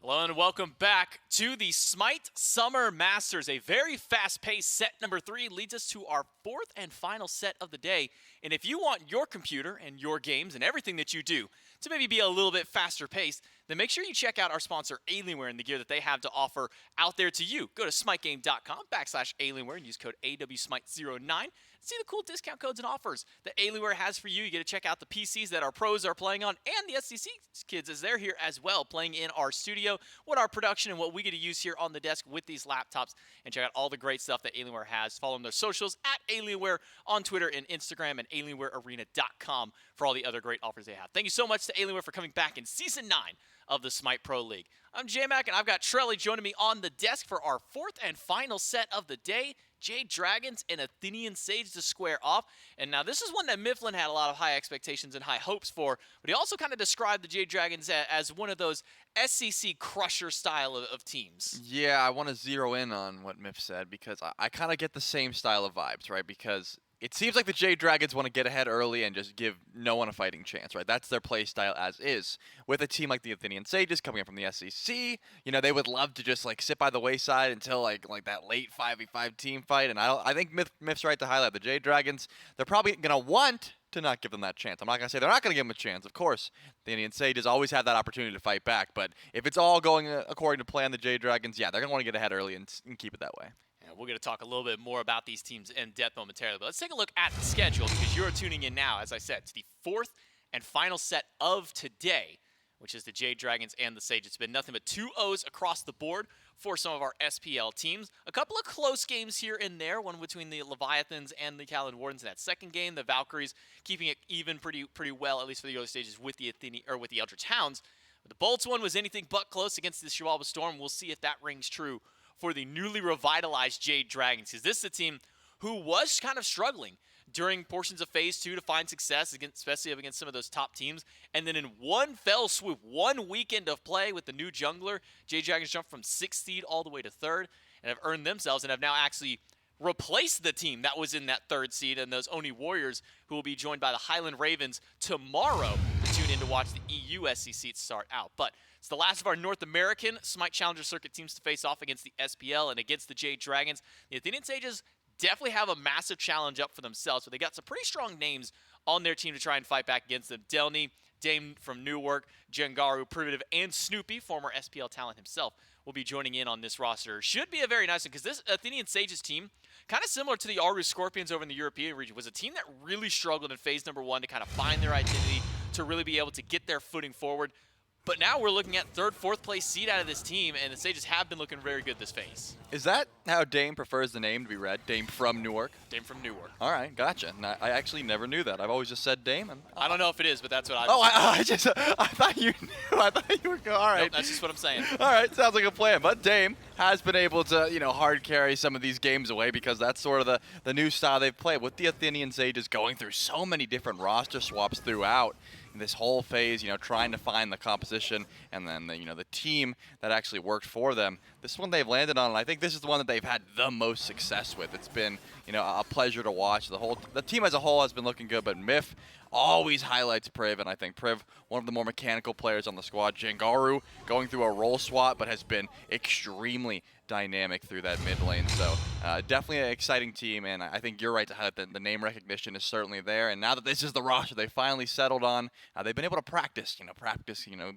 Hello and welcome back to the SMITE Summer Masters. A very fast-paced set number 3 leads us to our fourth and final set of the day. And if you want your computer and your games and everything that you do to maybe be a little bit faster paced, then make sure you check out our sponsor Alienware and the gear that they have to offer out there to you. Go to SMITEGame.com/Alienware and use code AWSMITE09. See the cool discount codes and offers that Alienware has for you. You get to check out the PCs that our pros are playing on and the SCC kids as they're here as well, playing in our studio, what our production and what we get to use here on the desk with these laptops, and check out all the great stuff that Alienware has. Follow them their socials at Alienware on Twitter and Instagram, and AlienwareArena.com for all the other great offers they have. Thank you so much to Alienware for coming back in Season 9 of the SMITE Pro League. I'm JMac, and I've got Trelly joining me on the desk for our fourth and final set of the day. Jade Dragons and Athenian Sages to square off. And now this is one that Mifflin had a lot of high expectations and high hopes for, but he also kind of described the Jade Dragons as one of those SCC crusher style of teams. Yeah, I want to zero in on what Miff said because I kind of get the same style of vibes, right? Because it seems like the Jade Dragons want to get ahead early and just give no one a fighting chance, right? That's their play style as is. With a team like the Athenian Sages coming up from the SEC, you know, they would love to just like sit by the wayside until like that late 5v5 team fight. And I think Miff's right to highlight the Jade Dragons. They're probably gonna want to not give them that chance. I'm not gonna say they're not gonna give them a chance. Of course, the Athenian Sages always have that opportunity to fight back. But if it's all going according to plan, the Jade Dragons, yeah, they're gonna want to get ahead early and keep it that way. We're going to talk a little bit more about these teams in depth momentarily, but let's take a look at the schedule because you're tuning in now, as I said, to the fourth and final set of today, which is the Jade Dragons and the Sages. It's been nothing but 2-0s across the board for some of our SPL teams. A couple of close games here and there, one between the Leviathans and the Callan Wardens in that second game. The Valkyries keeping it even pretty well, at least for the early stages, with the with the Eldritch Hounds. But the Bolts one was anything but close against the Chihuahua Storm. We'll see if that rings true for the newly revitalized Jade Dragons, because this is a team who was kind of struggling during portions of Phase 2 to find success, especially up against some of those top teams. And then in one fell swoop, one weekend of play with the new jungler, Jade Dragons jumped from 6th seed all the way to 3rd and have earned themselves and have now actually replaced the team that was in that 3rd seed and those Oni Warriors, who will be joined by the Highland Ravens tomorrow to tune in to watch the EU SCC start out. But it's the last of our North American SMITE Challenger Circuit teams to face off against the SPL and against the Jade Dragons. The Athenian Sages definitely have a massive challenge up for themselves, but they got some pretty strong names on their team to try and fight back against them. delnyy, Dame from Newark, Jangaru, Privative, and Snoopy, former SPL talent himself, will be joining in on this roster. Should be a very nice one, because this Athenian Sages team, kind of similar to the Aru Scorpions over in the European region, was a team that really struggled in Phase number 1 to kind of find their identity, to really be able to get their footing forward. But now we're looking at 3rd, 4th place seed out of this team, and the Sages have been looking very good this phase. Is that how Dame prefers the name to be read? Dame from Newark? Dame from Newark. All right, gotcha. I actually never knew that. I've always just said Dame. I don't know if it is, but that's what I I thought you knew. I thought you were going. All right. Nope, that's just what I'm saying. All right, sounds like a plan. But Dame has been able to, you know, hard carry some of these games away because that's sort of the new style they've played. With the Athenian Sages going through so many different roster swaps throughout this whole phase, you know, trying to find the composition and then the team that actually worked for them. This one they've landed on, and I think this is the one that they've had the most success with. It's been, you know, a pleasure to watch. The team as a whole has been looking good, but Miff always highlights Priv, and I think Priv, one of the more mechanical players on the squad. Jangaru going through a role swap, but has been extremely dynamic through that mid lane. So definitely an exciting team, and I think you're right to highlight that the name recognition is certainly there. And now that this is the roster they finally settled on, they've been able to practice,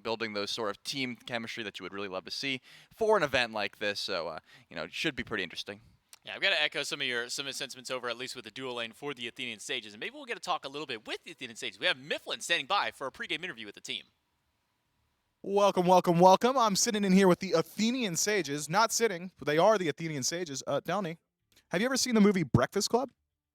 building those sort of team chemistry that you would really love to see for an event like this. So it should be pretty interesting. Yeah, I've got to echo some of your sentiments over, at least with the dual lane for the Athenian Sages, and maybe we'll get to talk a little bit with the Athenian Sages. We have Mifflin standing by for a pregame interview with the team. Welcome, welcome, welcome. I'm sitting in here with the Athenian Sages. Not sitting, but they are the Athenian Sages. delnyy, have you ever seen the movie Breakfast Club?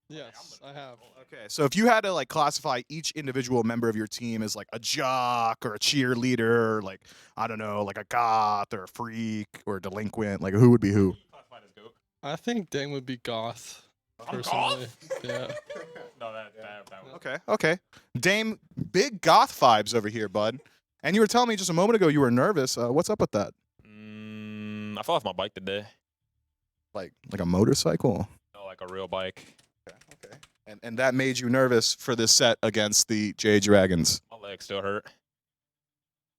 Yes, I have. Okay, so if you had to like classify each individual member of your team as like a jock or a cheerleader, or like, I don't know, like a goth or a freak or a delinquent, like who would be who? I think Dame would be goth. I'm Personally, goth? yeah. No, that one. Okay. Dame, big goth vibes over here, bud. And you were telling me just a moment ago you were nervous. What's up with that? I fell off my bike today. Like a motorcycle? No, like a real bike. Okay. And that made you nervous for this set against the Jade Dragons. My leg still hurt.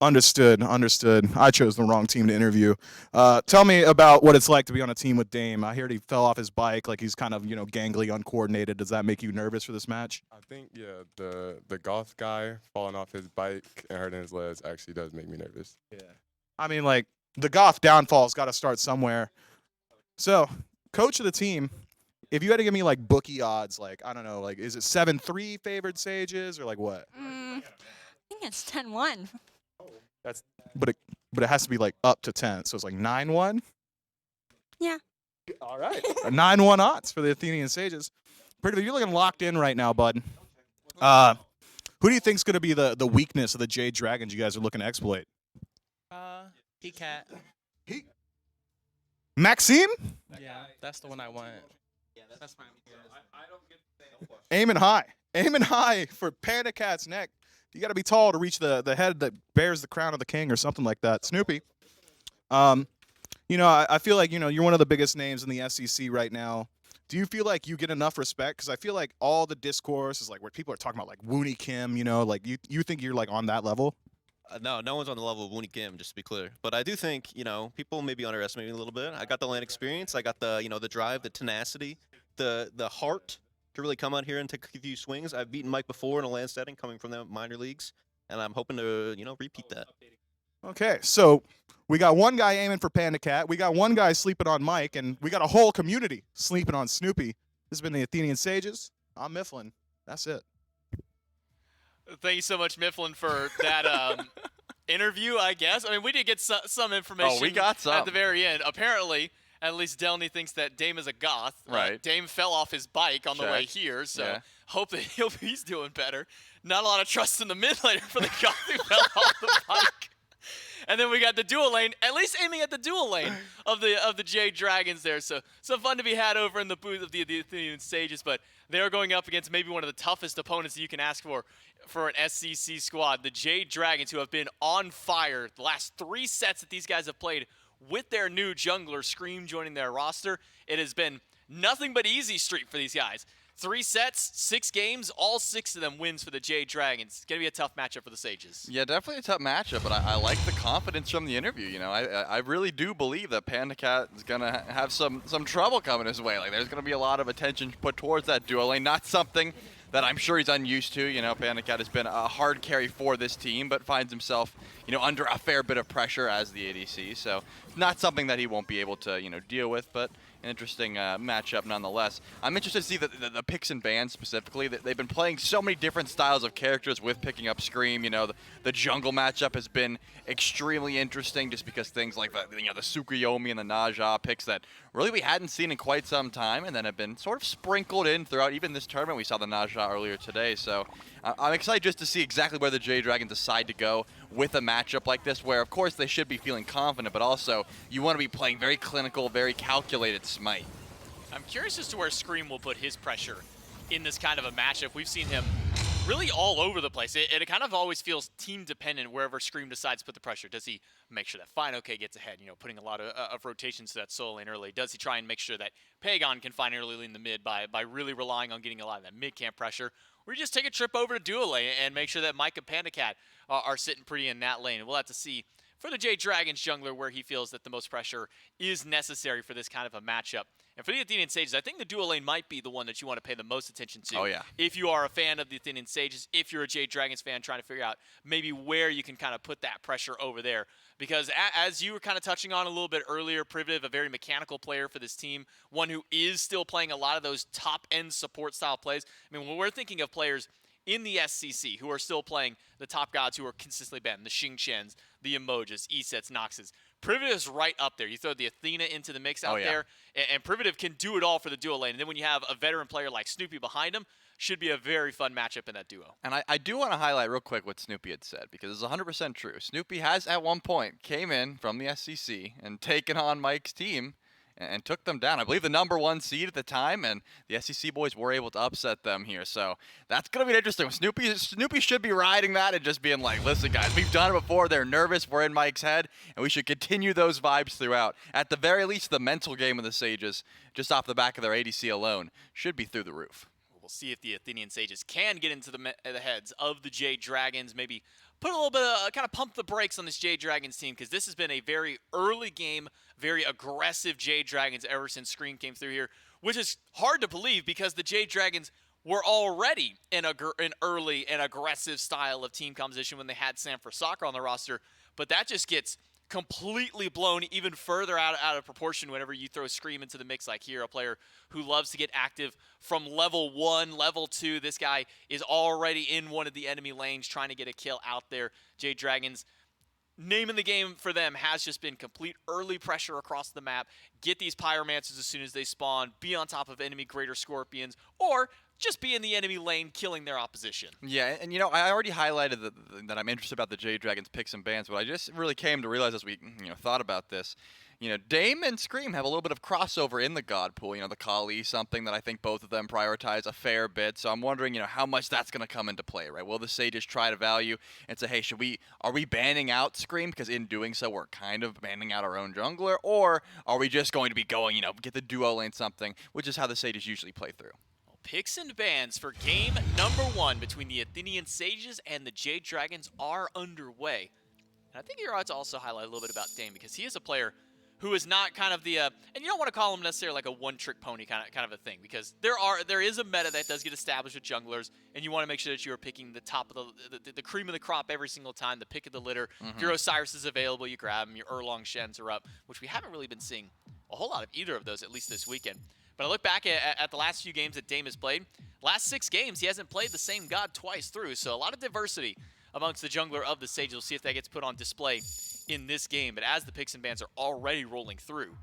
Understood. I chose the wrong team to interview. Tell me about what it's like to be on a team with Dame. I heard he fell off his bike, like he's kind of, gangly, uncoordinated. Does that make you nervous for this match? I think, yeah, the goth guy falling off his bike and hurting his legs actually does make me nervous. Yeah. I mean, like, the goth downfall's got to start somewhere. So, coach of the team, if you had to give me, like, bookie odds, like, I don't know, like, is it 7-3 favored Sages, or, like, what? I think it's 10-1. But it has to be, like, up to 10, so it's, like, 9-1? Yeah. All right. 9-1 odds for the Athenian Sages. Privative, you're looking locked in right now, bud. Who do you think's going to be the weakness of the Jade Dragons you guys are looking to exploit? Cat. Maxime? Yeah, that's the one I want. That's fine. Aiming high for PandaCat's neck. You got to be tall to reach the head that bears the crown of the king or something like that. Snoopy. I feel like, you're one of the biggest names in the SEC right now. Do you feel like you get enough respect? Because I feel like all the discourse is like where people are talking about like Wooney Kim, like you think you're like on that level? No one's on the level of Wooney Kim, just to be clear. But I do think, people maybe underestimate me a little bit. I got the land experience. I got the, the drive, the tenacity, the heart to really come out here and take a few swings. I've beaten Mike before in a land setting coming from the minor leagues, and I'm hoping to, repeat that. Okay, so we got one guy aiming for PandaCat. We got one guy sleeping on Mike, and we got a whole community sleeping on Snoopy. This has been the Athenian Sages. I'm Mifflin. That's it. Thank you so much, Mifflin, for that interview, I guess. I mean, we did get some information we got some. at the very end. Apparently, at least delnyy thinks that Dame is a goth. Right. Dame fell off his bike on the way Check. here, so Yeah. hope that he's doing better. Not a lot of trust in the mid laner for the goth who fell off the bike. And then we got the dual lane, at least aiming at the dual lane of the Jade Dragons there. So some fun to be had over in the booth of the Athenian Sages, but they're going up against maybe one of the toughest opponents that you can ask for an SCC squad. The Jade Dragons, who have been on fire the last 3 sets that these guys have played with their new jungler, Screammmmm, joining their roster. It has been nothing but easy streak for these guys. 3 sets, 6 games, all 6 of them wins for the Jade Dragons. It's going to be a tough matchup for the Sages. Yeah, definitely a tough matchup, but I like the confidence from the interview. I really do believe that PandaCat is going to have some trouble coming his way. Like, there's going to be a lot of attention put towards that duo lane. Not something that I'm sure he's unused to. PandaCat has been a hard carry for this team, but finds himself, under a fair bit of pressure as the ADC. So not something that he won't be able to, deal with, but an interesting matchup nonetheless. I'm interested to see the picks and bans specifically. They've been playing so many different styles of characters with picking up Screammmmm. The jungle matchup has been extremely interesting just because things like the Tsukuyomi and the Naja picks that really we hadn't seen in quite some time and then have been sort of sprinkled in throughout even this tournament. We saw the Naja earlier today, so I'm excited just to see exactly where the Jade Dragons decide to go with a matchup like this, where of course they should be feeling confident, but also you want to be playing very clinical, very calculated SMITE. I'm curious as to where Screammmmm will put his pressure in this kind of a matchup. We've seen him really all over the place. It kind of always feels team dependent wherever Screammmmm decides to put the pressure. Does he make sure that fineokay gets ahead, putting a lot of rotations to that solo lane early? Does he try and make sure that Pegon can find early in the mid by really relying on getting a lot of that mid-camp pressure? Or you just take a trip over to dual lane and make sure that Mike and PandaCat are sitting pretty in that lane. We'll have to see for the Jade Dragons jungler where he feels that the most pressure is necessary for this kind of a matchup. And for the Athenian Sages, I think the dual lane might be the one that you want to pay the most attention to. Oh, yeah. If you are a fan of the Athenian Sages, if you're a Jade Dragons fan trying to figure out maybe where you can kind of put that pressure over there. Because as you were kind of touching on a little bit earlier, Privative, a very mechanical player for this team, one who is still playing a lot of those top-end support style plays. I mean, when we're thinking of players in the SCC who are still playing the top gods who are consistently banned, the Xingqians, the Emojis, Esets, Noxes, Privative's right up there. You throw the Athena into the mix out there, and Privative can do it all for the duo lane. And then when you have a veteran player like Snoopy behind him, should be a very fun matchup in that duo. And I do want to highlight real quick what Snoopy had said, because it's 100% true. Snoopy has at one point came in from the SCC and taken on Mike's team and took them down. I believe the #1 seed at the time, and the SEC boys were able to upset them here. So that's going to be interesting. Snoopy should be riding that and just being like, listen, guys, we've done it before. They're nervous. We're in Mike's head, and we should continue those vibes throughout. At the very least, the mental game of the Sages, just off the back of their ADC alone, should be through the roof. We'll see if the Athenian Sages can get into the heads of the Jade Dragons, maybe put a little bit of kind of pump the brakes on this Jade Dragons team, because this has been a very early game, very aggressive Jade Dragons ever since Scream came through here, which is hard to believe because the Jade Dragons were already in an early and aggressive style of team composition when they had Sanford Soccer on the roster, but that just gets completely blown even further out of proportion whenever you throw Scream into the mix like here, a player who loves to get active from level 1, level 2. This guy is already in one of the enemy lanes trying to get a kill out there. Jade Dragons, name in the game for them has just been complete early pressure across the map. Get these Pyromancers as soon as they spawn, be on top of enemy Greater Scorpions, or just be in the enemy lane killing their opposition. Yeah, and I already highlighted that I'm interested about the Jade Dragons picks and bans, but I just really came to realize as we thought about this, Dame and Scream have a little bit of crossover in the God pool. The Kali, something that I think both of them prioritize a fair bit. So I'm wondering, how much that's going to come into play, right? Will the Sages try to value and say, hey, are we banning out Scream? Because in doing so, we're kind of banning out our own jungler. Or are we just going to be going, get the duo lane something, which is how the Sages usually play through. Picks and bans for game number 1 between the Athenian Sages and the Jade Dragons are underway. And I think you're right to also highlight a little bit about Dame, because he is a player who is not kind of the, and you don't want to call him necessarily like a one-trick pony kind of a thing, because there is a meta that does get established with junglers, and you want to make sure that you are picking the top of the cream of the crop every single time, the pick of the litter. If your Osiris is available, you grab him. Your Erlong Shens are up, which we haven't really been seeing a whole lot of either of those, at least this weekend. But I look back at the last few games that Dame has played. Last 6 games, he hasn't played the same god twice through, so a lot of diversity amongst the jungler of the Sages. We'll see if that gets put on display in this game. But as the picks and bans are already rolling through,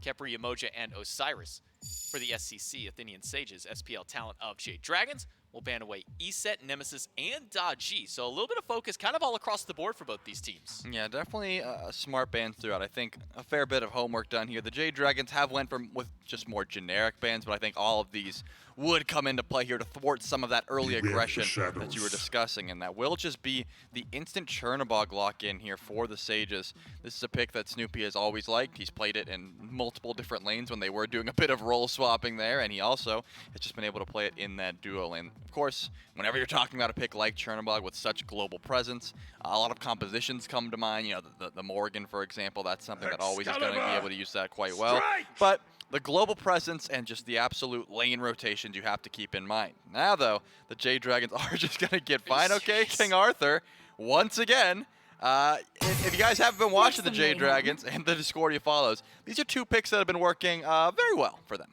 Khepri, Yemoja, and Osiris for the SCC Athenian Sages, SPL talent of Jade Dragons, will ban away Eset, Nemesis, and Daji. So a little bit of focus kind of all across the board for both these teams. Yeah, definitely a smart bans throughout. I think a fair bit of homework done here. The Jade Dragons have went with just more generic bans, but I think all of these would come into play here to thwart some of that early aggression that you were discussing, and that will just be the instant Chernobog lock-in here for the Sages. This is a pick that Snoopy has always liked. He's played it in multiple different lanes when they were doing a bit of role swapping there, and he also has just been able to play it in that duo lane. Of course, whenever you're talking about a pick like Chernobog with such global presence, a lot of compositions come to mind. The Morgan, for example, that's something that always is going to be able to use that quite well. But the global presence and just the absolute lane rotations you have to keep in mind. Now, though, the Jade Dragons are just going to get fineokay King Arthur once again. If you guys haven't been watching the Jade Dragons and the Discordia follows, these are 2 picks that have been working very well for them.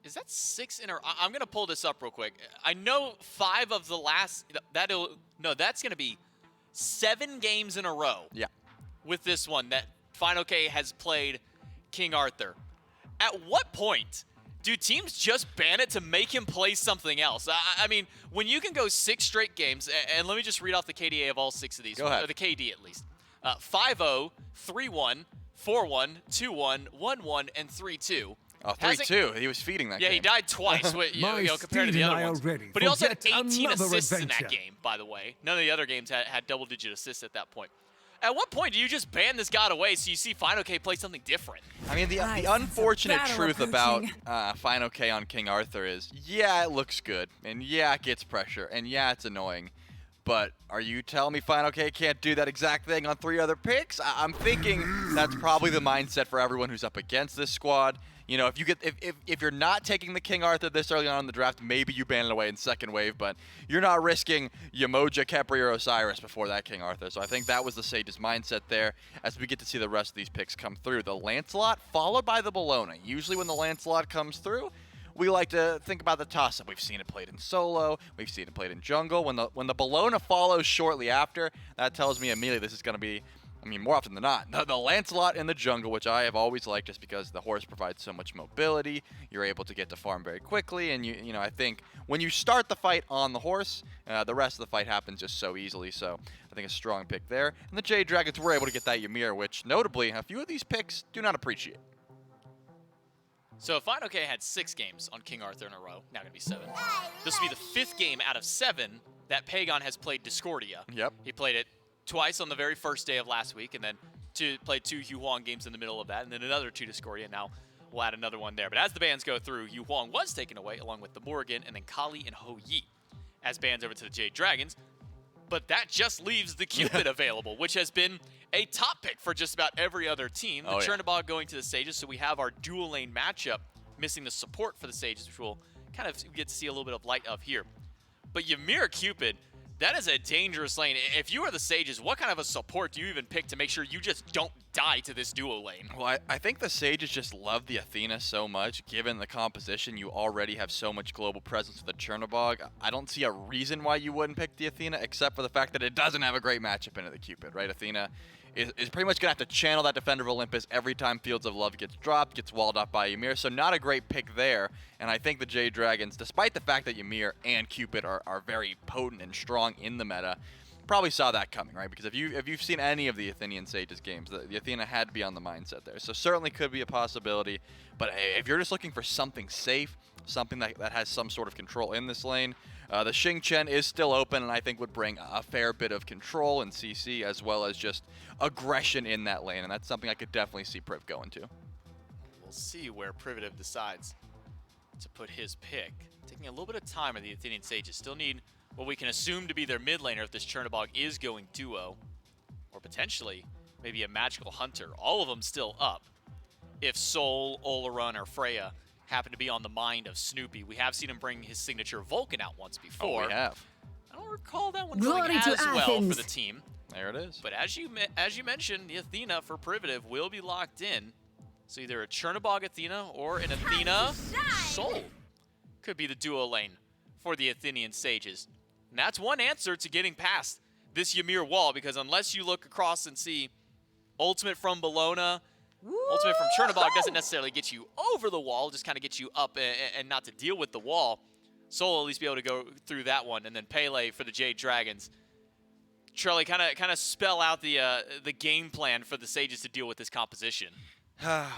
Is that 6 in a row? I'm going to pull this up real quick. I know 5 of the last, that's going to be 7 games in a row. Yeah. With this one that fineokay has played King Arthur. At what point do teams just ban it to make him play something else? I mean, when you can go 6 straight games, and let me just read off the KDA of all 6 of these. Go ahead. Or the KD at least. 5-0, 3-1, 4-1, 2-1, 1-1, and 3-2. Oh, 3-2. He was feeding that game. Yeah, he died twice compared to the other ones. But he also had 18 assists in that game, by the way. None of the other games had double-digit assists at that point. At what point do you just ban this god away so you see fineokay play something different? I mean, the unfortunate truth about fineokay on King Arthur is, yeah, it looks good, and yeah, it gets pressure, and yeah, it's annoying. But are you telling me fineokay can't do that exact thing on 3 other picks? I'm thinking that's probably the mindset for everyone who's up against this squad. If you're not taking the King Arthur this early on in the draft, maybe you ban it away in second wave, but you're not risking Yemoja, Khepri, or Osiris before that King Arthur. So I think that was the Sages' mindset there as we get to see the rest of these picks come through. The Lancelot followed by the Bellona. Usually when the Lancelot comes through, we like to think about the toss-up. We've seen it played in solo. We've seen it played in jungle. When the Bellona follows shortly after, that tells me immediately this is going to be, more often than not, the Lancelot in the jungle, which I have always liked just because the horse provides so much mobility. You're able to get to farm very quickly, and I think when you start the fight on the horse, the rest of the fight happens just so easily. So I think a strong pick there. And the Jade Dragons were able to get that Ymir, which notably a few of these picks do not appreciate. So fineokay had 6 games on King Arthur in a row. Now going to be 7. This will be the 5th game out of 7 that Pegon has played Discordia. Yep. He played it twice on the very first day of last week, and then played 2 Yu Huang games in the middle of that, and then another 2 Discordia. Now we'll add another one there. But as the bans go through, Yu Huang was taken away along with the Morgan, and then Kali and Ho Yi as bans over to the Jade Dragons. but that just leaves the Cupid available, which has been a top pick for just about every other team. The Chernobog going to the Sages, so we have our dual lane matchup, missing the support for the Sages, which we'll kind of get to see a little bit of light of here. But Ymir Cupid, that is a dangerous lane. If you are the Sages, what kind of a support do you even pick to make sure you just don't die to this duo lane? Well, I think the Sages just love the Athena so much. Given the composition, you already have so much global presence with the Chernobog. I don't see a reason why you wouldn't pick the Athena, except for the fact that it doesn't have a great matchup into the Cupid, right? Athena is pretty much going to have to channel that Defender of Olympus every time Fields of Love gets dropped, gets walled up by Ymir, so not a great pick there. And I think the Jade Dragons, despite the fact that Ymir and Cupid are very potent and strong in the meta, probably saw that coming, right? Because if you've seen any of the Athenian Sages games, the Athena had to be on the mindset there. So certainly could be a possibility. But if you're just looking for something safe, something that has some sort of control in this lane, the Xing Chen is still open, and I think would bring a fair bit of control and CC, as well as just aggression in that lane, and that's something I could definitely see Priv going to. We'll see where Privative decides to put his pick. Taking a little bit of time at the Athenian Sages. Still need what we can assume to be their mid laner if this Chernobog is going duo, or potentially maybe a Magical Hunter. All of them still up. If Sol, Olarun, or Freya happen to be on the mind of Snoopy. We have seen him bring his signature Vulcan out once before. Oh, we have. I don't recall that one going as well for the team. There it is. But as you mentioned, the Athena for Privative will be locked in. So either a Chernobog Athena or an Athena Sol could be the duo lane for the Athenian Sages. And that's one answer to getting past this Ymir wall, because unless you look across and see Ultimate from Bologna, Ultimate from Chernobog doesn't necessarily get you over the wall, just kind of gets you up and not to deal with the wall. Sol will at least be able to go through that one, and then Pele for the Jade Dragons. Charlie, kind of spell out the game plan for the Sages to deal with this composition.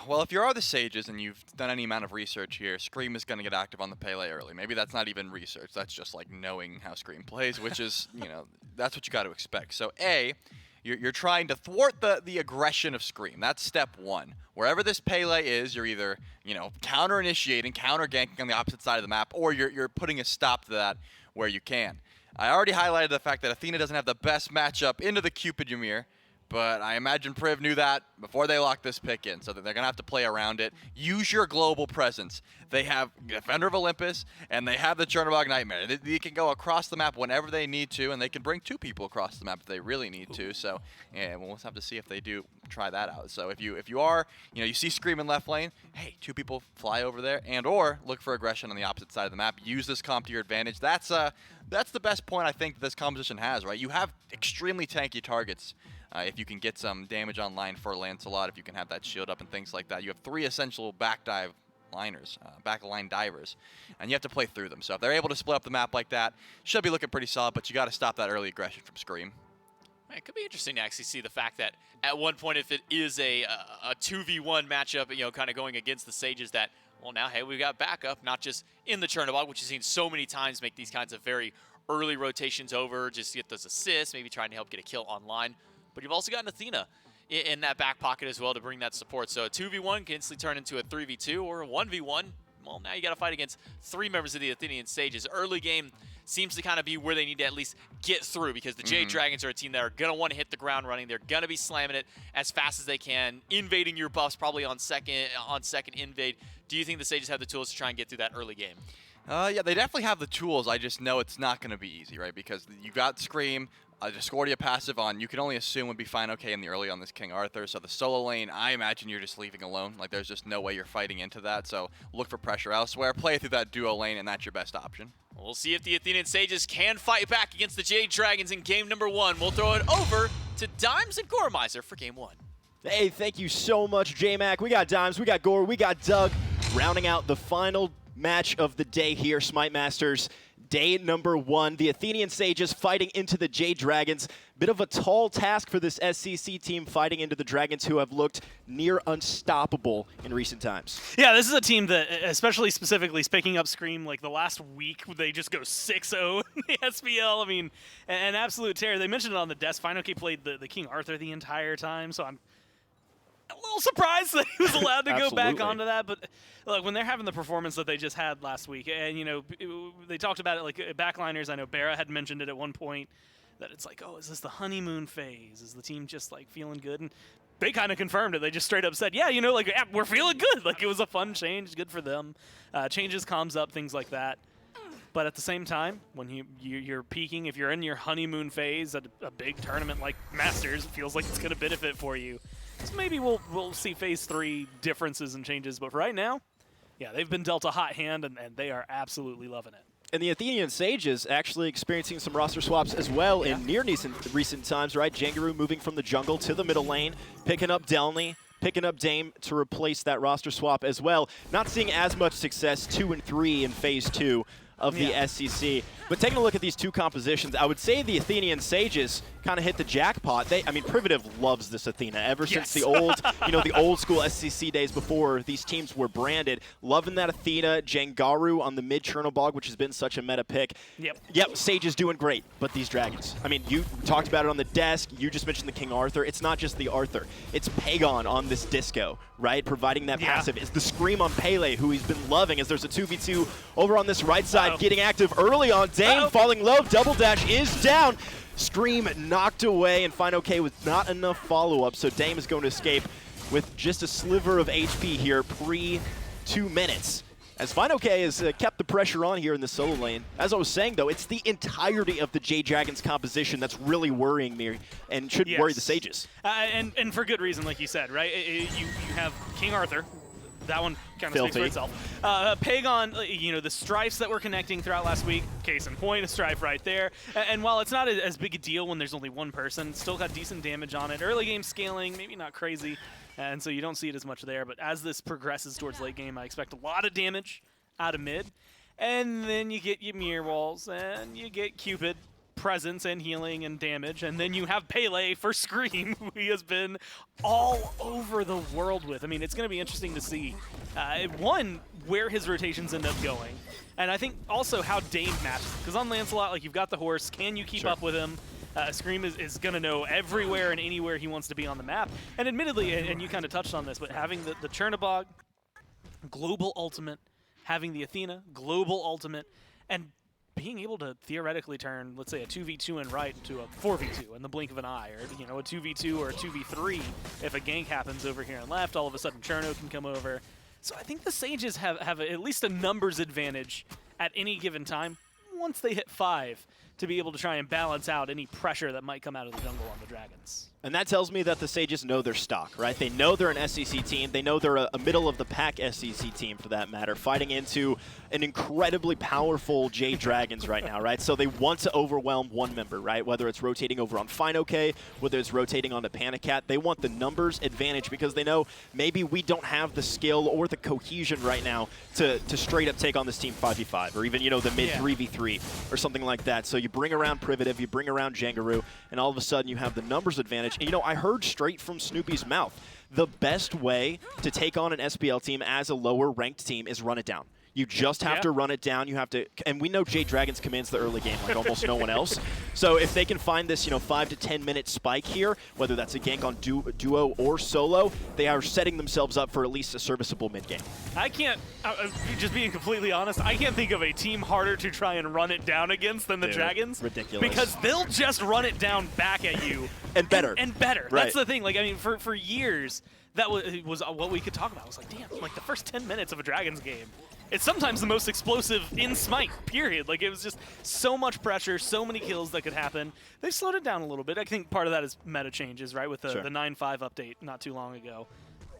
Well, if you are the Sages and you've done any amount of research here, Scream is going to get active on the Pele early. Maybe that's not even research. That's just like knowing how Scream plays, which is, that's what you got to expect. So A, you're trying to thwart the aggression of Scream. That's step one. Wherever this Pele is, you're either, counter-initiating, counter-ganking on the opposite side of the map, or you're putting a stop to that where you can. I already highlighted the fact that Athena doesn't have the best matchup into the Cupid Ymir, but I imagine Priv knew that before they locked this pick in, so that they're going to have to play around it. Use your global presence. They have Defender of Olympus, and they have the Chernobog Nightmare. They can go across the map whenever they need to, and they can bring two people across the map if they really need to. So, yeah, we'll have to see if they do try that out. So if you are, you see Scream in left lane, hey, two people fly over there, and or look for aggression on the opposite side of the map. Use this comp to your advantage. That's the best point I think this composition has, right? You have extremely tanky targets. If you can get some damage online for Lancelot, if you can have that shield up and things like that. You have three essential backline divers, and you have to play through them. So if they're able to split up the map like that, should be looking pretty solid, but you got to stop that early aggression from Scream. Man, it could be interesting to actually see the fact that at one point, if it is a 2v1 matchup, kind of going against the Sages, that, well, now, hey, we've got backup, not just in the Chernobog, which you've seen so many times make these kinds of very early rotations over, just to get those assists, maybe trying to help get a kill online. But you've also got an Athena in that back pocket as well to bring that support. So a 2v1 can instantly turn into a 3v2 or a 1v1. Well, now you got to fight against three members of the Athenian Sages. Early game seems to kind of be where they need to at least get through, because the Jade Dragons are a team that are going to want to hit the ground running. They're going to be slamming it as fast as they can, invading your buffs probably on second invade. Do you think the Sages have the tools to try and get through that early game? Yeah, they definitely have the tools. I just know it's not going to be easy, right? Because you got Scream, Discordia passive on, you can only assume would be fineokay in the early on this King Arthur. So the solo lane, I imagine you're just leaving alone. Like, there's just no way you're fighting into that. So look for pressure elsewhere. Play through that duo lane, and that's your best option. We'll see if the Athenian Sages can fight back against the Jade Dragons in game number one. We'll throw it over to Dimes and Goremizer for game one. Hey, thank you so much, J-Mac. We got Dimes, we got Gore, we got Doug, rounding out the final match of the day here, Smite Masters. Day number one, the Athenian Sages fighting into the Jade Dragons. Bit of a tall task for this SCC team fighting into the Dragons, who have looked near unstoppable in recent times. Yeah, this is a team that, especially specifically picking up Scream, like the last week, they just go 6-0 in the SPL. I mean, an absolute terror. They mentioned it on the desk. fineokay played the King Arthur the entire time, so I'm a little surprised that he was allowed to go back onto that. But look, when they're having the performance that they just had last week, and they talked about it like backliners. I know Barra had mentioned it at one point. that it's like, oh, is this the honeymoon phase? Is the team just like feeling good? And they kind of confirmed it. They just straight up said, yeah, you know, like, yeah, we're feeling good. Like, it was a fun change, good for them. Changes comms up, things like that. But at the same time, when you're peaking, if you're in your honeymoon phase at a big tournament like Masters, it feels like it's going to benefit for you. So maybe we'll see phase 3 differences and changes. But for right now, yeah, they've been dealt a hot hand, and they are absolutely loving it. And the Athenian Sages actually experiencing some roster swaps as well in near recent times, right? Jangaru moving from the jungle to the middle lane, picking up delnyy, picking up Dame to replace that roster swap as well. Not seeing as much success 2 and 3 in phase 2 of the SCC. But taking a look at these two compositions, I would say the Athenian Sages kind of hit the jackpot. I mean, Privative loves this Athena ever since the old, the old school SCC days before these teams were branded. Loving that Athena, Jangaru on the mid Chernobog, which has been such a meta pick. Yep, Sages doing great, but these Dragons. I mean, you talked about it on the desk. You just mentioned the King Arthur. It's not just the Arthur. It's Pegon on this disco, right? Providing that passive. It's the Scream on Pele, who he's been loving, as there's a 2v2 over on this right side, getting active early on. Dame falling low, double dash is down. Scream knocked away, and fineokay with not enough follow-up, so Dame is going to escape with just a sliver of HP here pre-2 minutes. As fineokay has kept the pressure on here in the solo lane. As I was saying, though, it's the entirety of the Jade Dragons composition that's really worrying me and should worry the Sages. And for good reason, like you said, right? You have King Arthur. That one kind of speaks for itself. Pegon, the strifes that were connecting throughout last week, case in point, a strife right there. And while it's not as big a deal when there's only one person, still got decent damage on it. Early game scaling, maybe not crazy, and so you don't see it as much there. But as this progresses towards late game, I expect a lot of damage out of mid. And then you get your mirror walls, and you get Cupid. Presence and healing and damage, and then you have Pele for Scream, who he has been all over the world with. I mean, it's going to be interesting to see, one, where his rotations end up going, and I think also how Dame matches. Because on Lancelot, like, you've got the horse, can you keep up with him? Scream is going to know everywhere and anywhere he wants to be on the map, and admittedly, and you kind of touched on this, but having the Chernobog, global ultimate, having the Athena, global ultimate, and being able to theoretically turn, let's say, a 2v2 in right into a 4v2 in the blink of an eye, or a 2v2 or a 2v3 if a gank happens over here and left, all of a sudden Cherno can come over. So I think the Sages have at least a numbers advantage at any given time once they hit 5 to be able to try and balance out any pressure that might come out of the jungle on the Dragons. And that tells me that the Sages know their stock, right? They know they're an SCC team. They know they're a middle-of-the-pack SCC team, for that matter, fighting into an incredibly powerful Jade Dragons right now, right? So they want to overwhelm one member, right? Whether it's rotating over on fineokay, whether it's rotating on the PandaCat, they want the numbers advantage because they know maybe we don't have the skill or the cohesion right now to straight up take on this team 5v5 or even, the mid 3v3 or something like that. So you bring around Privative, you bring around Jangaru, and all of a sudden you have the numbers advantage. And, I heard straight from Snoopy's mouth, the best way to take on an SPL team as a lower ranked team is run it down. You just have to run it down. You have to, and we know Jade Dragons commands the early game like almost no one else. So if they can find this, 5 to 10 minute spike here, whether that's a gank on duo or solo, they are setting themselves up for at least a serviceable mid game. I can't, just being completely honest, I can't think of a team harder to try and run it down against than the Dragons. Ridiculous. Because they'll just run it down back at you. And better. And better. Right. That's the thing. Like, I mean, for years, that was what we could talk about. I was like, damn, like the first 10 minutes of a Dragons game, it's sometimes the most explosive in SMITE, period. Like, it was just so much pressure, so many kills that could happen. They've slowed it down a little bit. I think part of that is meta changes, right, with the 9.5 update not too long ago.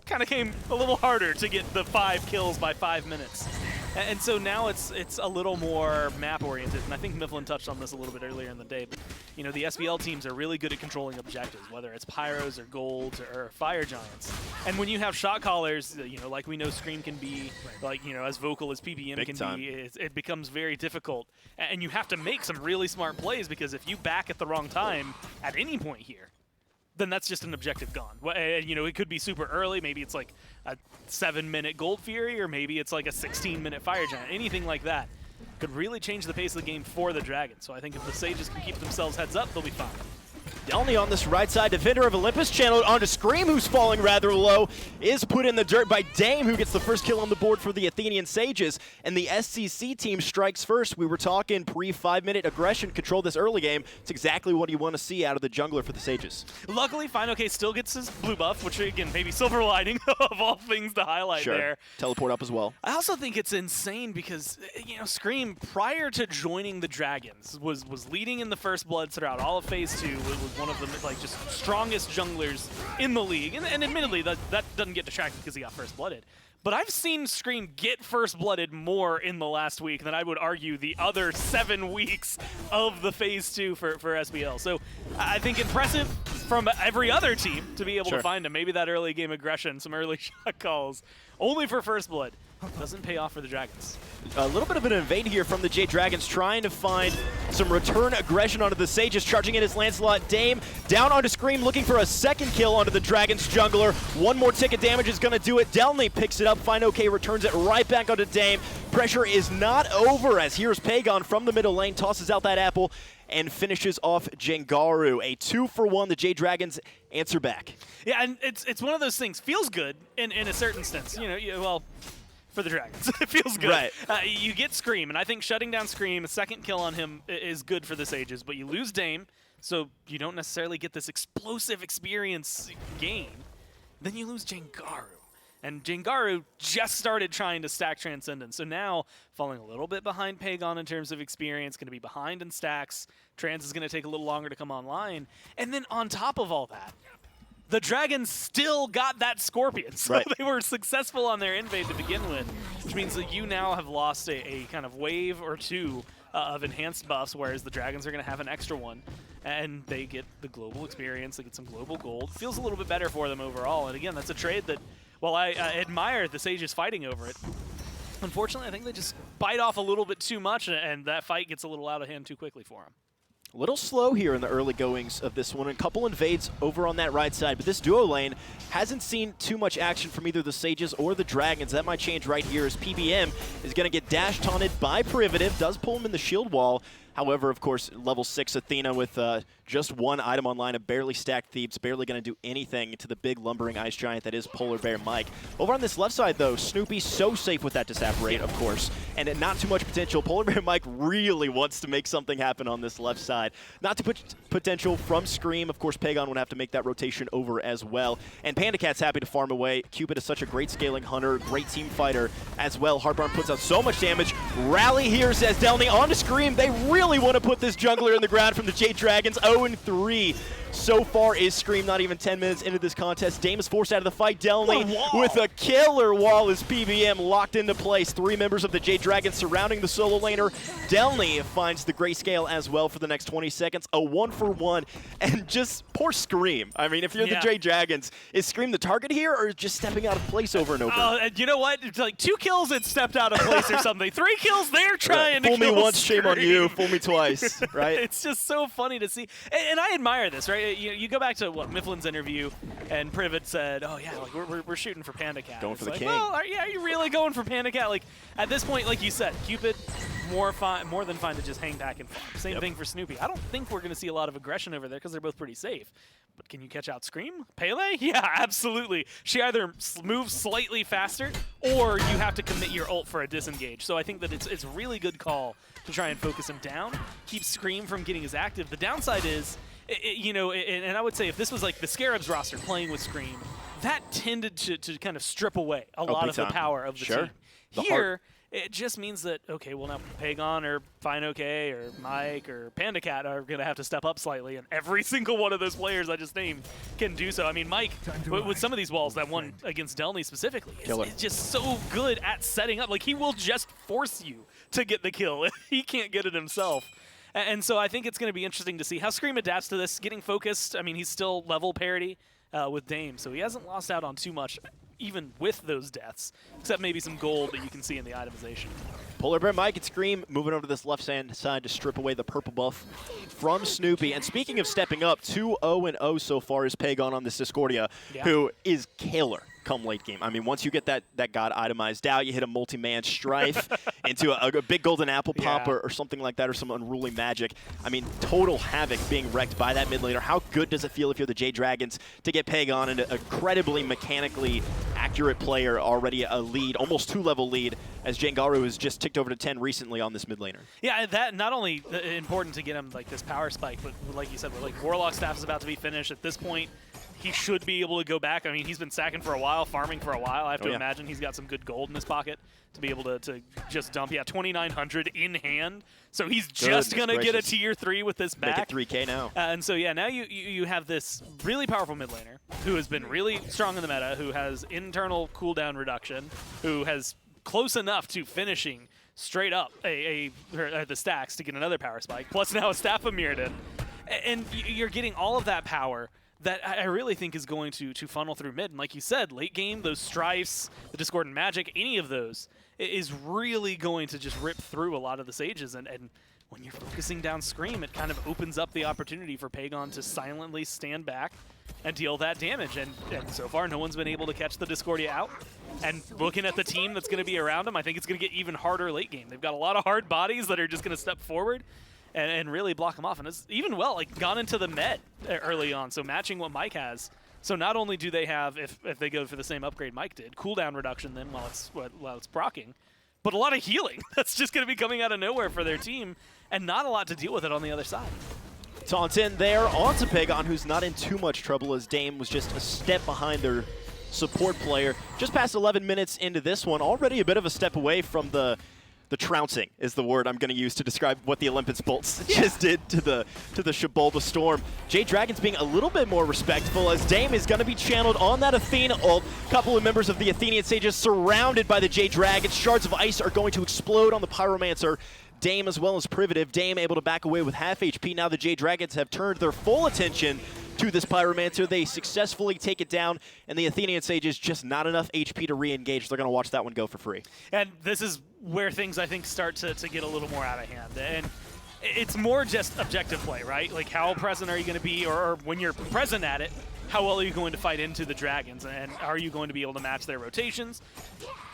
Kind of came a little harder to get the 5 kills by 5 minutes. And so now it's a little more map-oriented, and I think Mifflin touched on this a little bit earlier in the day, but the SPL teams are really good at controlling objectives, whether it's Pyros or Golds or Fire Giants. And when you have shot callers, like we know Scream can be, like, as vocal as PBM can be, it becomes very difficult. And you have to make some really smart plays, because if you back at the wrong time at any point here, then that's just an objective gone. It could be super early. Maybe it's like a 7-minute Gold Fury, or maybe it's like a 16-minute Fire Giant. Anything like that could really change the pace of the game for the Dragons. So I think if the Sages can keep themselves heads up, they'll be fine. delnyy on this right side, defender of Olympus, channeled onto Screammmmm, who's falling rather low, is put in the dirt by Dame, who gets the first kill on the board for the Athenian Sages. And the SCC team strikes first. We were talking pre-5-minute aggression, control this early game. It's exactly what you want to see out of the jungler for the Sages. Luckily, fineokay still gets his blue buff, which again, maybe silver lining of all things to highlight there. Teleport up as well. I also think it's insane because, you know, Screammmmm, prior to joining the Dragons, was leading in the first blood throughout all of Phase 2. It was one of the like just strongest junglers in the league, and admittedly that doesn't get detracted because he got first blooded. But I've seen Screammmmm get first blooded more in the last week than I would argue the other 7 weeks of the Phase 2 for SBL. So I think impressive from every other team to be able to find him. Maybe that early game aggression, some early shot calls, only for first blood. Doesn't pay off for the Dragons. A little bit of an invade here from the Jade Dragons, trying to find some return aggression onto the Sages, charging in his Lancelot. Dame down onto Screammmmm, looking for a second kill onto the Dragons jungler. One more tick of damage is going to do it. delnyy picks it up. fineokay returns it right back onto Dame. Pressure is not over as here's Pegon from the middle lane, tosses out that apple, and finishes off Jangaru. A 2-for-1. The Jade Dragons answer back. Yeah, and it's one of those things. Feels good in a certain sense. You know, well, for the Dragons, it feels good. Right. You get Screammmmm, and I think shutting down Screammmmm, a second kill on him is good for the Sages, but you lose Dame, so you don't necessarily get this explosive experience gain. Then you lose Jangaru. And Jangaru just started trying to stack Transcendence, so now falling a little bit behind Pegon in terms of experience, going to be behind in stacks. Trans is going to take a little longer to come online. And then on top of all that, the Dragons still got that Scorpion, so they were successful on their invade to begin with, which means that you now have lost a kind of wave or two of enhanced buffs, whereas the Dragons are going to have an extra one, and they get the global experience, they get some global gold. Feels a little bit better for them overall, and again, that's a trade that, while I admire the Sages fighting over it, unfortunately, I think they just bite off a little bit too much, and that fight gets a little out of hand too quickly for them. A little slow here in the early goings of this one. A couple invades over on that right side, but this duo lane hasn't seen too much action from either the Sages or the Dragons. That might change right here as PBM is going to get dash taunted by Privative, does pull him in the shield wall. However, of course, level 6 Athena with just one item online, a barely stacked Thebes, barely going to do anything to the big lumbering ice giant that is PolarBearMike. Over on this left side, though, Snoopy so safe with that Disapparate, of course, and not too much potential. PolarBearMike really wants to make something happen on this left side. Not too much potential from Screammmmm. Of course, Pegon would have to make that rotation over as well. And PandaCat's happy to farm away. Cupid is such a great scaling hunter, great team fighter as well. Heartburn puts out so much damage. Rally here, says delnyy, on to Screammmmm. They really want to put this jungler in the ground from the Jade Dragons. 0-3 so far is Screammmmm, not even 10 minutes into this contest. Dame is forced out of the fight. delnyy with a killer wall as PBM locked into place. 3 members of the Jade Dragons surrounding the solo laner. delnyy finds the grayscale as well for the next 20 seconds. A 1-for-1, and just poor Screammmmm. I mean, if you're the Jade Dragons, is Screammmmm the target here, or just stepping out of place over and over? You know what? It's like 2 kills, it stepped out of place or something. 3 kills, they're trying to kill kill Fool me once, Screammmmm. shame on you. Fool me twice, right? It's just so funny to see. And I admire this, right? You go back to what Mifflin's interview, and Privet said, "Oh yeah, like we're shooting for PandaCat." Going for the king. Well, are you really going for PandaCat? Like at this point, like you said, Cupid more than fine to just hang back and farm. Same thing for Snoopy. I don't think we're going to see a lot of aggression over there because they're both pretty safe. But can you catch out Screammmmm? Pele? Yeah, absolutely. She either moves slightly faster, or you have to commit your ult for a disengage. So I think that it's a really good call to try and focus him down, keep Screammmmm from getting as active. The downside is, you know, and I would say if this was like the Scarabs roster playing with Screammmmm, that tended to kind of strip away a lot of the power of the team. Here, it just means that, okay, well now Pegon or fineokay or Mike or PandaCat are going to have to step up slightly, and every single one of those players I just named can do so. I mean, Mike, with some of these walls, that one against delnyy specifically, is just so good at setting up. Like, he will just force you to get the kill. He can't get it himself. And so I think it's going to be interesting to see how Screammmmm adapts to this, getting focused. I mean, he's still level parity with Dame, so he hasn't lost out on too much, even with those deaths, except maybe some gold that you can see in the itemization. PolarBearMike and Screammmmm moving over to this left-hand side to strip away the purple buff from Snoopy. And speaking of stepping up, 2-0-0 so far is Pegon on this Discordia, who is killer. come late game. I mean, once you get that god itemized out, you hit a multi-man strife into a big golden apple pop or something like that, or some unruly magic. I mean, total havoc being wrecked by that mid laner. How good does it feel if you're the Jade Dragons to get Pegon into an incredibly mechanically accurate player, already a lead, almost 2-level lead, as Jangaru has just ticked over to 10 recently on this mid laner. Yeah, that not only important to get him like this power spike, but like you said, like Warlock staff is about to be finished. At this point, he should be able to go back. I mean, he's been sacking for a while, farming for a while. I have to imagine he's got some good gold in his pocket to be able to just dump. Yeah, 2,900 in hand. So he's just going to get a tier 3 with this back. Make it 3K now. And so, yeah, now you have this really powerful mid laner who has been really strong in the meta, who has internal cooldown reduction, who has close enough to finishing straight up the stacks to get another power spike, plus now a staff of Mirrodin. And you're getting all of that power that I really think is going to funnel through mid. And like you said, late game, those strifes, the Discordant Magic, any of those is really going to just rip through a lot of the Sages. And when you're focusing down Scream, it kind of opens up the opportunity for Pegon to silently stand back and deal that damage. And so far, no one's been able to catch the Discordia out. And looking at the team that's going to be around him, I think it's going to get even harder late game. They've got a lot of hard bodies that are just going to step forward and really block him off. And it's even gone into the med early on, so matching what Mike has. So not only do they have, if they go for the same upgrade Mike did, cooldown reduction then while it's proccing, but a lot of healing that's just going to be coming out of nowhere for their team, and not a lot to deal with it on the other side. Taunt in there onto Pegon, who's not in too much trouble, as Dame was just a step behind their support player. Just past 11 minutes into this one, already a bit of a step away from the trouncing is the word I'm going to use to describe what the Olympus Bolts just did to the Shabolba Storm. Jade Dragons being a little bit more respectful, as Dame is going to be channeled on that Athena ult. A couple of members of the Athenian Sages surrounded by the Jade Dragons. Shards of ice are going to explode on the Pyromancer. Dame as well as Privative. Dame able to back away with half HP. Now the Jade Dragons have turned their full attention to this Pyromancer. They successfully take it down, and the Athenian Sages just not enough HP to re-engage. They're going to watch that one go for free. And this is where things, I think, start to get a little more out of hand. And it's more just objective play, right? Like, how present are you going to be, or when you're present at it, how well are you going to fight into the Dragons, and are you going to be able to match their rotations?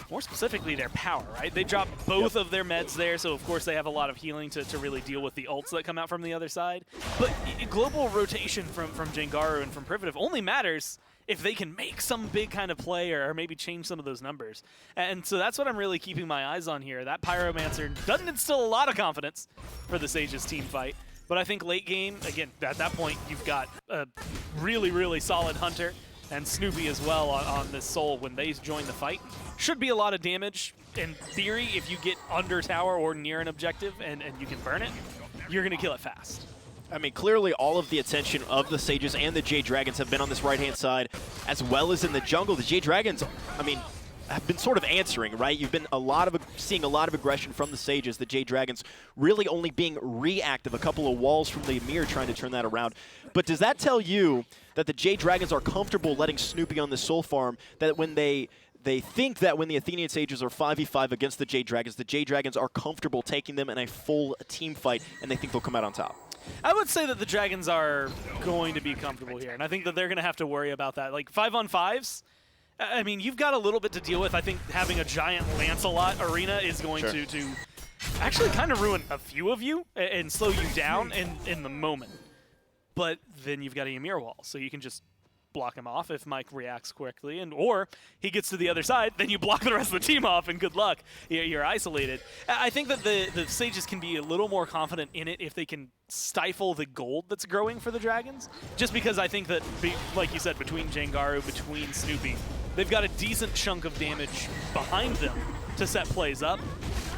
More specifically, their power, right? They drop both of their meds there, so of course they have a lot of healing to really deal with the ults that come out from the other side. But global rotation from Jangaru and from Privative only matters if they can make some big kind of play or maybe change some of those numbers. And so that's what I'm really keeping my eyes on here. That Pyromancer doesn't instill a lot of confidence for the Sages team fight. But I think late game, again, at that point, you've got a really, really solid Hunter and Snoopy as well on this Soul when they join the fight. Should be a lot of damage. In theory, if you get under tower or near an objective and you can burn it, you're going to kill it fast. I mean, clearly all of the attention of the Sages and the Jade Dragons have been on this right-hand side, as well as in the jungle. The Jade Dragons, I mean, have been sort of answering, right? You've been seeing a lot of aggression from the Sages. The Jade Dragons really only being reactive. A couple of walls from the Amir trying to turn that around. But does that tell you that the Jade Dragons are comfortable letting Snoopy on the Soul Farm, that when they think that when the Athenian Sages are 5v5 against the Jade Dragons are comfortable taking them in a full team fight, and they think they'll come out on top? I would say that the Dragons are going to be comfortable here, and I think that they're going to have to worry about that. Like 5-on-5s, I mean, you've got a little bit to deal with. I think having a giant Lancelot arena is going to actually kind of ruin a few of you and slow you down in the moment. But then you've got a Ymir wall, so you can just block him off if Mike reacts quickly, or he gets to the other side, then you block the rest of the team off, and good luck. You're isolated. I think that the Sages can be a little more confident in it if they can stifle the gold that's growing for the Dragons, just because I think that, like you said, between Jangaru, between Snoopy, they've got a decent chunk of damage behind them to set plays up.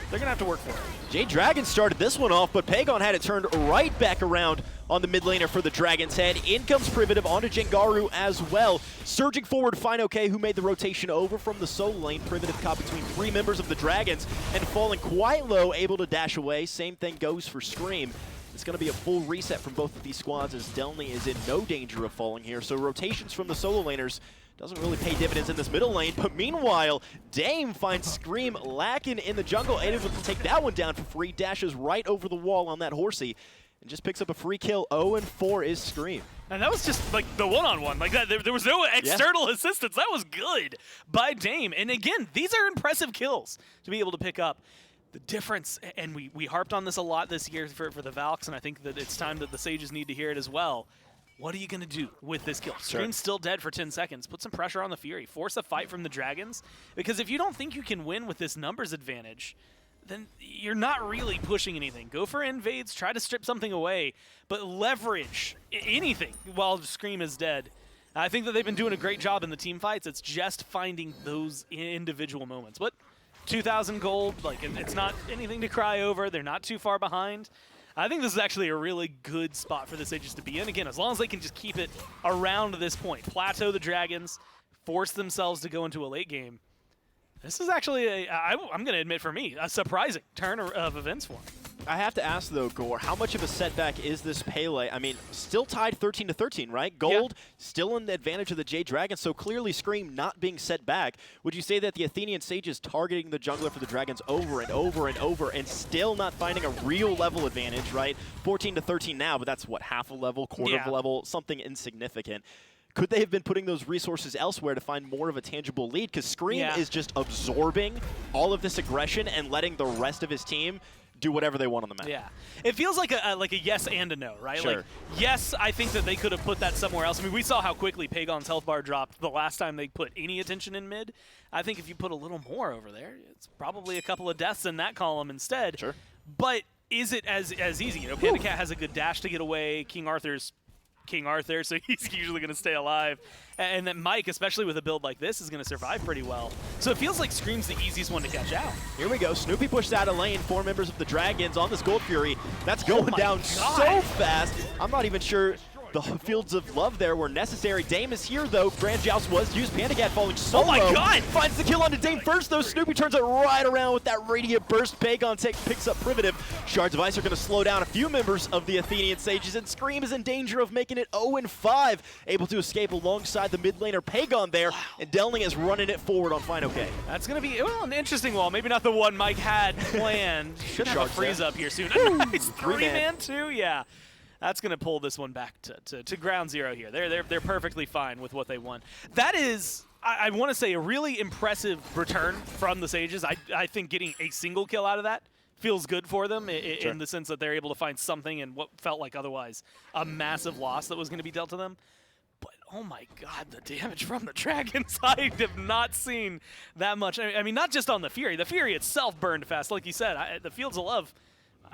They're going to have to work for it. Jade Dragons started this one off, but Pegon had it turned right back around on the mid laner for the Dragon's Head. In comes Privative onto Jangaru as well. Surging forward, fineokay, who made the rotation over from the solo lane. Privative caught between 3 members of the Dragons and falling quite low, able to dash away. Same thing goes for Scream. It's going to be a full reset from both of these squads, as delnyy is in no danger of falling here. So rotations from the solo laners doesn't really pay dividends in this middle lane, but meanwhile, Dame finds Scream lacking in the jungle, able to take that one down for free, dashes right over the wall on that horsey, and just picks up a free kill. 0-4 is Scream. And that was just like the one-on-one. Like that, there was no external assistance. That was good by Dame. And again, these are impressive kills to be able to pick up. The difference, and we harped on this a lot this year for the Valks, and I think that it's time that the Sages need to hear it as well. What are you going to do with this kill? Scream's still dead for 10 seconds. Put some pressure on the Fury. Force a fight from the Dragons. Because if you don't think you can win with this numbers advantage, then you're not really pushing anything. Go for invades, try to strip something away, but leverage anything while Scream is dead. I think that they've been doing a great job in the team fights. It's just finding those individual moments. But 2,000 gold, like it's not anything to cry over. They're not too far behind. I think this is actually a really good spot for the Sages to be in. Again, as long as they can just keep it around this point, plateau the Dragons, force themselves to go into a late game. This is actually, I'm going to admit for me, a surprising turn of events for them. I have to ask, though, Gore, how much of a setback is this Pele? I mean, still tied 13-13, right? Gold still in the advantage of the Jade Dragons, so clearly Scream not being set back. Would you say that the Athenian Sages targeting the jungler for the Dragons over and over and over and still not finding a real level advantage, right? 14-13 now, but that's what, half a level, quarter of a level, something insignificant. Could they have been putting those resources elsewhere to find more of a tangible lead? Because Scream is just absorbing all of this aggression and letting the rest of his team do whatever they want on the map. Yeah. It feels like a yes and a no, right? Sure. Like, yes, I think that they could have put that somewhere else. I mean, we saw how quickly Pegon's health bar dropped the last time they put any attention in mid. I think if you put a little more over there, it's probably a couple of deaths in that column instead. Sure. But is it as easy? You know, PandaCat has a good dash to get away. King Arthur's King Arthur, so he's usually going to stay alive. And then Mike, especially with a build like this, is going to survive pretty well. So it feels like Scream's the easiest one to catch out. Here we go. Snoopy pushed out a lane. 4 members of the Dragons on this Gold Fury. That's going down so fast. I'm not even sure the fields of love there were necessary. Dame is here, though. Grand Joust was used. PandaCat falling solo. Oh my God! Finds the kill onto Dame first, though. Snoopy turns it right around with that Radiant Burst. Pegon picks up Privative. Shards of Ice are going to slow down a few members of the Athenian Sages, and Scream is in danger of making it 0-5. Able to escape alongside the mid laner Pegon there, and delnyy is running it forward on fineokay. That's going to be an interesting wall. Maybe not the one Mike had planned. Should have a freeze up here soon. Nice 3-man too, yeah. That's going to pull this one back to ground zero here. They're perfectly fine with what they want. That is, I want to say, a really impressive return from the Sages. I think getting a single kill out of that feels good for them in the sense that they're able to find something in what felt like otherwise a massive loss that was going to be dealt to them. But oh my God, the damage from the Dragons, I have not seen that much. I mean, not just on the Fury. The Fury itself burned fast. Like you said, the Fields of Love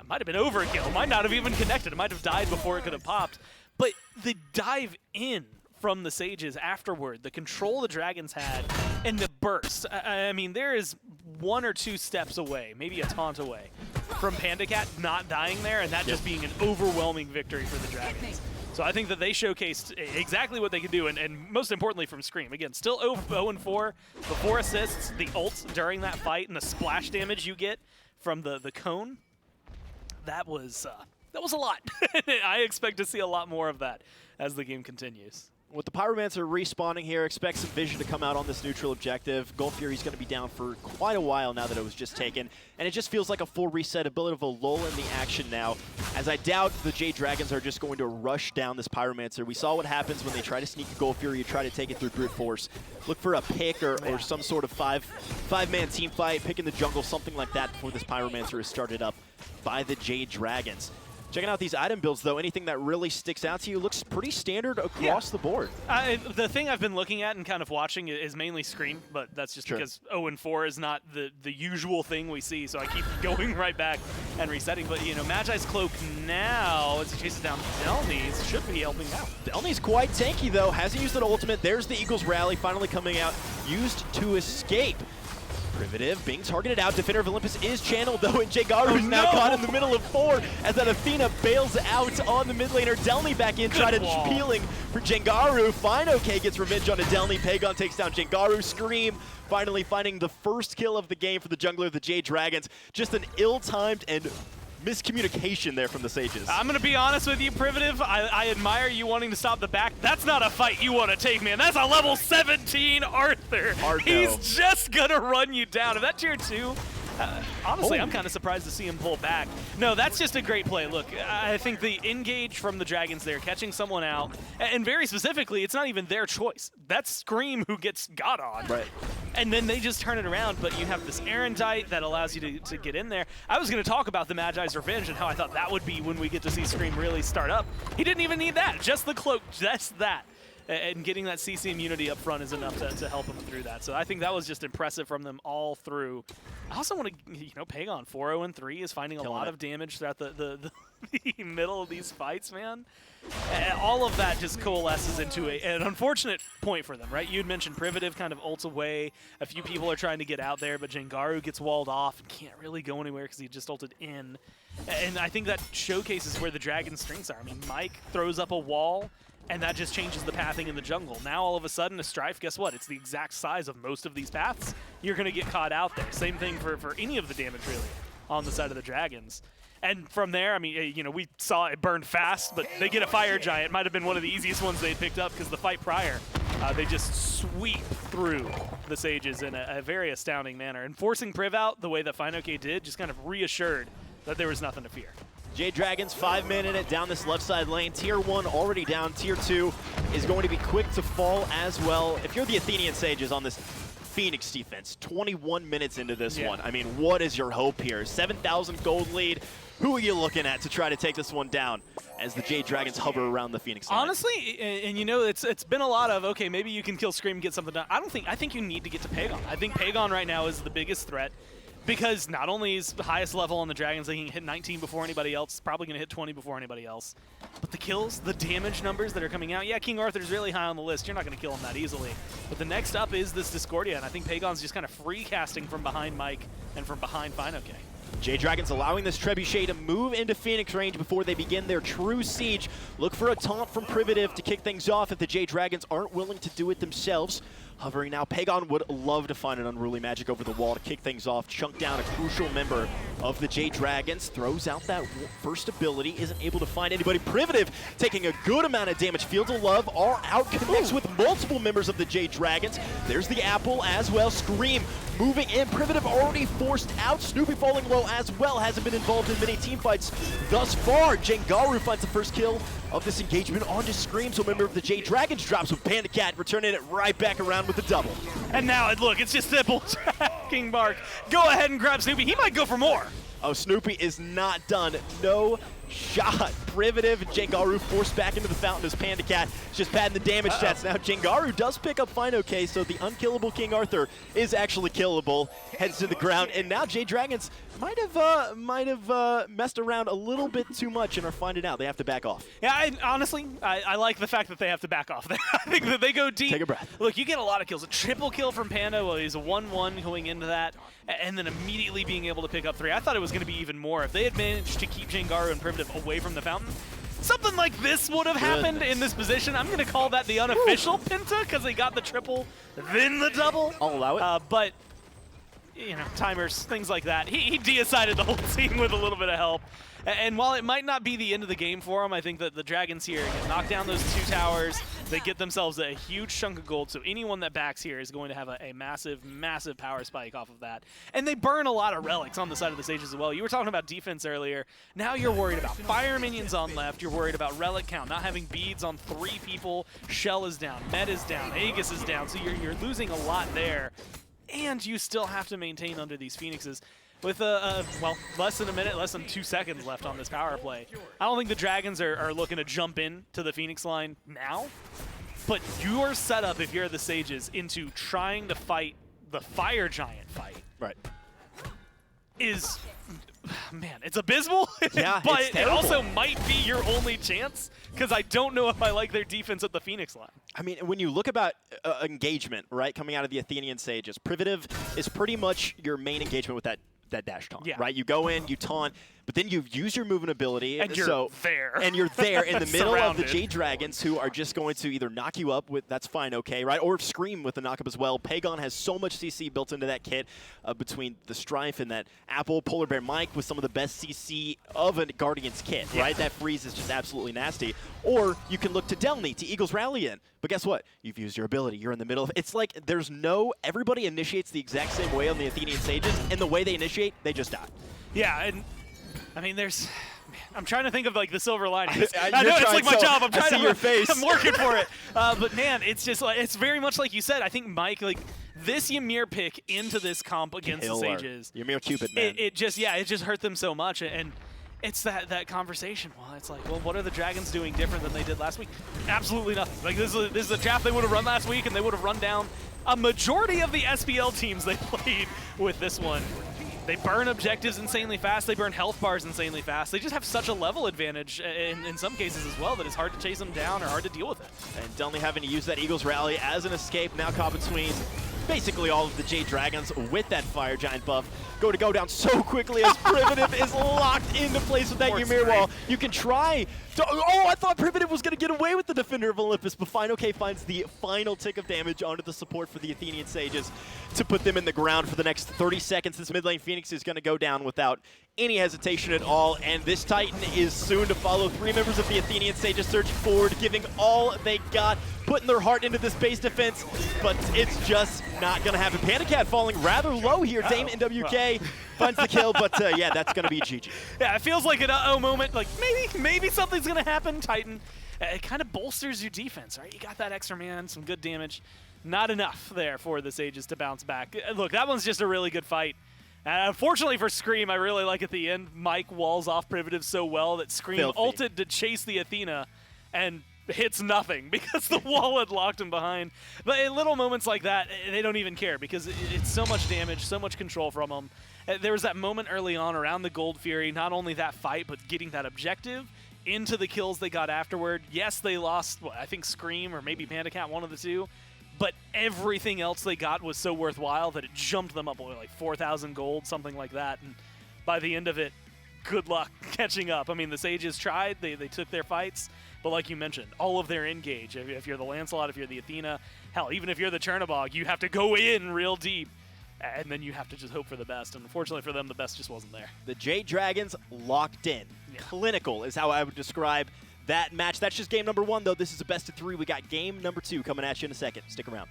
might have been overkill, might not have even connected. It might have died before it could have popped. But the dive in from the Sages afterward, the control the Dragons had, and the burst. I mean, there is 1 or 2 steps away, maybe a taunt away, from PandaCat not dying there, and that just being an overwhelming victory for the Dragons. So I think that they showcased exactly what they could do, and most importantly from Scream. Again, still 0-4, the 4 assists, the ult during that fight, and the splash damage you get from the cone. That was a lot. I expect to see a lot more of that as the game continues. With the Pyromancer respawning here, expect some vision to come out on this neutral objective. Gold Fury's going to be down for quite a while now that it was just taken, and it just feels like a full reset, a bit of a lull in the action now, as I doubt the Jade Dragons are just going to rush down this Pyromancer. We saw what happens when they try to sneak a Gold Fury, you try to take it through brute force. Look for a pick or some sort of five-man team fight, pick in the jungle, something like that before this Pyromancer is started up by the Jade Dragons. Checking out these item builds, though, anything that really sticks out to you looks pretty standard across the board. The thing I've been looking at and kind of watching is mainly Scream, but that's just because 0-4 is not the usual thing we see, so I keep going right back and resetting. But, you know, Magi's Cloak now, as he chases down delnyy, should be helping out. delny's quite tanky, though. Hasn't used an ultimate. There's the Eagles Rally finally coming out, used to escape. Privative being targeted out. Defender of Olympus is channeled, though, and Jangaru is now caught in the middle of 4 as that Athena bails out on the mid laner. delnyy back in, trying to peeling for Jangaru. fineokay gets revenge on a delnyy. Pegon takes down Jangaru. Scream finally finding the first kill of the game for the jungler, the Jade Dragons. Just an ill-timed and miscommunication there from the Sages. I'm going to be honest with you, Privative. I admire you wanting to stop the back. That's not a fight you want to take, man. That's a level 17 Arthur. He's just going to run you down. If that tier 2 Honestly, I'm kind of surprised to see him pull back. No, that's just a great play. Look, I think the engage from the Dragons there, catching someone out, and very specifically, it's not even their choice. That's Screammmmm who gets got on. Right. And then they just turn it around, but you have this Erendite that allows you to get in there. I was going to talk about the Magi's Revenge and how I thought that would be when we get to see Screammmmm really start up. He didn't even need that, just the cloak, just that. And getting that CC immunity up front is enough to help him through that. So I think that was just impressive from them all through. I also want to, Pegon 4-0-3 is finding a lot of damage throughout the middle of these fights, man. And all of that just coalesces into an unfortunate point for them, right? You'd mentioned Privative kind of ults away. A few people are trying to get out there, but Jangaru gets walled off and can't really go anywhere because he just ulted in. And I think that showcases where the Dragon's strengths are. I mean, Mike throws up a wall, and that just changes the pathing in the jungle. Now, all of a sudden, a Strife, guess what? It's the exact size of most of these paths. You're going to get caught out there. Same thing for any of the damage, really, on the side of the Dragons. And from there, I mean, we saw it burn fast, but they get a Fire Giant. Might have been one of the easiest ones they picked up because the fight prior, they just sweep through the Sages in a very astounding manner. And forcing Priv out the way that fineokay did just kind of reassured that there was nothing to fear. Jade Dragons, 5-man in it down this left side lane. Tier 1 already down. Tier 2 is going to be quick to fall as well. If you're the Athenian Sages on this Phoenix defense, 21 minutes into this one. I mean, what is your hope here? 7,000 gold lead. Who are you looking at to try to take this one down as the Jade Dragons hover around the Phoenix line? Honestly, and it's been a lot of, okay, maybe you can kill Screammmmm, get something done. I think you need to get to Pegon. I think Pegon right now is the biggest threat. Because not only is the highest level on the Dragons, they can hit 19 before anybody else, probably going to hit 20 before anybody else. But the kills, the damage numbers that are coming out, yeah, King Arthur's really high on the list. You're not going to kill him that easily. But the next up is this Discordia, and I think Pegon's just kind of free casting from behind Mike and from behind fineokay. Jade Dragons allowing this Trebuchet to move into Phoenix range before they begin their true siege. Look for a taunt from Privative to kick things off if the Jade Dragons aren't willing to do it themselves. Hovering now, Pegon would love to find an Unruly Magic over the wall to kick things off, chunk down a crucial member of the Jade Dragons, throws out that first ability, isn't able to find anybody. Privative taking a good amount of damage. Fields of Love are out, connects with multiple members of the Jade Dragons. There's the Apple as well. Screammmmm moving in. Privative already forced out. Snoopy falling low as well. Hasn't been involved in many team fights thus far. Jangaru finds the first kill of this engagement onto Screammmmm, so a member of the Jade Dragons drops with PandaCat, returning it right back around with the double. And now, look, it's just simple tracking Mark. Go ahead and grab Snoopy. He might go for more. Oh, Snoopy is not done. No shot. Privative and Jangaru forced back into the fountain as PandaCat just padding the damage stats. Now Jangaru does pick up fineokay, so the unkillable King Arthur is actually killable. Heads to the ground, and now Jade Dragons might have messed around a little bit too much and are finding out they have to back off. Yeah, honestly, I like the fact that they have to back off. I think that they go deep. Take a breath. Look, you get a lot of kills. A triple kill from Panda, well, he's a 1-1 going into that, and then immediately being able to pick up 3. I thought it was going to be even more. If they had managed to keep Jangaru and Privative away from the fountain, something like this would have happened in this position. I'm going to call that the unofficial Penta because they got the triple, then the double. I'll allow it. But, timers, things like that. He decided the whole team with a little bit of help. And while it might not be the end of the game for him, I think that the Dragons here can knock down those 2 towers. They get themselves a huge chunk of gold, so anyone that backs here is going to have a massive, massive power spike off of that. And they burn a lot of relics on the side of the Sages as well. You were talking about defense earlier. Now you're worried about fire minions on left. You're worried about relic count, not having beads on 3 people. Shell is down, Med is down, Aegis is down, so you're losing a lot there. And you still have to maintain under these Phoenixes. With, less than a minute, less than 2 seconds left on this power play. I don't think the Dragons are looking to jump in to the Phoenix line now, but your setup, if you're the Sages, into trying to fight the Fire Giant fight is, man, it's abysmal, Yeah, but it's it also might be your only chance, because I don't know if I like their defense at the Phoenix line. I mean, when you look about engagement, right, coming out of the Athenian Sages, Privative is pretty much your main engagement with that dash taunt, right? You go in, you taunt, but then you've used your movement ability. And you're there. And you're there in the middle of the Surrounded. Jade Dragons, who are just going to either knock you up with, that's fine, okay, right? Or Scream with the knockup as well. Pegon has so much CC built into that kit between the Strife and that Apple PolarBearMike with some of the best CC of a Guardian's kit, right? That freeze is just absolutely nasty. Or you can look to delnyy, to Eagles Rally in. But guess what? You've used your ability. You're in the middle of it's like there's no, everybody initiates the exact same way on the Athenian Sages, and the way they initiate, they just die. Yeah, and I mean, there's. I'm trying to think of like the silver lining. I You're know it's trying like my so- job. I'm trying I see to. your face. I'm working for it. But man, it's just like it's very much like you said. I think Mike, like this Ymir pick into this comp against the Sages. Ymir Cupid, man. It just hurt them so much, and it's that conversation. Well, it's like, well, what are the Dragons doing different than they did last week? Absolutely nothing. Like this is a draft they would have run last week, and they would have run down a majority of the SPL teams they played with this one. They burn objectives insanely fast. They burn health bars insanely fast. They just have such a level advantage in some cases as well that it's hard to chase them down or hard to deal with it. And delnyy having to use that Eagles Rally as an escape, now caught between basically all of the Jade Dragons with that Fire Giant buff. Go down so quickly as Privative is locked into place with that Ymir wall. You can try to, oh, I thought Privative was going to get away with the Defender of Olympus, but fineokay finds the final tick of damage onto the support for the Athenian Sages to put them in the ground for the next 30 seconds. This mid lane Phoenix is going to go down without any hesitation at all, and this Titan is soon to follow. 3 members of the Athenian Sages surging forward, giving all they got, putting their heart into this base defense, but it's just not going to happen. PandaCat falling rather low here. DameNWK finds the kill, but yeah, that's going to be GG. Yeah, it feels like an uh-oh moment. Like maybe something's going to happen, Titan. It kind of bolsters your defense, right? You got that extra man, some good damage. Not enough there for the Sages to bounce back. Look, that one's just a really good fight. Unfortunately for Scream, I really like at the end, Mike walls off Privative so well that Scream ulted to chase the Athena and hits nothing because the wall had locked him behind. But in little moments like that, they don't even care because it's so much damage, so much control from them. There was that moment early on around the Gold Fury, not only that fight, but getting that objective into the kills they got afterward. Yes, they lost, I think Scream or maybe PandaCat, one of the two. But everything else they got was so worthwhile that it jumped them up like 4,000 gold, something like that. And by the end of it, good luck catching up. I mean, the Sages tried, they took their fights, but like you mentioned, all of their engage. If you're the Lancelot, if you're the Athena, hell, even if you're the Chernobog, you have to go in real deep, and then you have to just hope for the best. And unfortunately for them, the best just wasn't there. The Jade Dragons locked in. Yeah. Clinical is how I would describe that match. That's just game number 1, though. This is a best of 3. We got game number 2 coming at you in a second. Stick around.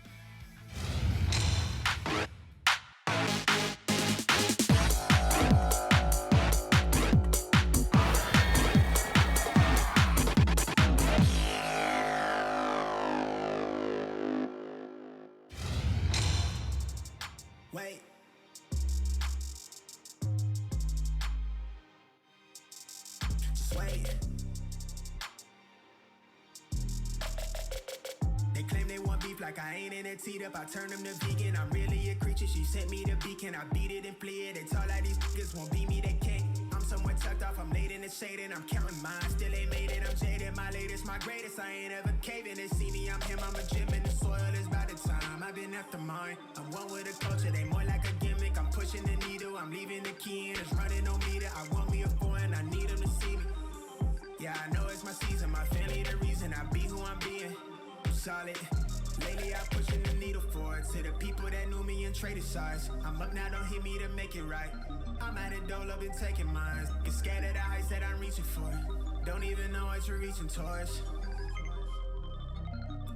Wait. Just wait. They claim they want beef like I ain't in it teed up. I turn them to vegan. I'm really a creature. She sent me the beacon. I beat it and flee it. They talk like these niggas won't beat me. They can't. I'm somewhere tucked off. I'm laid in the shade and I'm counting mine. Still ain't made it. I'm jaded. My latest, my greatest. I ain't ever caving. They see me. I'm him. I'm a gym in the soil. It's by the time. I've been after mine. I'm one with the culture. They more like a gimmick. I'm pushing the needle. I'm leaving the key in. It's running on me that I want me a foreign. I need them to see me. Yeah, I know it's my season. My family the reason I be who I'm being. I'm solid. Lately I'm pushing the needle forward to the people that knew me and traded sides. I'm up now, don't hit me to make it right. I'm at a dole, I've been taking mines. Get scared of the heights that I'm reaching for. Don't even know what you're reaching towards.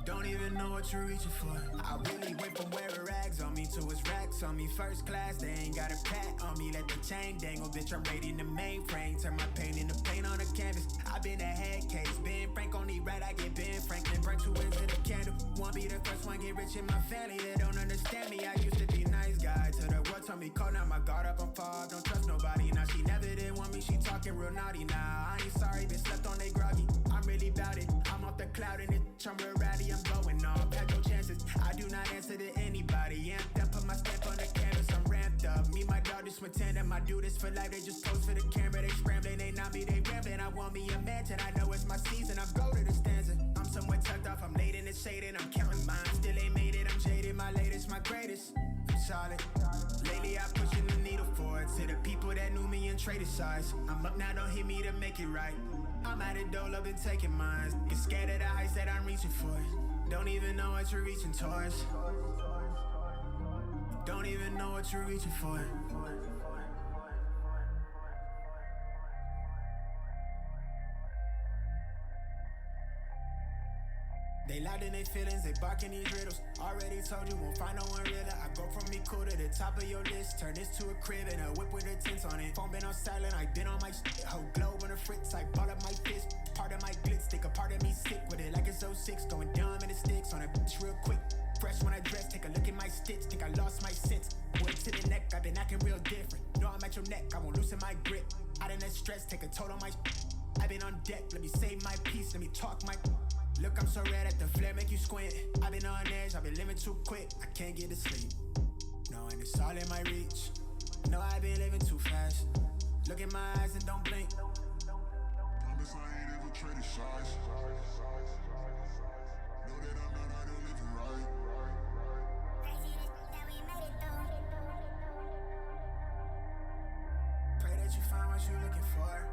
Don't even know what you're reaching for. I really went from wearing rags on me to his racks on me. First class, they ain't got a pat on me. Let the chain dangle, bitch, I'm raiding the mainframe. Turn my pain into paint on the canvas. I been a head case, Ben Frank on the right, I get Ben Franklin. Burn 2 ends of the candle. Won't be the first one, get rich in my family. They don't understand me, I used to be nice guy. Till the world told me cold, now my guard up, I'm far. Don't trust nobody, now she never did want me. She talking real naughty now. I ain't sorry, been slept on, they groggy. I'm really bout it, I'm off the cloud in it. I'm real rowdy, I'm going off, had no chances. I do not answer to anybody. Amped up, put my stamp on the canvas, I'm ramped up. Me, my dog, just pretend that I do this for life. They just pose for the camera, they scrambling, they not me, they rambling. I want me a mansion, I know it's my season, I'm go to the stanza. I'm somewhere tucked off, I'm laid in the shade and I'm counting mine. Still ain't made it, I'm jaded, my latest, my greatest. I'm solid. Lately, I'm pushing the needle forward to the people that knew me and traded sides. I'm up now, don't hit me to make it right. I'm at it, though, love been taking mines. Get scared of the heights that I'm reaching for. Don't even know what you're reaching towards. Don't even know what you're reaching for. They loud in their feelings, they barking these riddles. Already told you, won't find no one realer. I go from me cool to the top of your list. Turn this to a crib and a whip with the tints on it. Phone been on silent, I been on my shit. Whole globe on the fritz, I ball up my fist. Part of my glitz, take a part of me sick with it like it's 06. Going dumb in the sticks on a bitch real quick. Fresh when I dress, take a look at my stitch. Think I lost my sense. Wood to the neck, I've been acting real different. Know I'm at your neck, I won't loosen my grip. Out in that stress, take a toll on my I've been on deck, let me save my peace, let me talk my Look, I'm so red at the flare, make you squint. I've been on edge, I've been living too quick. I can't get to sleep, knowing it's all in my reach. Know I've been living too fast. Look in my eyes and don't blink. Promise I ain't ever traded sides. Know that I'm not out here living right. Pray that you find what you're looking for.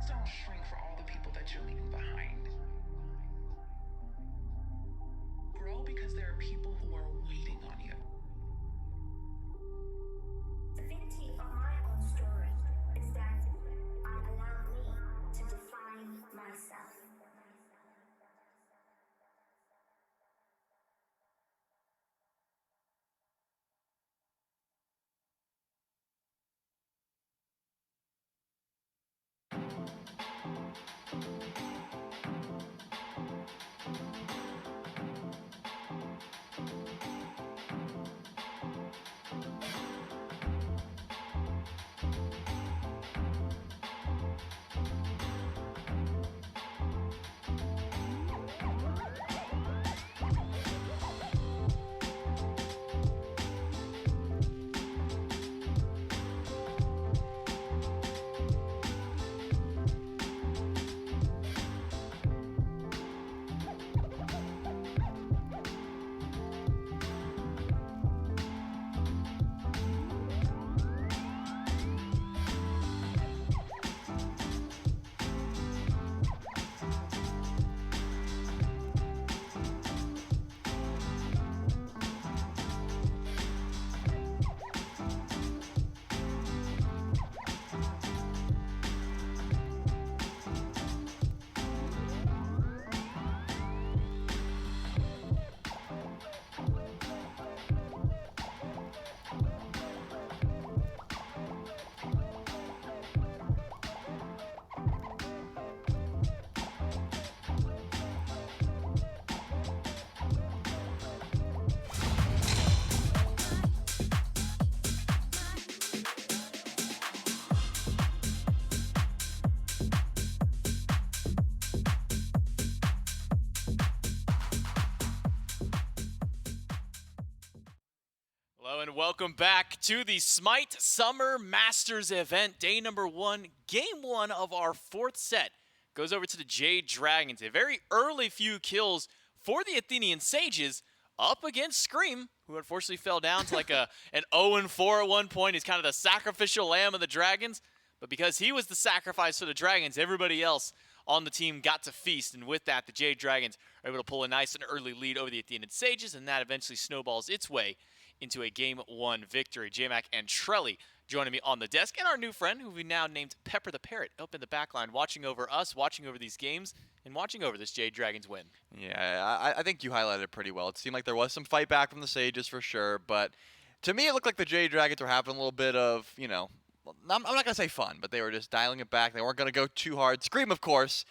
Don't shrink for all the people that you're leaving behind. Grow because there are people who are waiting on you. The beauty of my own story is that I allow me to define myself. Hello and welcome back to the SMITE Summer Masters event, day number 1, game 1 of our 4th set. Goes over to the Jade Dragons. A very early few kills for the Athenian Sages up against Screammmmm, who unfortunately fell down to like an 0-4 at one point. He's kind of the sacrificial lamb of the Dragons, but because he was the sacrifice for the Dragons, everybody else on the team got to feast, and with that, the Jade Dragons are able to pull a nice and early lead over the Athenian Sages, and that eventually snowballs its way into a Game 1 victory. JMac and Trelly joining me on the desk, and our new friend, who we now named Pepper the Parrot, up in the back line, watching over us, watching over these games, and watching over this Jade Dragons win. Yeah, I think you highlighted it pretty well. It seemed like there was some fight back from the Sages for sure, but to me it looked like the Jade Dragons were having a little bit of, you know, I'm not going to say fun, but they were just dialing it back. They weren't going to go too hard. Screammmmm, of course,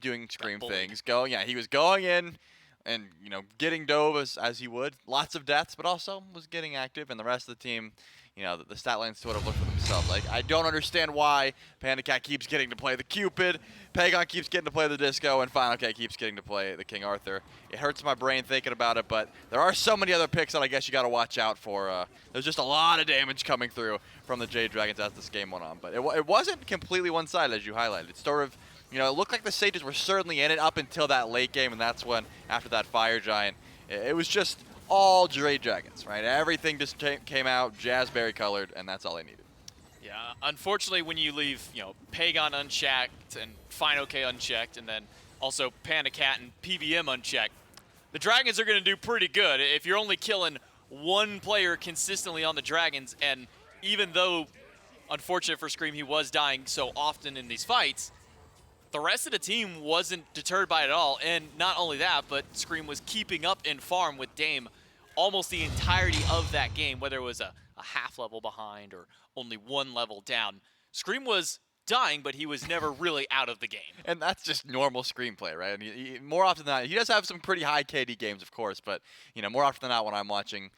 doing Scream things. He was going in and, you know, getting dove as he would. Lots of deaths, but also was getting active. And the rest of the team, you know, the stat lines sort of look for themselves. Like, I don't understand why PandaCat keeps getting to play the Cupid, Pegon keeps getting to play the Disco, and fineokay keeps getting to play the King Arthur. It hurts my brain thinking about it, but there are so many other picks that I guess you got to watch out for. There's just a lot of damage coming through from the Jade Dragons as this game went on. But it wasn't completely one-sided, as you highlighted. It's sort of, you know, it looked like the Sages were certainly in it up until that late game, and that's when, after that Fire Giant, it was just all Jade Dragons, right? Everything just came out jazzberry colored, and that's all they needed. Unfortunately, when you leave, Pegon unchecked and fineokay unchecked, and then also PandaCat and PBM unchecked, the Dragons are going to do pretty good. If you're only killing one player consistently on the Dragons, and even though, unfortunate for Scream, he was dying so often in these fights, the rest of the team wasn't deterred by it at all. And not only that, but Scream was keeping up in farm with Dame almost the entirety of that game, whether it was a half level behind or only one level down. Scream was dying, but he was never really out of the game. And that's just normal screenplay, right? I mean, more often than not, he does have some pretty high KD games, of course, but more often than not, when I'm watching,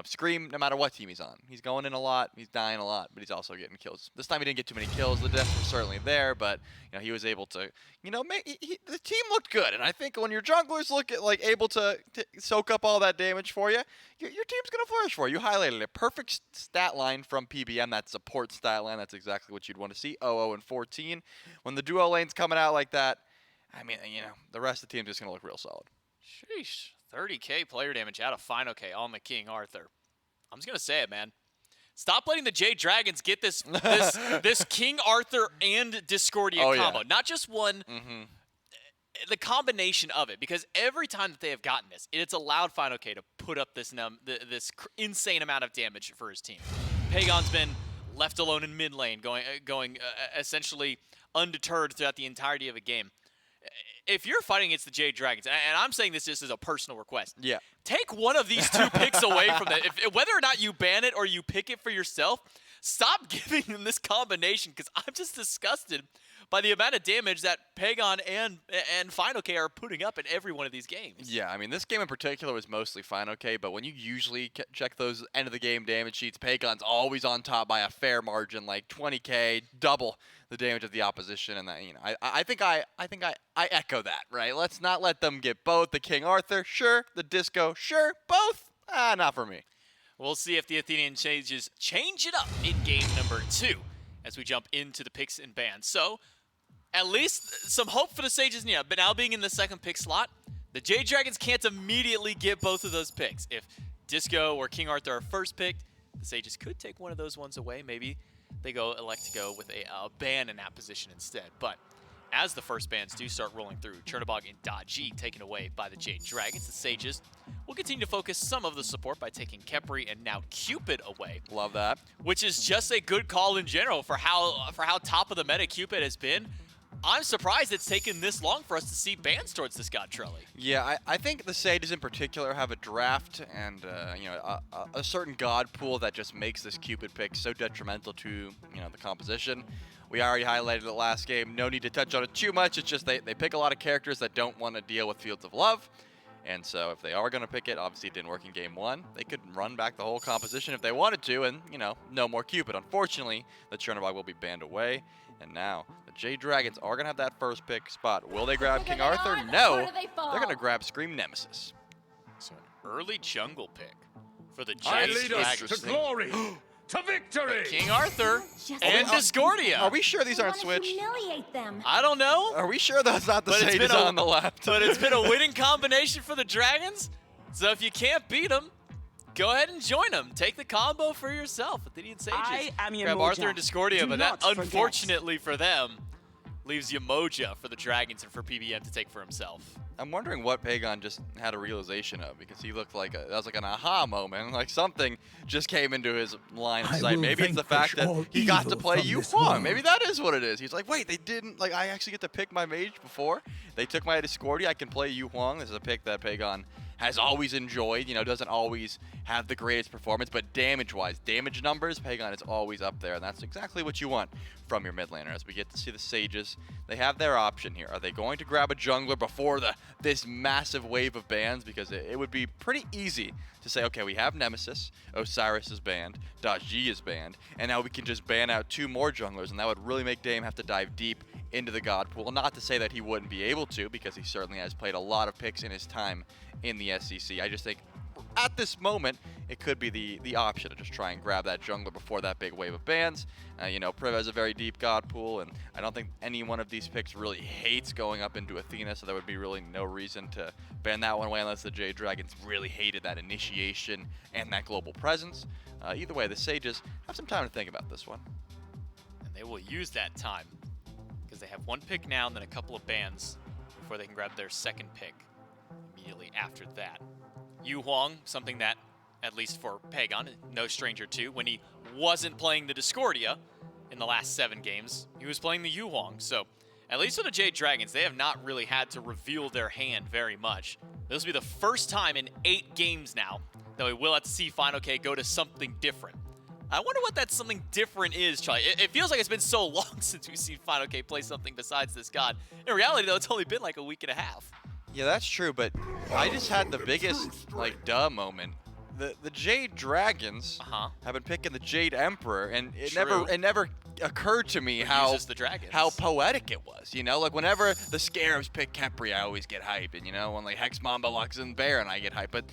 Scream, no matter what team he's on, he's going in a lot, he's dying a lot, but he's also getting kills. This time he didn't get too many kills. The deaths were certainly there, but he was able to, the team looked good. And I think when your junglers look at able to soak up all that damage for you, your team's gonna flourish for you. You highlighted a perfect stat line from PBM, that support stat line. That's exactly what you'd want to see. 0-0 and 14. When the duo lane's coming out like that, I mean, the rest of the team's just gonna look real solid. Sheesh. 30k player damage out of fineokay on the King Arthur. I'm just gonna say it, man. Stop letting the Jade Dragons get this this King Arthur and Discordia combo. Yeah. Not just one, the combination of it. Because every time that they have gotten this, it's allowed fineokay to put up this insane amount of damage for his team. Pegon's been left alone in mid lane, going essentially undeterred throughout the entirety of a game. If you're fighting against the Jade Dragons, and I'm saying this just as a personal request, take one of these two picks away from that. Whether or not you ban it or you pick it for yourself, stop giving them this combination, because I'm just disgusted by the amount of damage that Pegon and fineokay are putting up in every one of these games. Yeah, I mean, this game in particular was mostly fineokay, but when you usually check those end of the game damage sheets, Pegon's always on top by a fair margin, like 20k, double the damage of the opposition, and that, I think I echo that, right? Let's not let them get both. The King Arthur, sure. The Disco, sure. Both? Not for me. We'll see if the Athenian Sages change it up in game number 2 as we jump into the picks and bans. So, at least some hope for the Sages, but now being in the second pick slot, the Jade Dragons can't immediately get both of those picks. If Disco or King Arthur are first picked, the Sages could take one of those ones away. Maybe they elect to go with a ban in that position instead. But as the first bans do start rolling through, Chernobog and DaMeWK taken away by the Jade Dragons, the Sages will continue to focus some of the support by taking Khepri and now Cupid away. Love that. Which is just a good call in general for how top of the meta Cupid has been. I'm surprised it's taken this long for us to see bans towards this god Trelly. Yeah, I think the Sages in particular have a draft and a certain god pool that just makes this Cupid pick so detrimental to the composition. We already highlighted it last game. No need to touch on it too much. It's just they pick a lot of characters that don't want to deal with Fields of Love. And so if they are going to pick it, obviously it didn't work in game 1. They could run back the whole composition if they wanted to, and no more Cupid. Unfortunately, the Chernobog will be banned away. And now, the Jade Dragons are going to have that first pick spot. Will they grab King Arthur? No. They're going to grab Scream Nemesis. So an early jungle pick for the I Jade lead us Dragons. to glory, to victory. King Arthur and Discordia. Are we sure these aren't switched? Humiliate them. I don't know. Are we sure that's not the Sages on the left? But it's been a winning combination for the Dragons. So if you can't beat them, go ahead and join them. Take the combo for yourself. Athenian Sages. I am grab Yamoja. Arthur and Discordia, Do but that, not forget. unfortunately for them, leaves Yamoja for the Dragons and for PBM to take for himself. I'm wondering what Pegon just had a realization of, because he looked like that was like an aha moment. Like something just came into his line of sight. Maybe it's the fact that he got to play Yu Huang. Maybe that is what it is. He's like, wait, they didn't, I actually get to pick my mage before. They took my Discordia. I can play Yu Huang. This is a pick that Pegon has always enjoyed, doesn't always have the greatest performance, but damage-wise, damage numbers, Pegon is always up there, and that's exactly what you want from your mid laner. As we get to see the Sages, they have their option here. Are they going to grab a jungler before this massive wave of bans? Because it would be pretty easy to say, okay, we have Nemesis, Osiris is banned, DaMeWK is banned, and now we can just ban out 2 more junglers, and that would really make Dame have to dive deep into the god pool. Not to say that he wouldn't be able to, because he certainly has played a lot of picks in his time in the SEC. I just think at this moment, it could be the option to just try and grab that jungler before that big wave of bans. Priv has a very deep god pool, and I don't think any one of these picks really hates going up into Athena, so there would be really no reason to ban that one away unless the Jade Dragons really hated that initiation and that global presence. Either way, the Sages have some time to think about this one. And they will use that time because they have one pick now and then a couple of bans before they can grab their second pick immediately after that. Yu Huang, something that, at least for Pegon, no stranger to. When he wasn't playing the Discordia in the last 7 games, he was playing the Yu Huang. So at least for the Jade Dragons, they have not really had to reveal their hand very much. This will be the first time in 8 games now that we will have to see fineokay go to something different. I wonder what that something different is, Charlie. It feels like it's been so long since we've seen fineokay play something besides this god. In reality, though, it's only been like a week and a half. Yeah, that's true, but I just had the biggest, like, duh moment. The Jade Dragons have been picking the Jade Emperor, and it never occurred to me how poetic it was. You know, like whenever the Scarabs pick Khepri, I always get hype, and you know, when like Hex Mamba locks in Baron, I get hype. But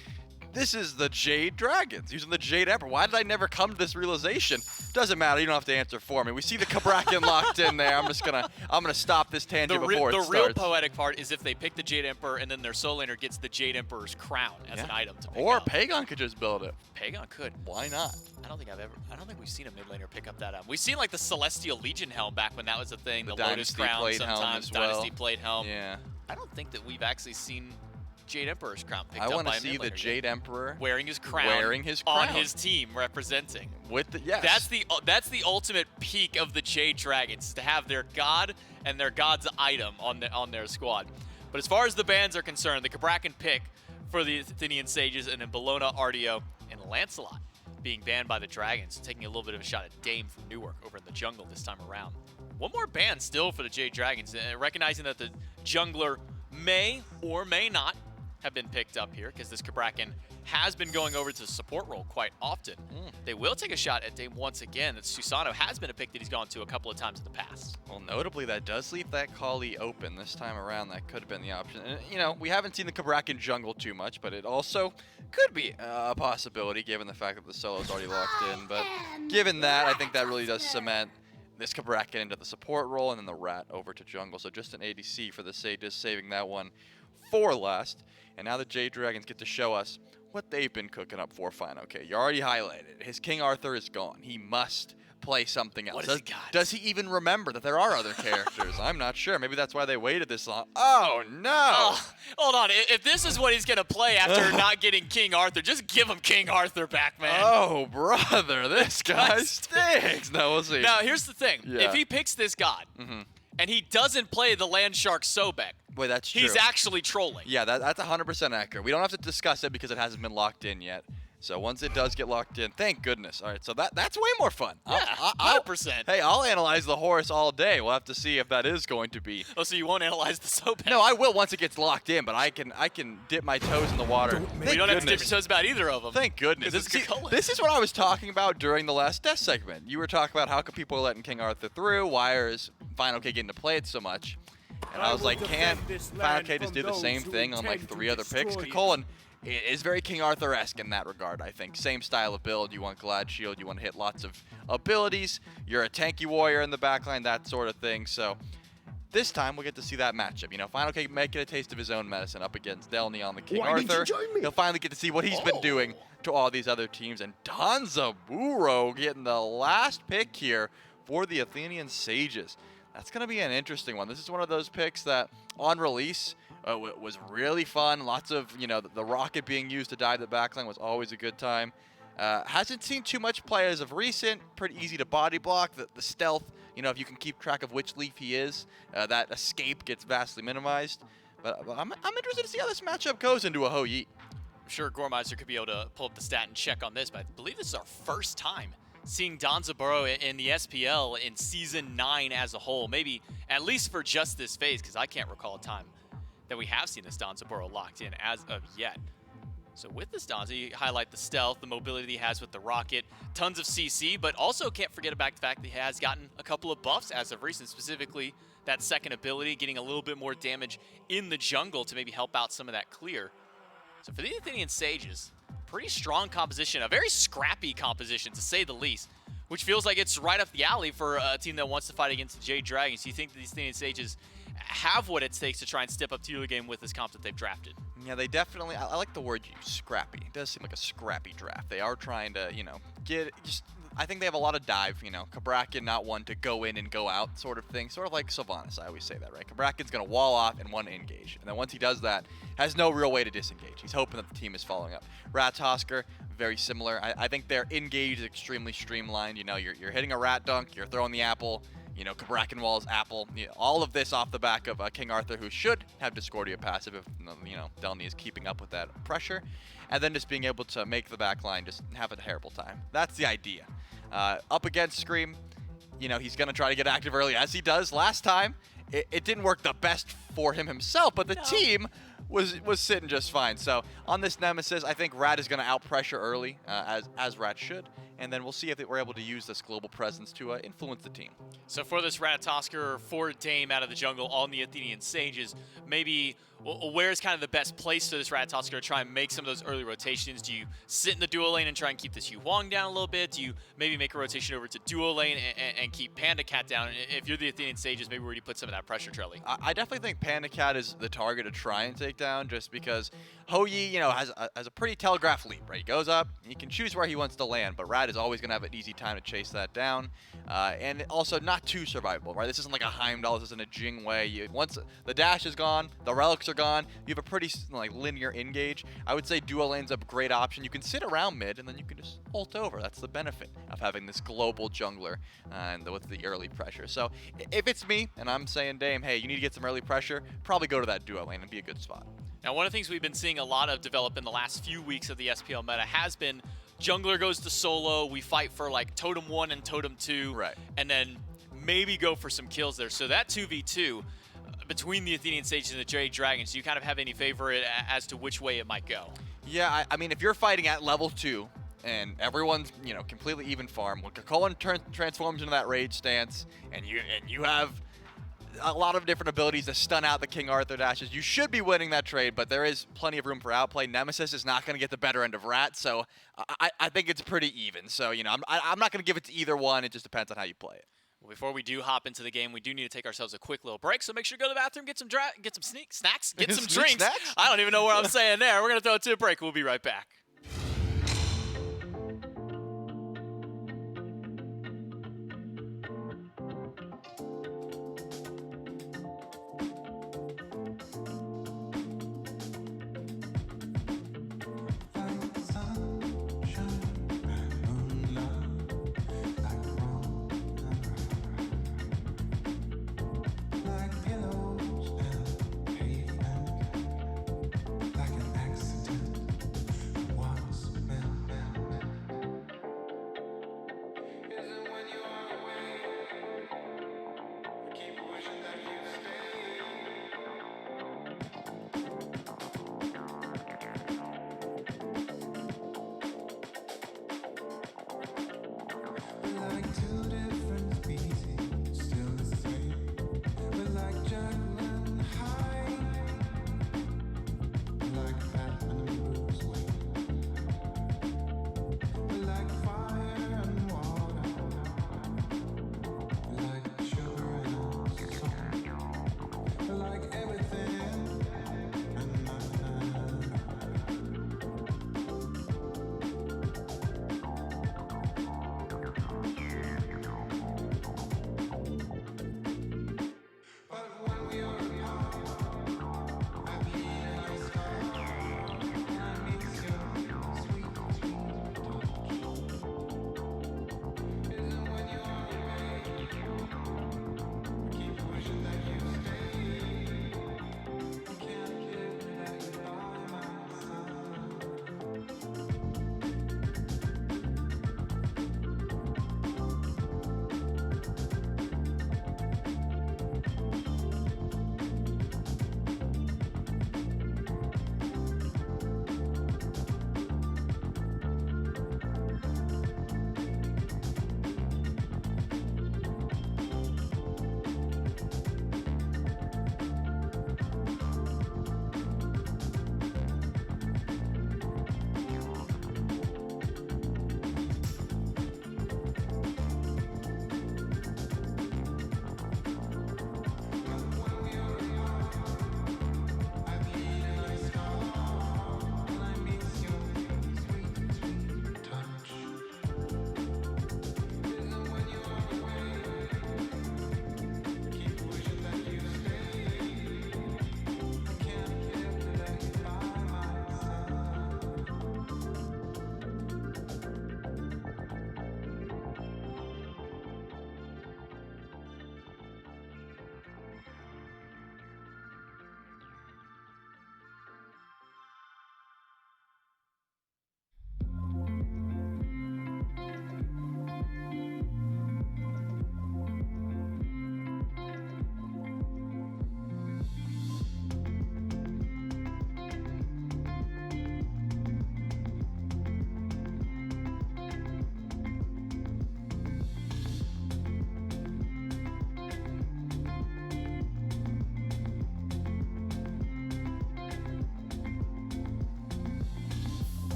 this is the Jade Dragons using the Jade Emperor. Why did I never come to this realization? Doesn't matter. You don't have to answer for me. We see the Kabrakan locked in there. I'm gonna stop this tangent before it starts. The real poetic part is if they pick the Jade Emperor and then their soul laner gets the Jade Emperor's crown as an item to pick Or up. Pegon could just build it. Pegon could. Why not? I don't think we've seen a mid laner pick up that up. We've seen like the Celestial Legion helm back when that was a thing. The Lotus Dynasty crown plate helm sometimes. as well. Dynasty plate helm. Yeah. I don't think that we've actually seen Jade Emperor's crown picked I up by a want to see the mid laner Jade yet. Emperor wearing his crown on his team representing. With the yes. That's the ultimate peak of the Jade Dragons, to have their god and their god's item on their squad. But as far as the bans are concerned, the Kabrakan pick for the Athenian Sages, and then Bologna, Artio, and Lancelot being banned by the Dragons, taking a little bit of a shot at Dame from Newark over in the jungle this time around. One more ban still for the Jade Dragons, recognizing that the jungler may or may not have been picked up here, because this Kabrakan has been going over to the support role quite often. They will take a shot at Dame once again. That Susano has been a pick that he's gone to a couple of times in the past. Well, notably, that does leave that Kali open this time around. That could have been the option. And, you know, we haven't seen the Kabrakan jungle too much, but it also could be a possibility given the fact that the solo's already locked in. But given that, I think that really does cement this Kabrakan into the support role, and then the Rat over to jungle. So just an ADC for the Sages, saving that one for last. And now the Jade Dragons get to show us what they've been cooking up for fineokay. You already highlighted it. His King Arthur is gone. He must play something else. What has he got? Does he even remember that there are other characters? I'm not sure. Maybe that's why they waited this long. Oh, no. Oh, hold on. If this is what he's going to play after not getting King Arthur, just give him King Arthur back, man. Oh, brother. This guy stinks. No, we'll see. Now, here's the thing. Yeah. If he picks this god, and he doesn't play the Land Shark Sobek, wait, that's true. He's actually trolling. Yeah, that's 100% accurate. We don't have to discuss it because it hasn't been locked in yet. So once it does get locked in, thank goodness. All right, so that's way more fun. Yeah, 100%. Hey, I'll analyze the horse all day. We'll have to see if that is going to be. Oh, so you won't analyze the Sobek? No, I will once it gets locked in, but I can dip my toes in the water. You don't have to dip your toes about either of them. Thank goodness. This is what I was talking about during the last death segment. You were talking about how come people are letting King Arthur through, why is fineokay getting to play it so much? And I was like, can't fineokay just do the same thing on like 3 other picks? Kakolin is very King Arthur-esque in that regard, I think. Same style of build. You want Glad Shield, you want to hit lots of abilities. You're a tanky warrior in the backline, that sort of thing. So this time we'll get to see that matchup. You know, fineokay making a taste of his own medicine up against delnyy on the King Arthur. He'll finally get to see what he's been doing to all these other teams. And Danzaburou getting the last pick here for the Athenian Sages. That's going to be an interesting one. This is one of those picks that on release was really fun. Lots of, you know, the rocket being used to dive the backline was always a good time. Hasn't seen too much play as of recent. Pretty easy to body block. The stealth, you know, if you can keep track of which leaf he is, that escape gets vastly minimized. But I'm interested to see how this matchup goes into a Ho Yi. I'm sure Gormeister could be able to pull up the stat and check on this, but I believe this is our first time seeing Danzaburou in the SPL in Season 9 as a whole. Maybe at least for just this phase, because I can't recall a time that we have seen this Danzaburou locked in as of yet. So with this Danza, you highlight the stealth, the mobility he has with the rocket, tons of CC, but also can't forget about the fact that he has gotten a couple of buffs as of recent, specifically that second ability, getting a little bit more damage in the jungle to maybe help out some of that clear. So for the Athenian Sages, pretty strong composition, a very scrappy composition to say the least, which feels like it's right up the alley for a team that wants to fight against the Jade Dragons. Do you think that these Athenian Sages have what it takes to try and step up to the game with this comp that they've drafted? Yeah, they definitely, I like the word you use, scrappy. It does seem like a scrappy draft. They are trying to, you know, get just I think they have a lot of dive, you know. Cabrakan not one to go in and go out sort of thing. Sort of like Sylvanas, I always say that, right? Cabrakan's going to wall off and want to engage. And then once he does that, has no real way to disengage. He's hoping that the team is following up. Ratatosker, very similar. I think their engage is extremely streamlined. You know, you're hitting a rat dunk, you're throwing the apple, you know, Cabrakan walls, apple, you know, all of this off the back of King Arthur, who should have Discordia passive if, you know, delnyy is keeping up with that pressure. And then just being able to make the back line just have a terrible time. That's the idea. Up against Scream, you know, he's going to try to get active early, as he does last time. It didn't work the best for him himself, but the team was sitting just fine. So on this Nemesis, I think Rat is going to out-pressure early, as Rat should. And then we'll see if we're able to use this global presence to influence the team. So for this Ratatosker, for Dame out of the jungle on the Athenian Sages, maybe where's kind of the best place for this Ratatosker to try and make some of those early rotations? Do you sit in the duo lane and try and keep this Yu Huang down a little bit? Do you maybe make a rotation over to duo lane and keep PandaCat down? If you're the Athenian Sages, maybe where do you put some of that pressure, Trelly? I definitely think PandaCat is the target to try and take down, just because Hou-Yi, you know, has a pretty telegraphed leap, right? He goes up, he can choose where he wants to land, but Rat is always going to have an easy time to chase that down. And also not too survivable, right? This isn't like a Heimdall, this isn't a Jingwei. Once the dash is gone, the relics are gone, you have a pretty like linear engage. I would say duo lane's a great option. You can sit around mid and then you can just ult over. That's the benefit of having this global jungler and with the early pressure. So if it's me and I'm saying, Dame, hey, you need to get some early pressure, probably go to that duo lane and be a good spot. Now, one of the things we've been seeing a lot of develop in the last few weeks of the SPL meta has been jungler goes to solo, we fight for like totem 1 and totem 2, right, and then maybe go for some kills there. So that 2v2 between the Athenian Sages and the Jade Dragons, do you kind of have any favorite as to which way it might go? Yeah, I mean, if you're fighting at level 2 and everyone's, you know, completely even farm, when Kakolan transforms into that rage stance and you have a lot of different abilities to stun out the King Arthur dashes, you should be winning that trade, but there is plenty of room for outplay. Nemesis is not going to get the better end of Rat, so I think it's pretty even. So, you know, I'm not going to give it to either one. It just depends on how you play it. Well, before we do hop into the game, we do need to take ourselves a quick little break, so make sure to go to the bathroom, get some snacks, get some drinks. Snacks? I don't even know what I'm saying there. We're going to throw it to a break. We'll be right back.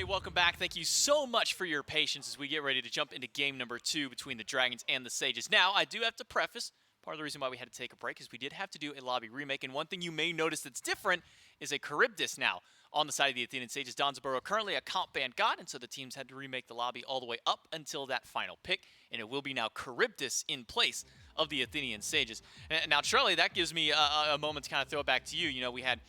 everybody. Welcome back. Thank you so much for your patience as we get ready to jump into game number 2 between the Dragons and the Sages. Now, I do have to preface, part of the reason why we had to take a break is we did have to do a lobby remake, and one thing you may notice that's different is a Charybdis now on the side of the Athenian Sages. Donsborough currently a comp ban god, and so the teams had to remake the lobby all the way up until that final pick, and it will be now Charybdis in place of the Athenian Sages. Now, Charlie, that gives me a moment to kind of throw it back to you. You know, we had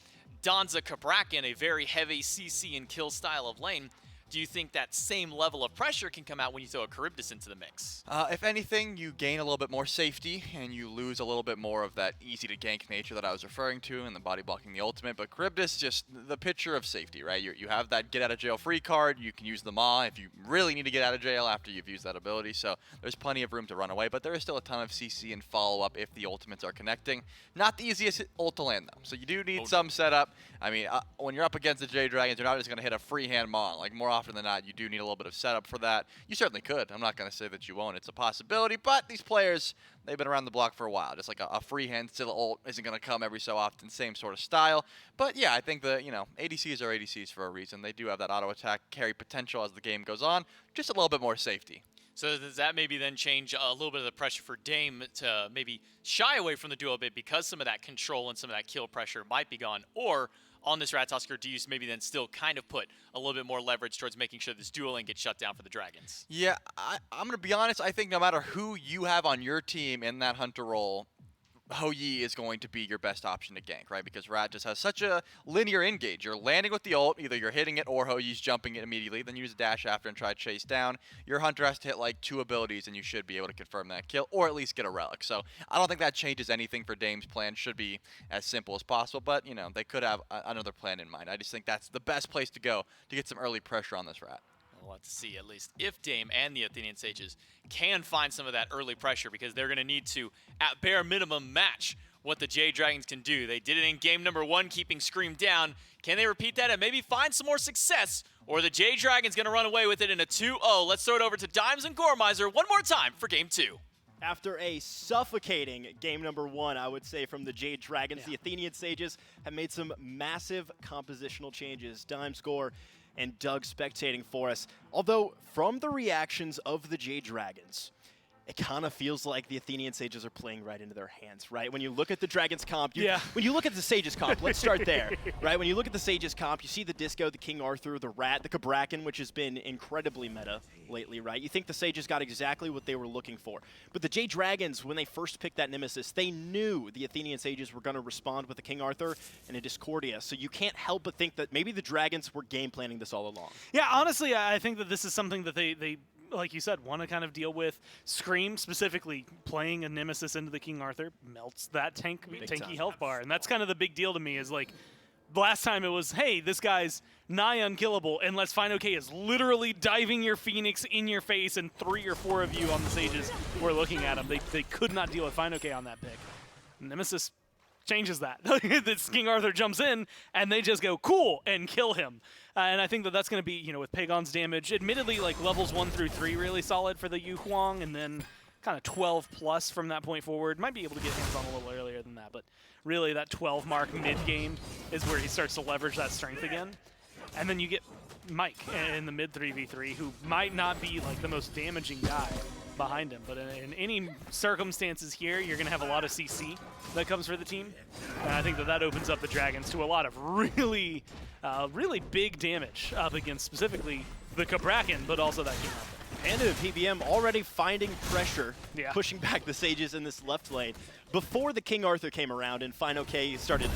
Donza Kabrakan, a very heavy CC and kill style of lane. Do you think that same level of pressure can come out when you throw a Charybdis into the mix? If anything, you gain a little bit more safety, and you lose a little bit more of that easy-to-gank nature that I was referring to in the body blocking the ultimate. But Charybdis, just the picture of safety, right? You have that get-out-of-jail-free card. You can use the Maw if you really need to get out of jail after you've used that ability. So there's plenty of room to run away, but there is still a ton of CC and follow-up if the ultimates are connecting. Not the easiest ult to land, though. So you do need some setup. I mean, when you're up against the Jade Dragons, you're not just going to hit a freehand Maw. Like, more often than not, you do need a little bit of setup for that. You certainly could. I'm not going to say that you won't. It's a possibility, but these players, they've been around the block for a while. Just like a freehand still ult isn't going to come every so often, same sort of style. But yeah, I think the, ADCs are ADCs for a reason. They do have that auto attack carry potential as the game goes on. Just a little bit more safety. So does that maybe then change a little bit of the pressure for Dame to maybe shy away from the duel a bit because some of that control and some of that kill pressure might be gone? Or on this Rattusker, do you maybe then still kind of put a little bit more leverage towards making sure this dueling gets shut down for the Dragons? Yeah, I'm going to be honest. I think no matter who you have on your team in that Hunter role, Hou-Yi is going to be your best option to gank, right? Because Rat just has such a linear engage. You're landing with the ult, either you're hitting it or Hou-Yi's jumping it immediately, then use a dash after and try to chase down. Your Hunter has to hit like 2 abilities and you should be able to confirm that kill, or at least get a relic. So I don't think that changes anything for Dame's plan. Should be as simple as possible, but they could have another plan in mind. I just think that's the best place to go to get some early pressure on this Rat. We'll have to see at least if Dame and the Athenian Sages can find some of that early pressure, because they're going to need to, at bare minimum, match what the Jade Dragons can do. They did it in game number 1, keeping Scream down. Can they repeat that and maybe find some more success? Or the Jade Dragons going to run away with it in a 2-0? Let's throw it over to Dimes and Goremizer one more time for game 2. After a suffocating game number 1, I would say, from the Jade Dragons, the Athenian Sages have made some massive compositional changes. Dimes, Gore, and Doug spectating for us. Although, from the reactions of the Jade Dragons, it kind of feels like the Athenian Sages are playing right into their hands, right? When you look at the Dragons comp, when you look at the Sages comp, let's start there, right? When you look at the Sages comp, you see the Disco, the King Arthur, the Rat, the Kabrakan, which has been incredibly meta lately, right? You think the Sages got exactly what they were looking for. But the Jade Dragons, when they first picked that Nemesis, they knew the Athenian Sages were going to respond with a King Arthur and a Discordia. So you can't help but think that maybe the Dragons were game planning this all along. Yeah, honestly, I think that this is something that they like you said, want to kind of deal with. Scream, specifically playing a Nemesis into the King Arthur, melts that tanky health bar. And that's kind of the big deal to me, is like, last time it was, hey, this guy's nigh unkillable, unless fineokay is literally diving your Phoenix in your face, and 3 or 4 of you on the Sages were looking at him. They could not deal with fineokay on that pick. Nemesis changes that. This King Arthur jumps in, and they just go, cool, and kill him. And I think that that's going to be, with Pegon's damage, admittedly, like, levels 1 through 3 really solid for the Yu Huang, and then kind of 12 plus from that point forward. Might be able to get hands on a little earlier than that, but really that 12 mark mid-game is where he starts to leverage that strength again. And then you get Mike in the mid 3v3, who might not be, like, the most damaging guy behind him, but in any circumstances here, you're going to have a lot of CC that comes for the team, and I think that opens up the Dragons to a lot of really big damage up against specifically the Kabrakan, but also that King Arthur. Panda and PBM already finding pressure, pushing back the Sages in this left lane. Before the King Arthur came around and fineokay started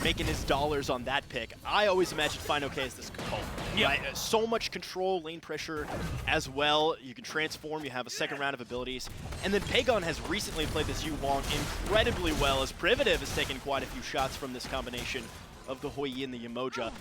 making his dollars on that pick, I always imagined fineokay as this cult. Right? So much control, lane pressure as well. You can transform, you have a second round of abilities. And then Pegon has recently played this Yu Huang incredibly well, as Privative has taken quite a few shots from this combination of the Hou-Yi and the Yamoja.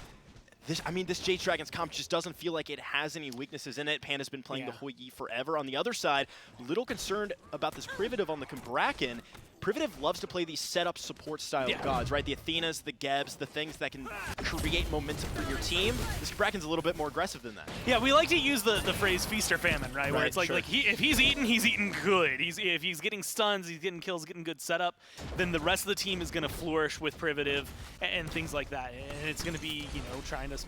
This Jade Dragons comp just doesn't feel like it has any weaknesses in it. Panda's been playing the Hou-Yi forever. On the other side, a little concerned about this Privative on the Kabrakan. Privative loves to play these setup support style gods, right? The Athenas, the Gebs, the things that can create momentum for your team. This Bracken's a little bit more aggressive than that. Yeah, we like to use the phrase feast or famine, right? Where Right, it's like, sure. if he's eating good. If he's getting stuns, he's getting kills, getting good setup, then the rest of the team is going to flourish with Privative and things like that. And it's going to be, you know, trying to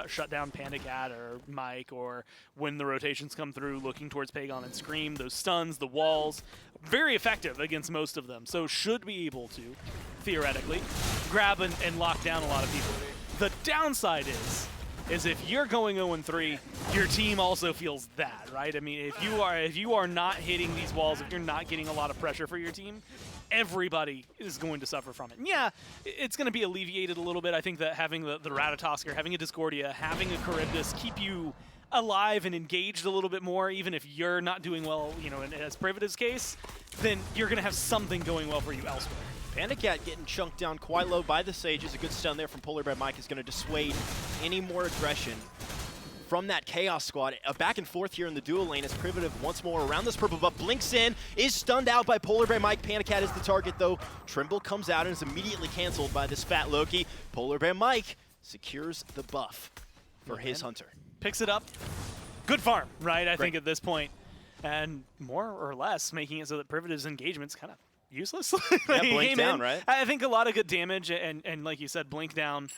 shut down PandaCat or Mike, or when the rotations come through, looking towards Pegon and Scream. Those stuns, the walls, very effective against most of them. So should be able to, theoretically, grab and lock down a lot of people. The downside is if you're going 0-3, your team also feels that, right? I mean, if you are not hitting these walls, if you're not getting a lot of pressure for your team, everybody is going to suffer from it. And yeah, it's going to be alleviated a little bit. I think that having the Ratatosker, having a Discordia, having a Charybdis keep you alive and engaged a little bit more, even if you're not doing well, you know, in as Privative's case, then you're going to have something going well for you elsewhere. PandaCat getting chunked down quite low by the Sages. A good stun there from PolarBearMike is going to dissuade any more aggression from that Chaos squad. A back and forth here in the dual lane as Privative once more around this purple buff. Blinks in, is stunned out by PolarBearMike. PandaCat is the target though. Trimble comes out and is immediately canceled by this fat Loki. PolarBearMike secures the buff for his Hunter. Picks it up. Good farm, right? I think at this point. And more or less making it so that Privative's engagement's kind of useless. Yeah, blink down, right? I think a lot of good damage and like you said, blink down.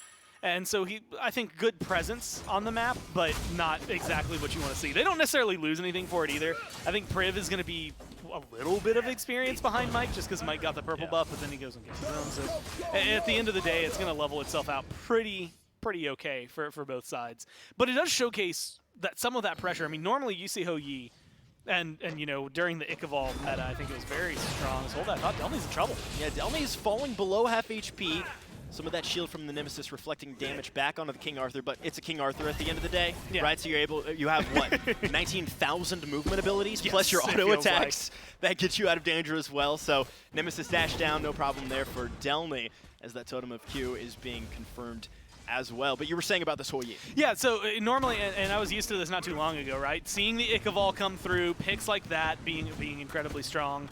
And so I think good presence on the map, but not exactly what you want to see. They don't necessarily lose anything for it either. I think Priv is going to be a little bit of experience behind Mike just because Mike got the purple buff, but then he goes and gets his own. So at the end of the day, it's going to level itself out pretty okay for both sides. But it does showcase that some of that pressure. I mean, normally you see Hou-Yi, and you know, during the Ichaival meta, I think it was very strong. So hold that thought, Delny's in trouble. Yeah, Delny's falling below half HP. Some of that shield from the Nemesis reflecting damage back onto the King Arthur, but it's a King Arthur at the end of the day, right? So you have what, 19,000 movement abilities plus your auto attacks that get you out of danger as well. So Nemesis dash down, no problem there for Delny, as that Totem of Q is being confirmed as well. But you were saying about this Hou-Yi. Yeah, so normally, and I was used to this not too long ago, right? Seeing the Ichaival come through, picks like that being incredibly strong,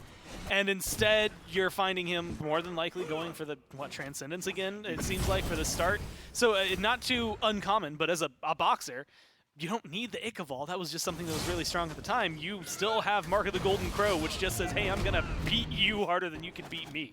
and instead you're finding him more than likely going for the, Transcendence again, it seems like, for the start. So not too uncommon, but as a boxer, you don't need the Ichaival. That was just something that was really strong at the time. You still have Mark of the Golden Crow, which just says, hey, I'm going to beat you harder than you can beat me.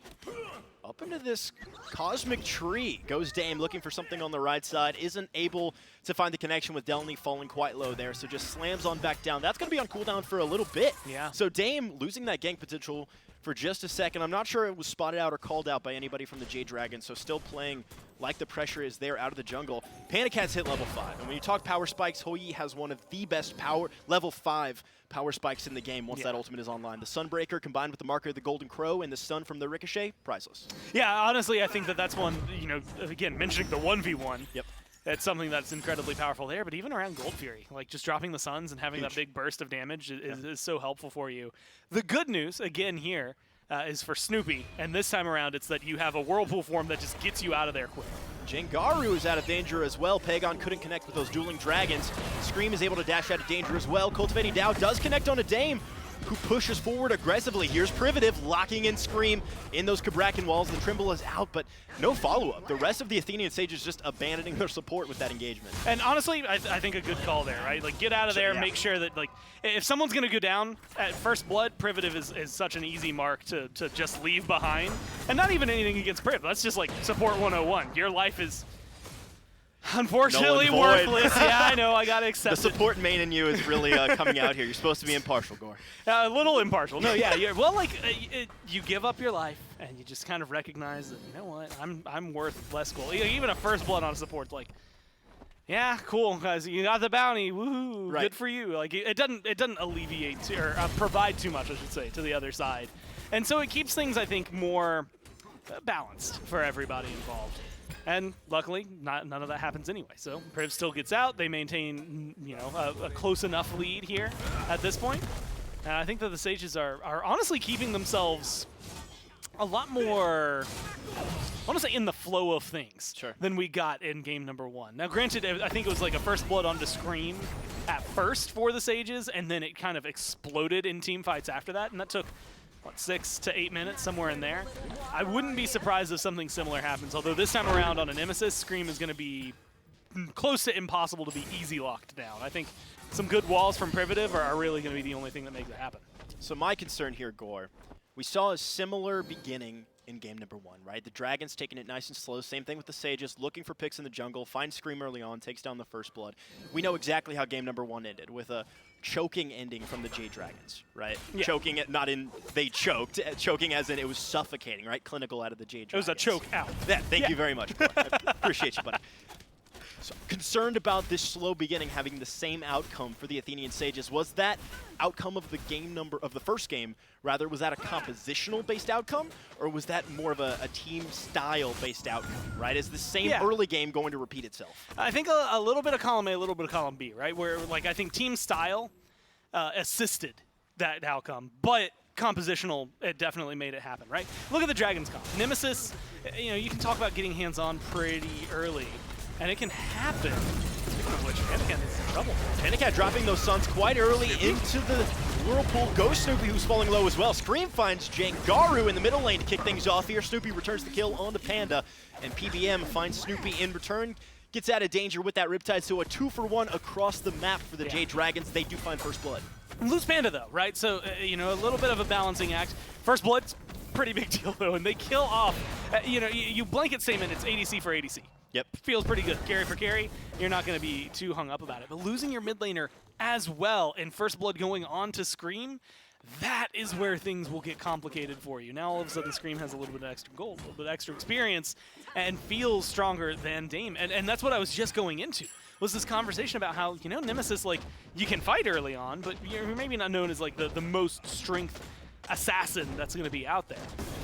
Up into this Cosmic Tree goes Dame, looking for something on the right side. Isn't able to find the connection with Delny, falling quite low there, so just slams on back down. That's going to be on cooldown for a little bit. Yeah. So Dame losing that gank potential for just a second. I'm not sure it was spotted out or called out by anybody from the Jade Dragons, so still playing like the pressure is there out of the jungle. PandaCat's hit level 5, and when you talk power spikes, Hou-Yi has one of the best level 5 power spikes in the game once that ultimate is online. The Sunbreaker combined with the Marker of the Golden Crow and the stun from the Ricochet, priceless. Yeah, honestly, I think that's one, you know, again, mentioning the 1v1. Yep. It's something that's incredibly powerful there, but even around Gold Fury, like just dropping the suns and having that big burst of damage is so helpful for you. The good news, again here, is for Snoopy, and this time around it's that you have a Whirlpool form that just gets you out of there quick. Jangaru is out of danger as well. Pegon couldn't connect with those dueling dragons. Scream is able to dash out of danger as well. Cultivating Dow does connect on a Dame, who pushes forward aggressively. Here's Privative locking in Scream in those Cabrakan walls. The Trimble is out, but no follow-up. The rest of the Athenian Sages just abandoning their support with that engagement. And honestly, I think a good call there, right? Like, get out of there, make sure that, like, if someone's going to go down at first blood, Privative is such an easy mark to just leave behind. And not even anything against Priv. That's just, like, support 101. Your life is unfortunately worthless. Yeah, I know. I got to accept the support main in you is really coming out here. You're supposed to be impartial, Gore. A little impartial. No, yeah. Well, like, you give up your life, and you just kind of recognize that, you know what, I'm worth less gold. Even a first blood on a support's like, yeah, cool, guys. You got the bounty. Woohoo! Right. Good for you. Like, it doesn't alleviate or provide too much, I should say, to the other side, and so it keeps things, I think, more balanced for everybody involved. And luckily, none of that happens anyway. So Priv still gets out. They maintain, you know, a close enough lead here at this point. And I think that the Sages are honestly keeping themselves a lot more, I want to say, in the flow of things than we got in game number 1. Now, granted, I think it was like a first blood onto Scream at first for the Sages, and then it kind of exploded in team fights after that, and that took what, 6 to 8 minutes, somewhere in there. I wouldn't be surprised if something similar happens, although this time around on a Nemesis, Screammm is going to be close to impossible to be easy locked down. I think some good walls from Privative are really going to be the only thing that makes it happen. So my concern here, Gore, we saw a similar beginning in game number 1, right? The Dragons taking it nice and slow. Same thing with the Sages, looking for picks in the jungle, finds Screammm early on, takes down the first blood. We know exactly how game number 1 ended, with a choking ending from the Jade Dragons, right? Yeah. Choking it, not in they choked, choking as in it was suffocating, right? Clinical out of the Jade Dragons. It was a choke out. Yeah, thank you very much, Gore. I appreciate you, buddy. So concerned about this slow beginning having the same outcome for the Athenian Sages. Was that outcome of the first game, rather, was that a compositional based outcome, or was that more of a team style based outcome, right? Is the same early game going to repeat itself? I think a little bit of column A, a little bit of column B, right? Where, like, I think team style assisted that outcome, but compositional, it definitely made it happen, right? Look at the Dragons comp. Nemesis, you know, you can talk about getting hands-on pretty early, and it can happen. Speaking of which, PandaCat is in trouble. PandaCat dropping those Suns quite early into the whirlpool. Goes Snoopy, who's falling low as well. Screammm finds Jangaru in the middle lane to kick things off here. Snoopy returns the kill onto Panda, and PBM finds Snoopy in return. Gets out of danger with that Riptide, so a 2-for-1 across the map for the Jade Dragons. They do find first blood. Lose Panda, though, right? So, you know, a little bit of a balancing act. First blood's pretty big deal, though, and they kill off. You know, you blanket statement, it's ADC for ADC. Yep. Feels pretty good. Carry for carry, you're not going to be too hung up about it. But losing your mid laner as well, and first blood going on to Screammm, that is where things will get complicated for you. Now all of a sudden Screammm has a little bit of extra gold, a little bit of extra experience, and feels stronger than Dame. And that's what I was just going into, was this conversation about how, you know, Nemesis, like, you can fight early on, but you're maybe not known as, like, the most strength assassin that's going to be out there.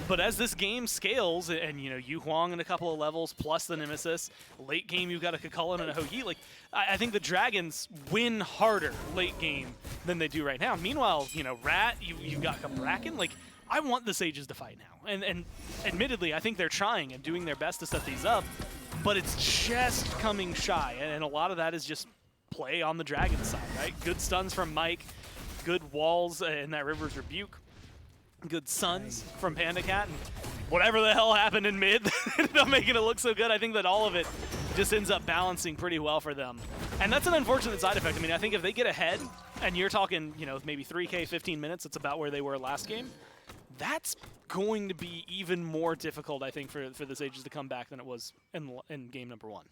But as this game scales, and you know, Yu Huang in a couple of levels, plus the Nemesis, late game you've got a Kukulkan and a Hou Yi, like, I think the Dragons win harder late game than they do right now. Meanwhile, you know, Rat, you've got Bracken, like, I want the Sages to fight now. And admittedly, I think they're trying and doing their best to set these up, but it's just coming shy, and a lot of that is just play on the Dragons side, right? Good stuns from Mike, good walls in that River's Rebuke, good suns from PandaCat, and whatever the hell happened in mid ended up making it look so good. I think that all of it just ends up balancing pretty well for them. And that's an unfortunate side effect. I mean, I think if they get ahead, and you're talking, you know, maybe 3K, 15 minutes, that's about where they were last game, that's going to be even more difficult, I think, for the Sages to come back than it was in game number 1.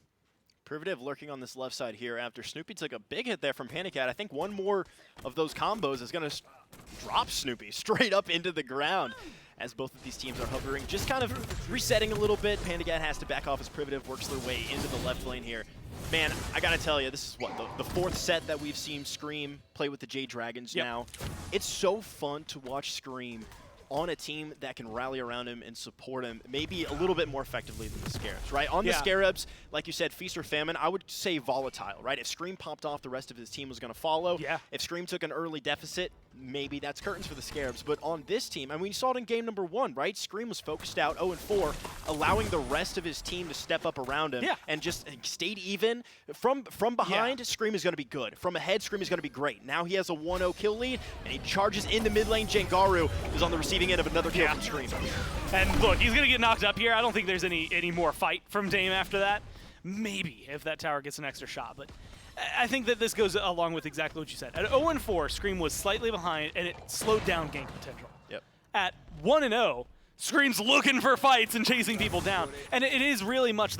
Privative lurking on this left side here after Snoopy took a big hit there from PandaCat. I think one more of those combos is going to drop Snoopy straight up into the ground as both of these teams are hovering, just kind of resetting a little bit. PandaCat has to back off as Privative works their way into the left lane here. Man, I got to tell you, this is what, the 4th set that we've seen Screammm play with the Jade Dragons now. It's so fun to watch Screammm on a team that can rally around him and support him maybe a little bit more effectively than the Scarabs, right? On the Scarabs, like you said, feast or famine, I would say volatile, right? If Screammm popped off, the rest of his team was going to follow. Yeah. If Screammm took an early deficit, maybe that's curtains for the Scarabs. But on this team, and we saw it in game number 1, right? Screammm was focused out 0-4, allowing the rest of his team to step up around him and just stayed even. From behind, Screammm is going to be good. From ahead, Screammm is going to be great. Now he has a 1-0 kill lead, and he charges into mid lane. Jangaru is on the receiving end of another kill from Screammm. And look, he's going to get knocked up here. I don't think there's any more fight from Dame after that. Maybe, if that tower gets an extra shot. But I think that this goes along with exactly what you said. At 0-4, Screammm was slightly behind, and it slowed down gank potential. Yep. At 1-0, Scream's looking for fights and chasing people down. And it is really much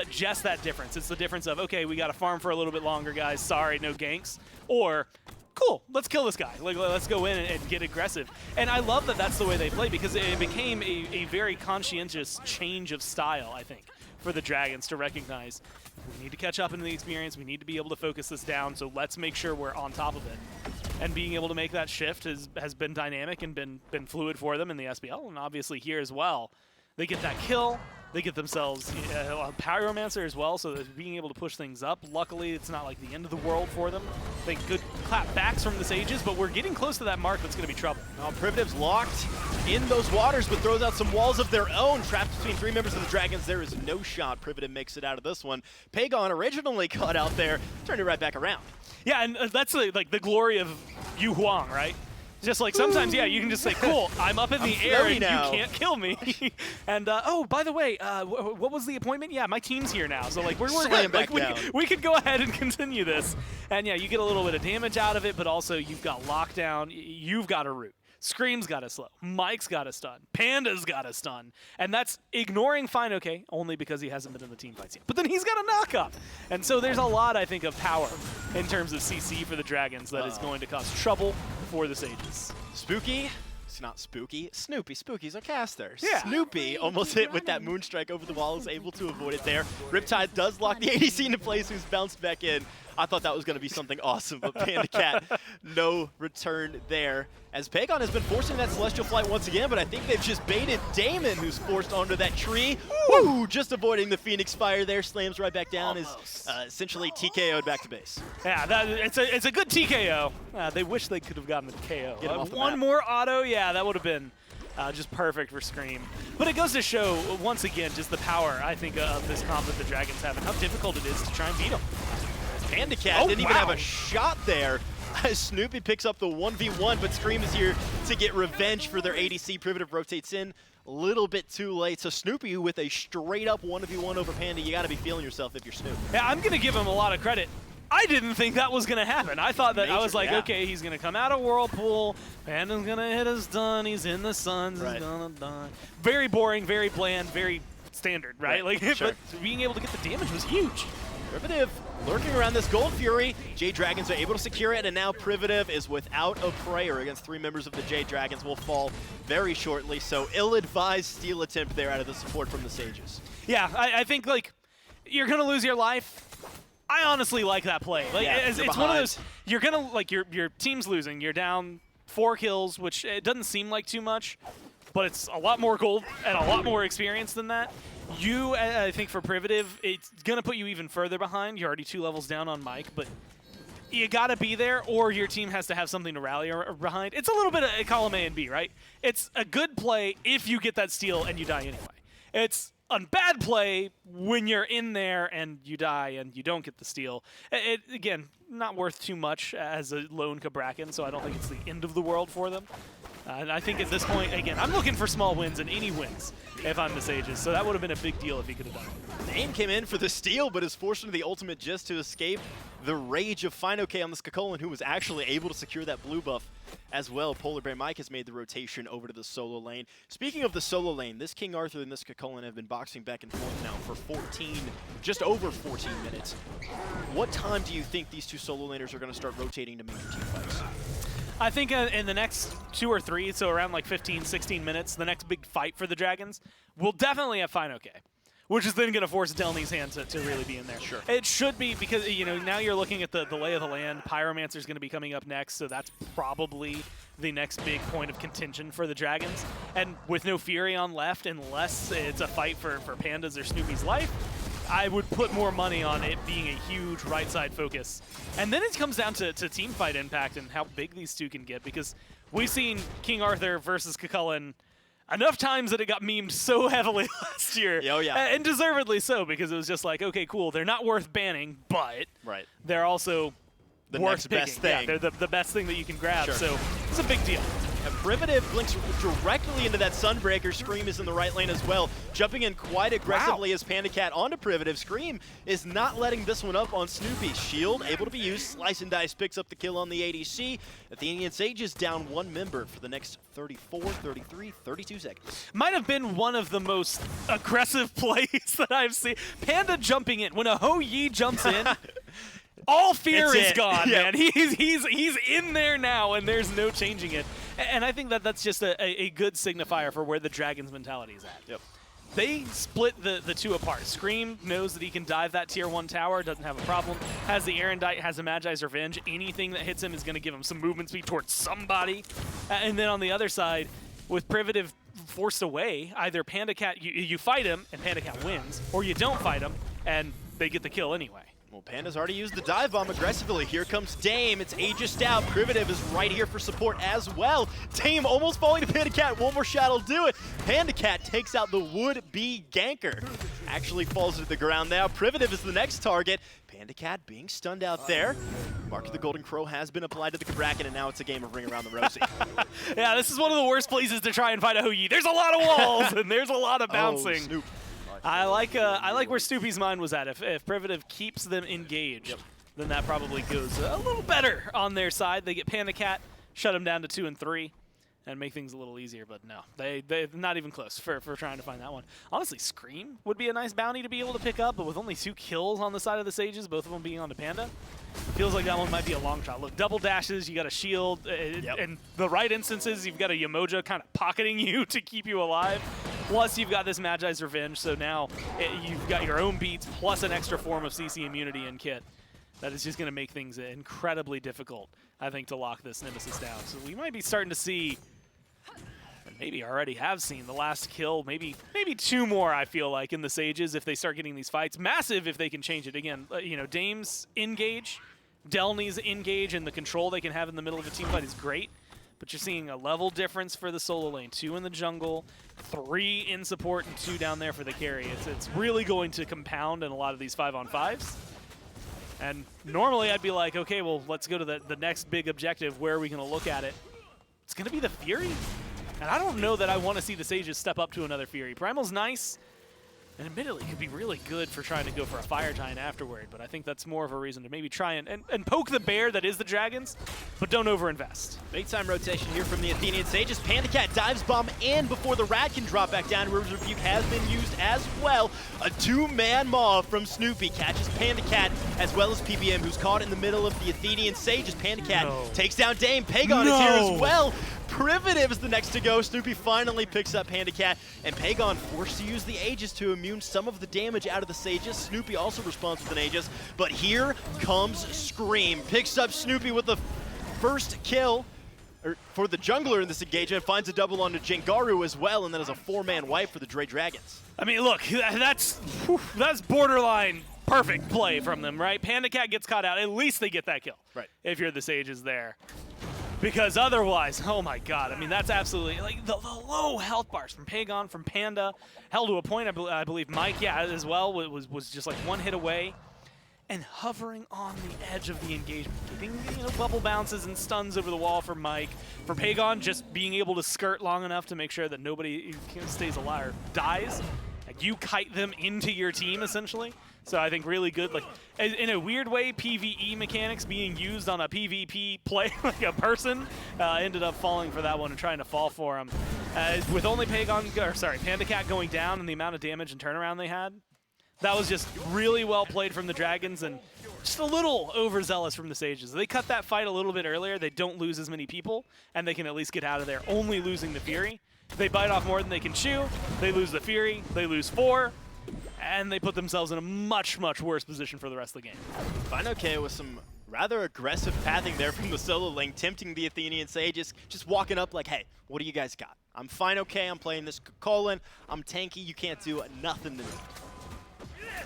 just that difference. It's the difference of, okay, we got to farm for a little bit longer, guys. Sorry, no ganks. Or, cool, let's kill this guy. Like, let's go in and get aggressive. And I love that that's the way they play, because it became a very conscientious change of style, I think, for the Dragons to recognize we need to catch up into the experience. We need to be able to focus this down, so let's make sure we're on top of it. And being able to make that shift has been dynamic and been fluid for them in the SPL, and obviously here as well. They get that kill. They get themselves a Pyromancer as well, so being able to push things up. Luckily, it's not like the end of the world for them. They good clap backs from the Sages, but we're getting close to that mark that's going to be trouble. Now Privative's locked in those waters, but throws out some walls of their own. Trapped between 3 members of the Dragons. There is no shot. Privative makes it out of this one. Pegon originally caught out there, turned it right back around. Yeah, and that's like the glory of Yu Huang, right? Just like sometimes, yeah, you can just say, cool, I'm up in the air and now. you can't kill me. And, oh, by the way, what was the appointment? Yeah, my team's here now. So, like, we're Slam good. Like, back down. we could go ahead and continue this. And, yeah, you get a little bit of damage out of it, but also you've got lockdown. You've got a root. Scream's got a slow. Mike's got a stun. Panda's got a stun. And that's ignoring fineokay only because he hasn't been in the team fights yet. But then he's got a knock-up. And so there's a lot, I think, of power in terms of CC for the Dragons that is going to cause trouble for the Sages. Spooky. It's not Spooky. Snoopy. Spooky's a caster. Yeah. Snoopy almost hit with that Moonstrike over the wall, is able to avoid it there. Riptide does lock the ADC into place, who's bounced back in. I thought that was going to be something awesome, but PandaCat, no return there. As Pegon has been forcing that Celestial Flight once again, but I think they've just baited Damon, who's forced onto that tree. Woo! Just avoiding the Phoenix Fire there, slams right back down, is essentially TKO'd back to base. Yeah, it's a good TKO. They wish they could have gotten the KO. Get him off the one map. more auto, yeah, that would have been just perfect for Scream. But it goes to show, once again, just the power, I think, of this comp that the Dragons have and how difficult it is to try and beat them. PandaCat didn't even have a shot there. Snoopy picks up the 1v1, but Scream is here to get revenge for their ADC. Privative rotates in a little bit too late. So Snoopy with a straight-up 1v1 over Panda, you got to be feeling yourself if you're Snoop. Yeah, I'm going to give him a lot of credit. I didn't think that was going to happen. I thought that, I was like, yeah. okay, he's going to come out of Whirlpool, Panda's going to hit his stun, he's in the suns, Right. he's going to die. Very boring, very bland, very standard, right? Like, Sure. But being able to get the damage was huge. Privative lurking around this Gold Fury. Jade Dragons are able to secure it, and now Privative is without a prayer against 3 members of the Jade Dragons. Will fall very shortly, so ill-advised steal attempt there out of the support from the Sages. Yeah, I think, like, you're going to lose your life. I honestly like that play. Like, Yeah, it's you're one of behind. those, you're going to, like, your team's losing. You're down 4 kills, which it doesn't seem like too much, but it's a lot more gold and a lot more experience than that. You, I think for Privative, it's going to put you even further behind. You're already 2 levels down on Mike, but you got to be there or your team has to have something to rally behind. It's a little bit of column A and B, right? It's a good play if you get that steal and you die anyway. It's a bad play when you're in there and you die and you don't get the steal. Again, not worth too much as a lone Cabrakan, so I don't think it's the end of the world for them. And I think at this point, again, I'm looking for small wins and any wins if I'm the Sages, so that would have been a big deal if he could have done it. Dane came in for the steal, but is forced into the ultimate just to escape the rage of fineokay on the Skakolan, who was actually able to secure that blue buff as well. PolarBearMike has made the rotation over to the solo lane. Speaking of the solo lane, this King Arthur and this Skakolan have been boxing back and forth now for just over 14 minutes. What time do you think these 2 solo laners are going to start rotating to major team fights? I think in the next 2 or 3, so around like 15, 16 minutes, the next big fight for the Dragons, we'll definitely have fineokay, which is then going to force delny's hand to really be in there. Sure. It should be because, you know, now you're looking at the lay of the land. Pyromancer's going to be coming up next, so that's probably the next big point of contention for the Dragons. And with no Fury on left, unless it's a fight for Panda's or Snoopy's life, I would put more money on it being a huge right side focus. And then it comes down to team fight impact and how big these 2 can get, because we've seen King Arthur versus Skakolan enough times that it got memed so heavily last year. Oh, yeah. And deservedly so, because it was just like, okay, cool, they're not worth banning, but Right. they're also The worth next picking. best thing. Yeah, they're the best thing that you can grab, Sure. so it's a big deal. And Privative blinks directly into that Sunbreaker. Scream is in the right lane as well, jumping in quite aggressively as PandaCat onto Privative. Scream is not letting this one up on Snoopy. Shield able to be used. Slice and Dice picks up the kill on the ADC. Athenian Sages down 1 member for the next 34, 33, 32 seconds. Might have been one of the most aggressive plays that I've seen. Panda jumping in. When a Ho-Yi jumps in, all fear is gone, man. He's in there now, and there's no changing it. And I think that's just a good signifier for where the Dragons' mentality is at. Yep. They split the 2 apart. Scream knows that he can dive that tier 1 tower, doesn't have a problem. Has the Erendite, has a Magi's Revenge. Anything that hits him is going to give him some movement speed towards somebody. And then on the other side, with Privative forced away, either PandaCat, you fight him and PandaCat wins, or you don't fight him and they get the kill anyway. Well, Panda's already used the dive bomb aggressively. Here comes Dame. It's Aegis out. Privative is right here for support as well. Dame almost falling to PandaCat. One more shot will do it. PandaCat takes out the would-be ganker. Actually falls to the ground now. Privative is the next target. PandaCat being stunned out there. Mark of the Golden Crow has been applied to the bracket, and now it's a game of Ring Around the Rosie. Yeah, this is one of the worst places to try and find a Hou Yi. There's a lot of walls, and there's a lot of bouncing. Snoop. I like where Snoopy's mind was at. If Privative keeps them engaged, then that probably goes a little better on their side. They get PandaCat, shut them down to 2 and 3. And make things a little easier, but no, they're not even close for trying to find that one. Honestly, Scream would be a nice bounty to be able to pick up, but with only 2 kills on the side of the Sages, both of them being on the Panda, feels like that one might be a long shot. Look, double dashes, you got a shield, and the right instances, you've got a Yamoja kind of pocketing you to keep you alive. Plus, you've got this Magi's Revenge, so now you've got your own beats plus an extra form of CC immunity in kit. That is just going to make things incredibly difficult, I think, to lock this Nemesis down. So we might be starting to see, and maybe already have seen, the last kill, maybe 2 more, I feel like, in the Sages if they start getting these fights. Massive if they can change it. Again, you know, Dame's engage, delny's engage, and the control they can have in the middle of a team fight is great. But you're seeing a level difference for the solo lane. 2 in the jungle, 3 in support, and 2 down there for the carry. It's really going to compound in a lot of these 5-on-5s. And normally I'd be like, okay, well, let's go to the next big objective. Where are we going to look at it? It's going to be the Fury. And I don't know that I want to see the Sages step up to another Fury. Primal's nice, and admittedly could be really good for trying to go for a Fire Giant afterward, but I think that's more of a reason to maybe try and poke the bear that is the Dragons, but don't overinvest. Big time rotation here from the Athenian Sages. PandaCat dives bomb in before the Rat can drop back down. River's Rebuke has been used as well. A 2-man maw from Snoopy catches PandaCat as well as PBM, who's caught in the middle of the Athenian Sages. PandaCat takes down Dame. Pegon is here as well. Privative is the next to go. Snoopy finally picks up PandaCat, and Pegon forced to use the Aegis to immune some of the damage out of the Sages. Snoopy also responds with an Aegis, but here comes Scream. Picks up Snoopy with the first kill for the jungler in this engagement, finds a double onto Jangaru as well, and then has a 4-man wipe for the Jade Dragons. I mean, look, that's borderline perfect play from them, right? PandaCat gets caught out. At least they get that kill. Right. If you're the Sages there. Because otherwise, oh my god, I mean, that's absolutely, like, the low health bars from Pegon, from Panda, held to a point, I believe Mike, yeah, as well, was just like 1 hit away, and hovering on the edge of the engagement, getting, you know, bubble bounces and stuns over the wall for Mike. For Pegon, just being able to skirt long enough to make sure that nobody stays alive or dies. Like, you kite them into your team, essentially. So I think really good, like, in a weird way, PvE mechanics being used on a PvP play, like a person, ended up falling for that one and trying to fall for him. With only PandaCat going down and the amount of damage and turnaround they had, that was just really well played from the Dragons and just a little overzealous from the Sages. They cut that fight a little bit earlier, they don't lose as many people, and they can at least get out of there, only losing the Fury. They bite off more than they can chew, they lose the Fury, they lose 4, and they put themselves in a much, much worse position for the rest of the game. fineokay with some rather aggressive pathing there from the solo lane, tempting the Athenian Sages, just walking up like, hey, what do you guys got? I'm fineokay, I'm playing this colon, I'm tanky, you can't do nothing to me.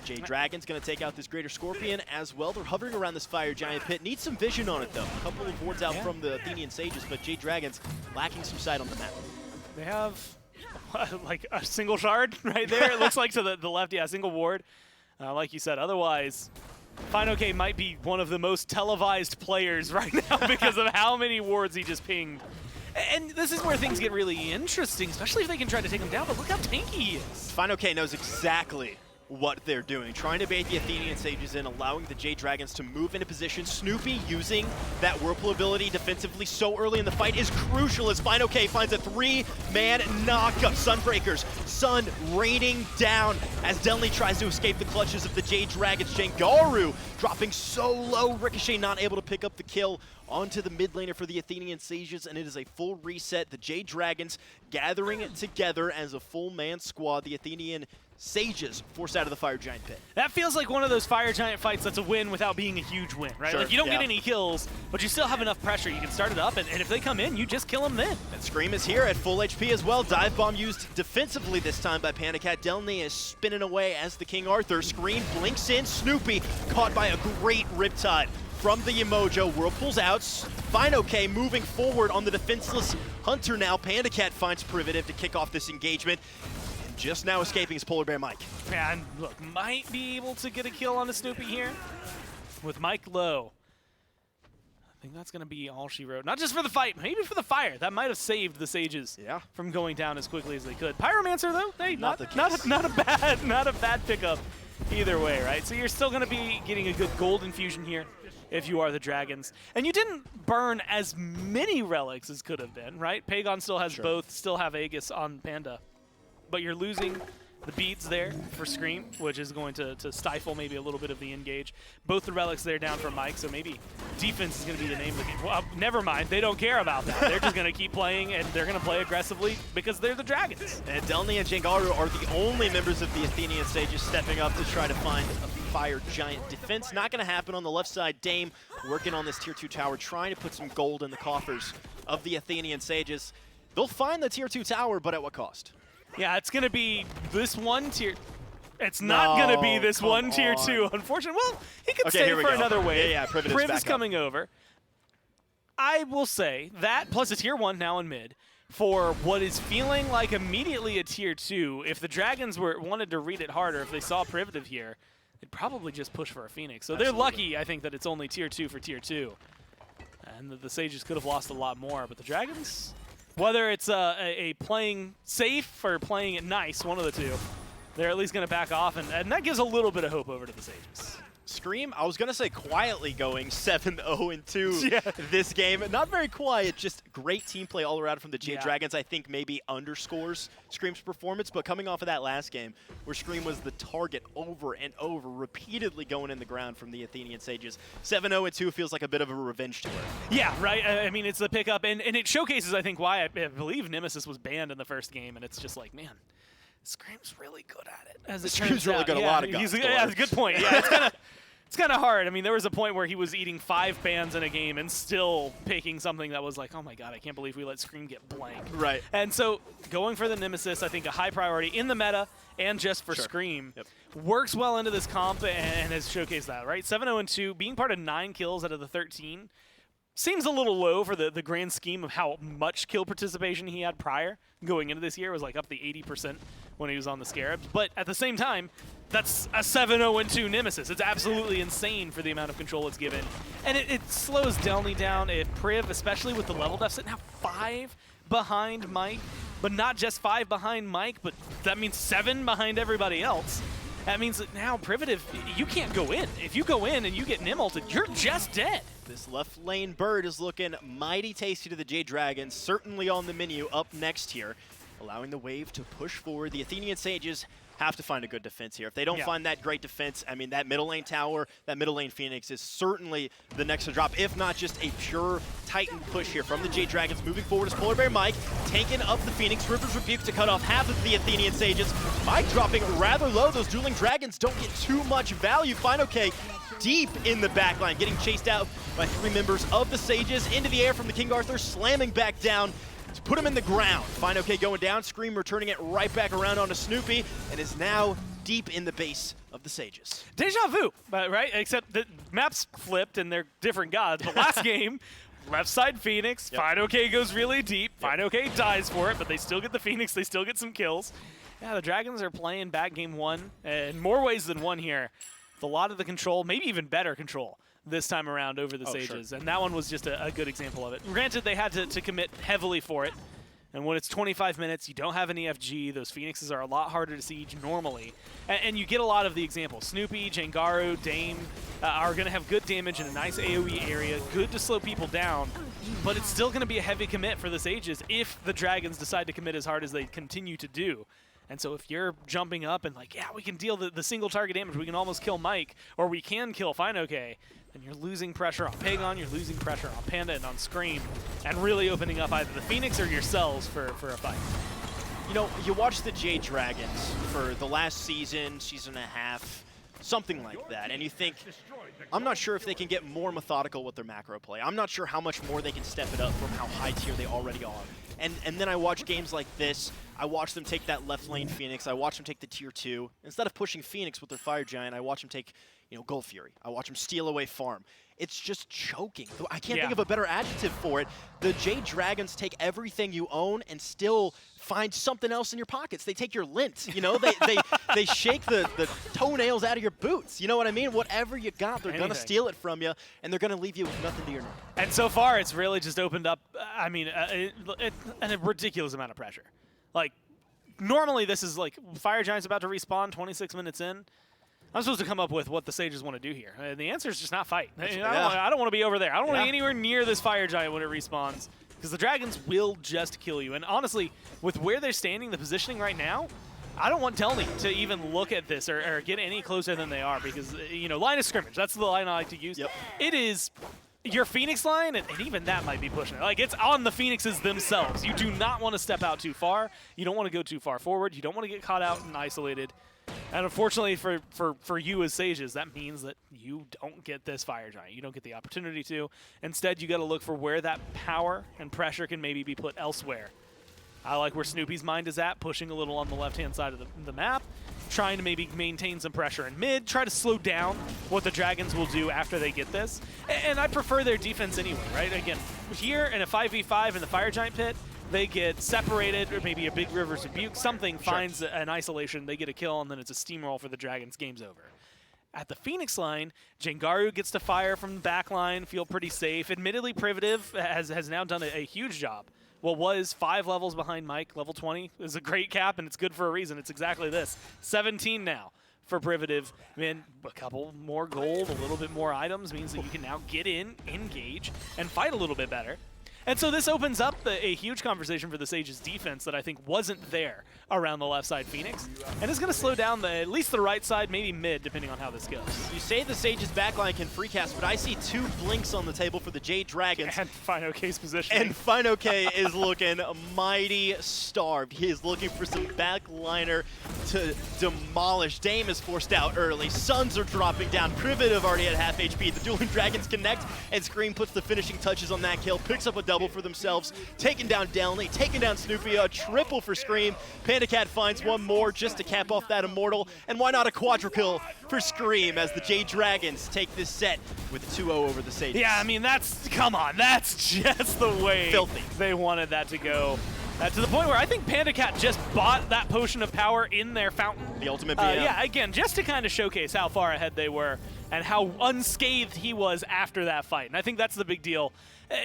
Jade Dragons going to take out this Greater Scorpion as well. They're hovering around this Fire Giant pit. Needs some vision on it, though. A couple of wards out from the Athenian Sages, but Jade Dragons lacking some sight on the map. They have like a single shard right there. It looks like to the left, yeah, a single ward. Like you said, otherwise, fineokay might be one of the most televised players right now because of how many wards he just pinged. And this is where things get really interesting, especially if they can try to take him down, but look how tanky he is. fineokay knows exactly what they're doing, trying to bait the Athenian Sages in, allowing the Jade Dragons to move into position. Snoopy using that Whirlpool ability defensively so early in the fight is crucial as fineokay finds a 3-man knockup. Sunbreakers, Sun raining down as delnyy tries to escape the clutches of the Jade Dragons. Jangaru dropping so low, Ricochet not able to pick up the kill onto the mid laner for the Athenian Sages, and it is a full reset. The Jade Dragons gathering it together as a full-man squad. The Athenian Sages forced out of the Fire Giant pit. That feels like one of those Fire Giant fights that's a win without being a huge win, right? Sure, like you don't get any kills, but you still have enough pressure. You can start it up, and if they come in, you just kill them then. And Scream is here at full HP as well. Dive Bomb used defensively this time by PandaCat. delnyy is spinning away as the King Arthur. Scream blinks in. Snoopy caught by a great Riptide from the Yamoja. Whirlpool's out. fineokay moving forward on the defenseless Hunter now. PandaCat finds Privative to kick off this engagement. And just now escaping is PolarBearMike. Yeah, and look, might be able to get a kill on the Snoopy here. With Mike low, think that's going to be all she wrote. Not just for the fight, maybe for the fire. That might have saved the Sages from going down as quickly as they could. Pyromancer, though, hey, not a bad pickup either way, right? So you're still going to be getting a good gold infusion here if you are the Dragons. And you didn't burn as many relics as could have been, right? Pegon still has both, still have Aegis on Panda. But you're losing the beads there for Screammmmm, which is going to stifle maybe a little bit of the engage. Both the relics there down for Mike, so maybe defense is going to be the name of the game. Well, never mind. They don't care about that. They're just going to keep playing, and they're going to play aggressively because they're the Dragons. And delnyy and Jangaru are the only members of the Athenian Sages stepping up to try to find a fire giant defense. Not going to happen on the left side. Dame working on this tier 2 tower, trying to put some gold in the coffers of the Athenian Sages. They'll find the tier 2 tower, but at what cost? Yeah, it's going to be this one tier. It's not going to be this one tier 2, unfortunately. Well, he could stay for another wave. Yeah, Priv is coming over. I will say that plus a tier 1 now in mid for what is feeling like immediately a tier 2. If the Dragons wanted to read it harder, if they saw Privative here, they'd probably just push for a Phoenix. So they're lucky, I think, that it's only tier 2 for tier 2. And the Sages could have lost a lot more, but the Dragons, whether it's a playing safe or playing it nice, one of the two, they're at least going to back off, and that gives a little bit of hope over to the Sages. Screammmmm, I was going to say quietly going 7-0-2 this game. Not very quiet, just great team play all around from the Jade Dragons. I think maybe underscores Screammm's performance, but coming off of that last game where Screammmmm was the target over and over, repeatedly going in the ground from the Athenian Sages, 7-0-2 feels like a bit of a revenge tour. Yeah, right. I mean, it's the pickup, and it showcases, I think, why I believe Nemesis was banned in the first game, and it's just like, man, Screammm's really good at it. As it turns really out. good at a lot of guns. Yeah, good point. Yeah, it's kind of hard. I mean, there was a point where he was eating 5 bans in a game and still picking something that was like, oh my god, I can't believe we let Screammmmm get blank. Right. And so going for the Nemesis, I think a high priority in the meta and just for Screammmmm works well into this comp and has showcased that, right? 7-0-2, being part of 9 kills out of the 13. Seems a little low for the grand scheme of how much kill participation he had prior. Going into this year, it was like up to 80% when he was on the Scarabs. But at the same time, that's a 7-0-2 Nemesis. It's absolutely insane for the amount of control it's given. And it slows delnyy down. If Priv, especially with the level deficit, now 5 behind Mike. But not just 5 behind Mike, but that means 7 behind everybody else. That means that now Privative, you can't go in. If you go in and you get Nim ulted, you're just dead. This left lane bird is looking mighty tasty to the Jade Dragons, certainly on the menu up next here, allowing the wave to push forward. The Athenian Sages have to find a good defense here. If they don't find that great defense, I mean, that middle lane tower, that middle lane Phoenix is certainly the next to drop, if not just a pure Titan push here from the Jade Dragons. Moving forward is PolarBearMike, taking up the Phoenix. River's Rebuke to cut off half of the Athenian Sages. Mike dropping rather low. Those dueling dragons don't get too much value. fineokay deep in the backline, getting chased out by 3 members of the Sages. Into the air from the King Arthur, slamming back down to put him in the ground. fineokay going down, Screammmmm returning it right back around onto Snoopy, and is now deep in the base of the Sages. Deja vu, right? Except the maps flipped and they're different gods. But last game, left side Phoenix, fineokay goes really deep. fineokay dies for it, but they still get the Phoenix, they still get some kills. Yeah, the Dragons are playing back game 1 in more ways than one here. With a lot of the control, maybe even better control this time around over the Sages. And that one was just a good example of it. Granted, they had to commit heavily for it. And when it's 25 minutes, you don't have an EFG. Those Phoenixes are a lot harder to siege normally. And you get a lot of the examples. Snoopy, Jangaru, Dame are going to have good damage in a nice AoE area, good to slow people down. But it's still going to be a heavy commit for the Sages if the Dragons decide to commit as hard as they continue to do. And so if you're jumping up and like, yeah, we can deal the single target damage, we can almost kill Mike, or we can kill fineokay, then you're losing pressure on Pegon, you're losing pressure on Panda and on Screammmmm, and really opening up either the Phoenix or yourselves for a fight. You know, you watch the Jade Dragons for the last season, season and a half, something like that, and you think, I'm not sure if they can get more methodical with their macro play. I'm not sure how much more they can step it up from how high tier they already are. And then I watch games like this. I watch them take that left lane Phoenix. I watch them take the tier 2. Instead of pushing Phoenix with their Fire Giant, I watch them take, Gold Fury. I watch them steal away farm. It's just choking. I can't think of a better adjective for it. The Jade Dragons take everything you own and still find something else in your pockets. They take your lint, they shake the toenails out of your boots. You know what I mean? Whatever you got, they're going to steal it from you, and they're going to leave you with nothing to your name. And so far, it's really just opened up, a ridiculous amount of pressure. Like, normally this is like, Fire Giant's about to respawn 26 minutes in. I'm supposed to come up with what the Sages want to do here. And the answer is just not fight. I don't want to be over there. I don't want to be anywhere near this Fire Giant when it respawns, because the Dragons will just kill you. And honestly, with where they're standing, the positioning right now, I don't want delnyy to even look at this or get any closer than they are, because, line of scrimmage, that's the line I like to use. Yep. It is your Phoenix line, and even that might be pushing it. Like, it's on the Phoenixes themselves. You do not want to step out too far. You don't want to go too far forward. You don't want to get caught out and isolated. And unfortunately for you as Sages, that means that you don't get this Fire Giant. You don't get the opportunity to. Instead, you got to look for where that power and pressure can maybe be put elsewhere. I like where Snoopy's mind is at, pushing a little on the left-hand side of the map, trying to maybe maintain some pressure in mid, try to slow down what the Dragons will do after they get this. And I prefer their defense anyway, right? Again, here in a 5v5 in the Fire Giant pit, they get separated, or maybe a big River's Rebuke, something finds an isolation, they get a kill, and then it's a steamroll for the Dragons, game's over. At the Phoenix line, Jangaru gets to fire from the back line, feel pretty safe. Admittedly, Privative has now done a huge job. What was 5 levels behind Mike, level 20, is a great cap, and it's good for a reason. It's exactly this. 17 now for Privative. Man, a couple more gold, a little bit more items means that you can now get in, engage, and fight a little bit better. And so this opens up a huge conversation for the Sages defense that I think wasn't there around the left side Phoenix. And it's going to slow down at least the right side, maybe mid, depending on how this goes. You say the Sages backline can free cast, but I see 2 blinks on the table for the Jade Dragons. And fineokay's positioning. And fineokay is looking mighty starved. He is looking for some backliner to demolish. Dame is forced out early. Suns are dropping down. Privative already at half HP. The Dueling Dragons connect, and Scream puts the finishing touches on that kill, picks up a double for themselves, taking down delnyy, taking down Snoopy, a triple for Scream. PandaCat finds one more just to cap off that Immortal, and why not a quadruple for Scream as the Jade Dragons take this set with a 2-0 over the Sages. Yeah, I mean, come on, that's just the way Filthy. They wanted that to go. To the point where I think PandaCat just bought that potion of power in their fountain. The ultimate BM. Yeah, again, just to kind of showcase how far ahead they were and how unscathed he was after that fight. And I think that's the big deal.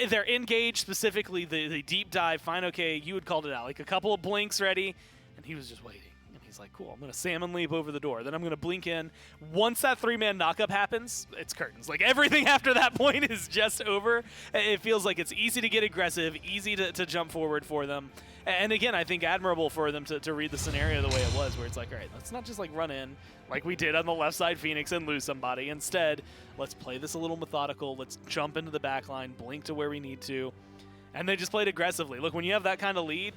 They're engaged, specifically the deep dive. fineokay, you had called it out. Like a couple of blinks ready, and he was just waiting. And he's like, cool, I'm going to salmon leap over the door. Then I'm going to blink in. Once that 3-man knockup happens, it's curtains. Like everything after that point is just over. It feels like it's easy to get aggressive, easy to jump forward for them. And again, I think admirable for them to read the scenario the way it was, where it's like, all right, let's not just like run in like we did on the left side Phoenix and lose somebody. Instead, let's play this a little methodical. Let's jump into the back line, blink to where we need to. And they just played aggressively. Look, when you have that kind of lead,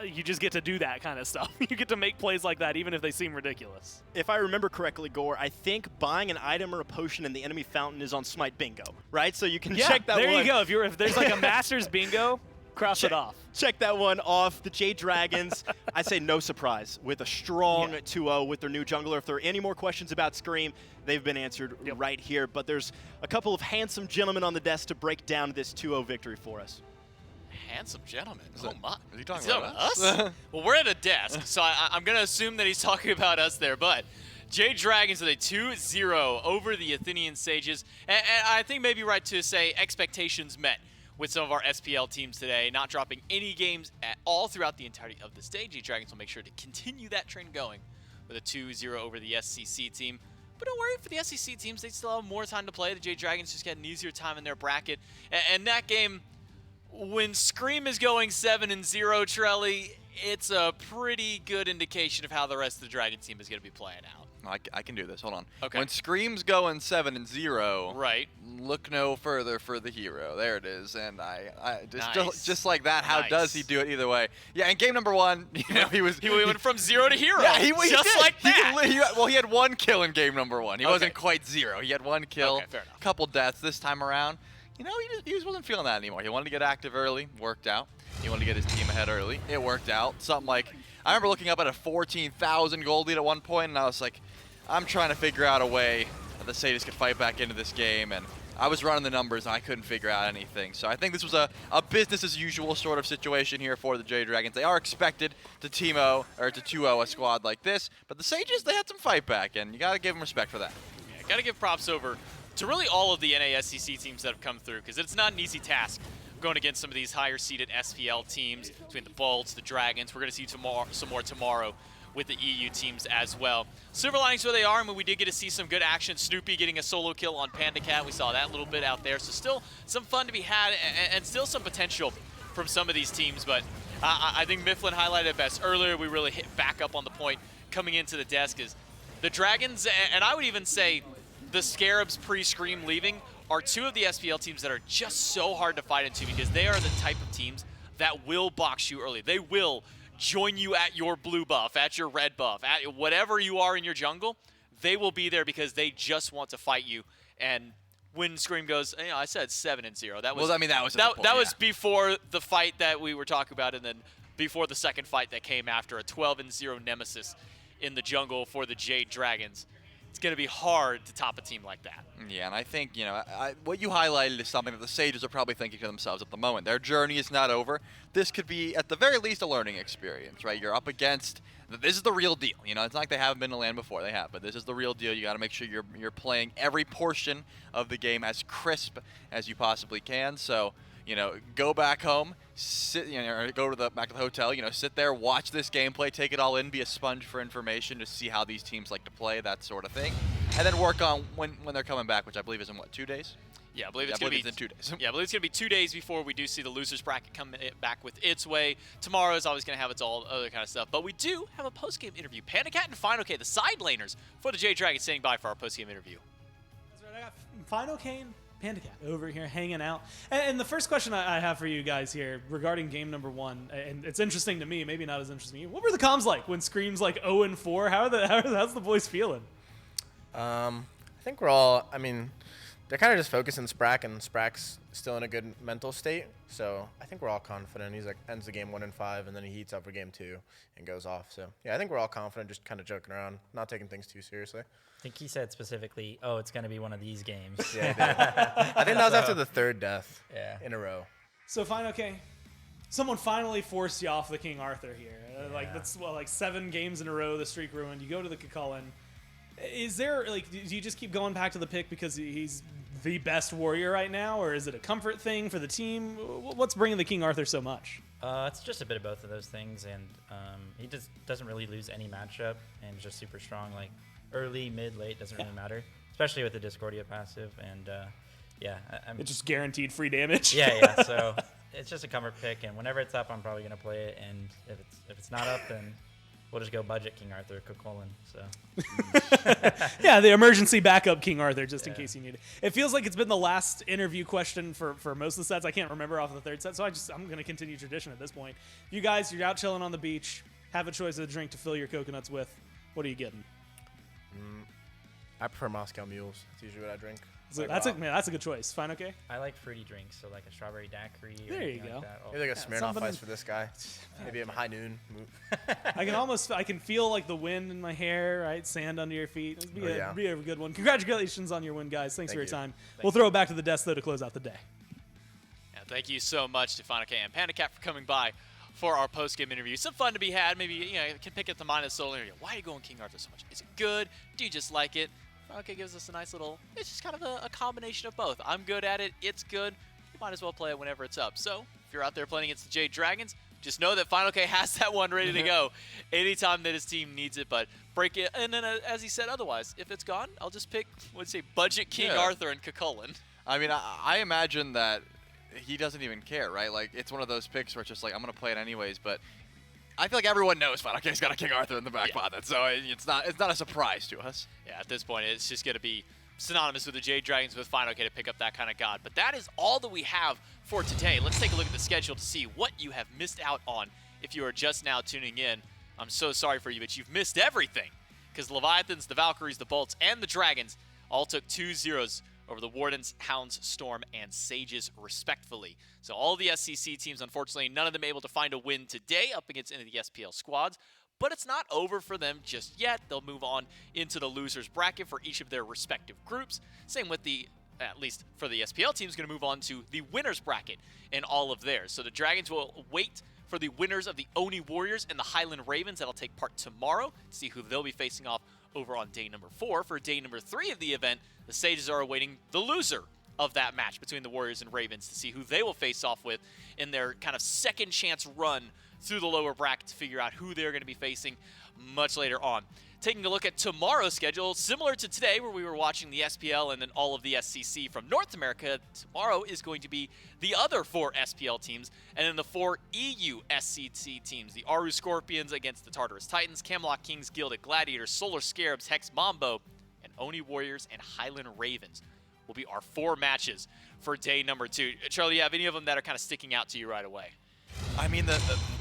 you just get to do that kind of stuff. You get to make plays like that, even if they seem ridiculous. If I remember correctly, Gore, I think buying an item or a potion in the enemy fountain is on SMITE Bingo, right? So you can check that one. There you go. If there's like a Masters Bingo, cross it off. Check that one off. The Jade Dragons, I say no surprise, with a strong 2-0 with their new jungler. If there are any more questions about Scream, they've been answered right here. But there's a couple of handsome gentlemen on the desk to break down this 2-0 victory for us. Handsome gentleman. My. Are you talking about us? Well, we're at a desk, so I'm going to assume that he's talking about us there. But Jade Dragons with a 2-0 over the Athenian Sages. And I think maybe right to say expectations met with some of our SPL teams today, not dropping any games at all throughout the entirety of the stage. Jade Dragons will make sure to continue that trend going with a 2-0 over the SCC team. But don't worry, for the SCC teams, they still have more time to play. The Jade Dragons just get an easier time in their bracket. And that game, when Scream is going 7-0, Trelly, it's a pretty good indication of how the rest of the Dragon team is going to be playing out. I can do this. Hold on. Okay. When Scream's going 7-0, right, look no further for the hero. There it is. And I just like that. Nice. How does he do it either way? Yeah. In game number 1, he went from 0 to hero. Yeah, he just did. like that. Well, he had 1 kill in game number 1. He wasn't quite 0. He had 1 kill. Okay, fair enough. Couple deaths this time around. He just wasn't feeling that anymore. He wanted to get active early. Worked out. He wanted to get his team ahead early. It worked out. Something like, I remember looking up at a 14,000 gold lead at one point, and I was like, I'm trying to figure out a way that the Sages could fight back into this game, and I was running the numbers, and I couldn't figure out anything. So I think this was a business as usual sort of situation here for the Jade Dragons. They are expected to 2-0 a squad like this, but the Sages, they had some fight back, and you got to give them respect for that. Yeah, got to give props over to really all of the NASCC teams that have come through, because it's not an easy task going against some of these higher-seeded SPL teams, between the Bolts, the Dragons. We're going to see some more tomorrow with the EU teams as well. Silver linings where they are. I mean, we did get to see some good action. Snoopy getting a solo kill on PandaCat. We saw that little bit out there. So still some fun to be had, and still some potential from some of these teams. But I think Mifflin highlighted it best. Earlier, we really hit back up on the point coming into the desk is the Dragons, and I would even say the Scarabs pre-Scream leaving, are two of the SPL teams that are just so hard to fight into, because they are the type of teams that will box you early. They will join you at your blue buff, at your red buff, at whatever you are in your jungle. They will be there because they just want to fight you. And when Scream goes, you know, I said 7-0. That was, well, I mean, that was was before the fight that we were talking about, and then before the second fight that came after, a 12-0 nemesis in the jungle for the Jade Dragons. It's going to be hard to top a team like that. Yeah, and I think, you know, what you highlighted is something that the Sages are probably thinking to themselves at the moment. Their journey is not over. This could be, at the very least, a learning experience, right? You're up against, this is the real deal. You know, it's not like they haven't been to LAN before. They have, but this is the real deal. You got to make sure you're playing every portion of the game as crisp as you possibly can. So, you know, go back home, sit, you know, or go to back to the hotel, you know, sit there, watch this gameplay, take it all in, be a sponge for information to see how these teams like to play, that sort of thing. And then work on when they're coming back, which I believe is in, what, 2 days? Yeah, I believe it's going to be in 2 days. Yeah, I believe it's going to be 2 days before we do see the losers bracket come back with its way. Tomorrow is always going to have its all other kind of stuff. But we do have a post-game interview. PandaCat and fineokay, the side laners for the Jade Dragons, standing by for our post-game interview. That's right. I got fineokay and PandaCat over here hanging out. And the first question I have for you guys here regarding game number 1, and it's interesting to me, maybe not as interesting to you. What were the comms like when Scream's like 0-4? How's the boys feeling? I think we're all, I mean, they're kind of just focused on Sprack, and Sprack's still in a good mental state. So I think we're all confident. He's like ends the game 1-5, and then he heats up for game 2 and goes off. So yeah, I think we're all confident, just kind of joking around, not taking things too seriously. I think he said specifically, "Oh, it's going to be one of these games." Yeah, I think that was after the 3rd death in a row. So fineokay, someone finally forced you off the King Arthur here. Like that's like 7 games in a row. The streak ruined. You go to the Cucullin. Is there like, do you just keep going back to the pick because he's the best warrior right now, or is it a comfort thing for the team? What's bringing the King Arthur so much? It's just a bit of both of those things, and he just doesn't really lose any matchup, and just super strong. Like early, mid, late doesn't really matter, especially with the Discordia passive, and yeah, it's just guaranteed free damage. Yeah. So it's just a comfort pick, and whenever it's up, I'm probably gonna play it, and if it's not up, then we'll just go budget King Arthur, Cucullin. So yeah, the emergency backup King Arthur, just in case you need it. It feels like it's been the last interview question for most of the sets. I can't remember off the 3rd set, so I'm going to continue tradition at this point. You guys, you're out chilling on the beach, have a choice of a drink to fill your coconuts with. What are you getting? I prefer Moscow Mules. It's usually what I drink. That's a good choice. Fineokay? I like fruity drinks, so like a strawberry daiquiri. There you go. Like that. Maybe like a Smirnoff Ice for this guy. Maybe a high noon. I can feel like the wind in my hair, right? Sand under your feet. It'd be a good one. Congratulations on your win, guys. Thanks for your time. We'll throw it back to the desk, though, to close out the day. Yeah, thank you so much to fineokay and PandaCat for coming by for our post-game interview. Some fun to be had. Maybe, you know, can pick up the mind of the solo interview. Why are you going King Arthur so much? Is it good? Do you just like it? Okay, gives us a nice little, it's just kind of a combination of both. I'm good at it, it's good, you might as well play it whenever it's up. So, if you're out there playing against the Jade Dragons, just know that fineokay has that one ready to go anytime that his team needs it, but break it, and then as he said otherwise, if it's gone, I'll just pick, budget King Arthur and Cucullin. I mean, I imagine that he doesn't even care, right? Like, it's one of those picks where it's just like, I'm going to play it anyways, but I feel like everyone knows fineokay's got a King Arthur in the back pocket, so it's not a surprise to us. Yeah, at this point, it's just going to be synonymous with the Jade Dragons with fineokay to pick up that kind of god. But that is all that we have for today. Let's take a look at the schedule to see what you have missed out on if you are just now tuning in. I'm so sorry for you, but you've missed everything because the Leviathans, the Valkyries, the Bolts, and the Dragons all took 2-0s over the Wardens, Hounds, Storm, and Sages, respectfully. So all the SCC teams, unfortunately, none of them able to find a win today up against any of the SPL squads. But it's not over for them just yet. They'll move on into the losers bracket for each of their respective groups. Same with the, at least for the SPL teams, going to move on to the winners bracket in all of theirs. So the Dragons will wait for the winners of the Oni Warriors and the Highland Ravens that'll take part tomorrow to see who they'll be facing off over on day number 4. For day number 3 of the event, the Sages are awaiting the loser of that match between the Warriors and Ravens to see who they will face off with in their kind of second chance run through the lower bracket to figure out who they're going to be facing much later on. Taking a look at tomorrow's schedule, similar to today where we were watching the SPL and then all of the SCC from North America, tomorrow is going to be the other 4 SPL teams and then the 4 EU SCC teams. The Aru Scorpions against the Tartarus Titans, Camelot Kings, Gilded Gladiators, Solar Scarabs, Hex Mambo, and Oni Warriors and Highland Ravens will be our 4 matches for day number 2. Charlie, do you have any of them that are kind of sticking out to you right away? I mean, the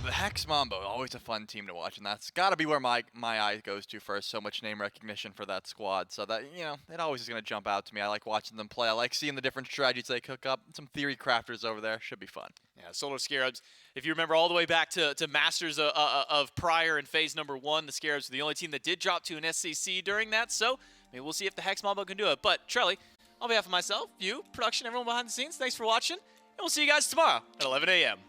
Hex Mambo, always a fun team to watch, and that's got to be where my eye goes to first. So much name recognition for that squad. So that, you know, it always is going to jump out to me. I like watching them play. I like seeing the different strategies they cook up. Some theory crafters over there. Should be fun. Yeah, Solar Scarabs, if you remember all the way back to Masters of Prior in phase number 1, the Scarabs were the only team that did drop to an SCC during that. So maybe we'll see if the Hex Mambo can do it. But, Charlie, on behalf of myself, you, production, everyone behind the scenes, thanks for watching. And we'll see you guys tomorrow at 11 a.m.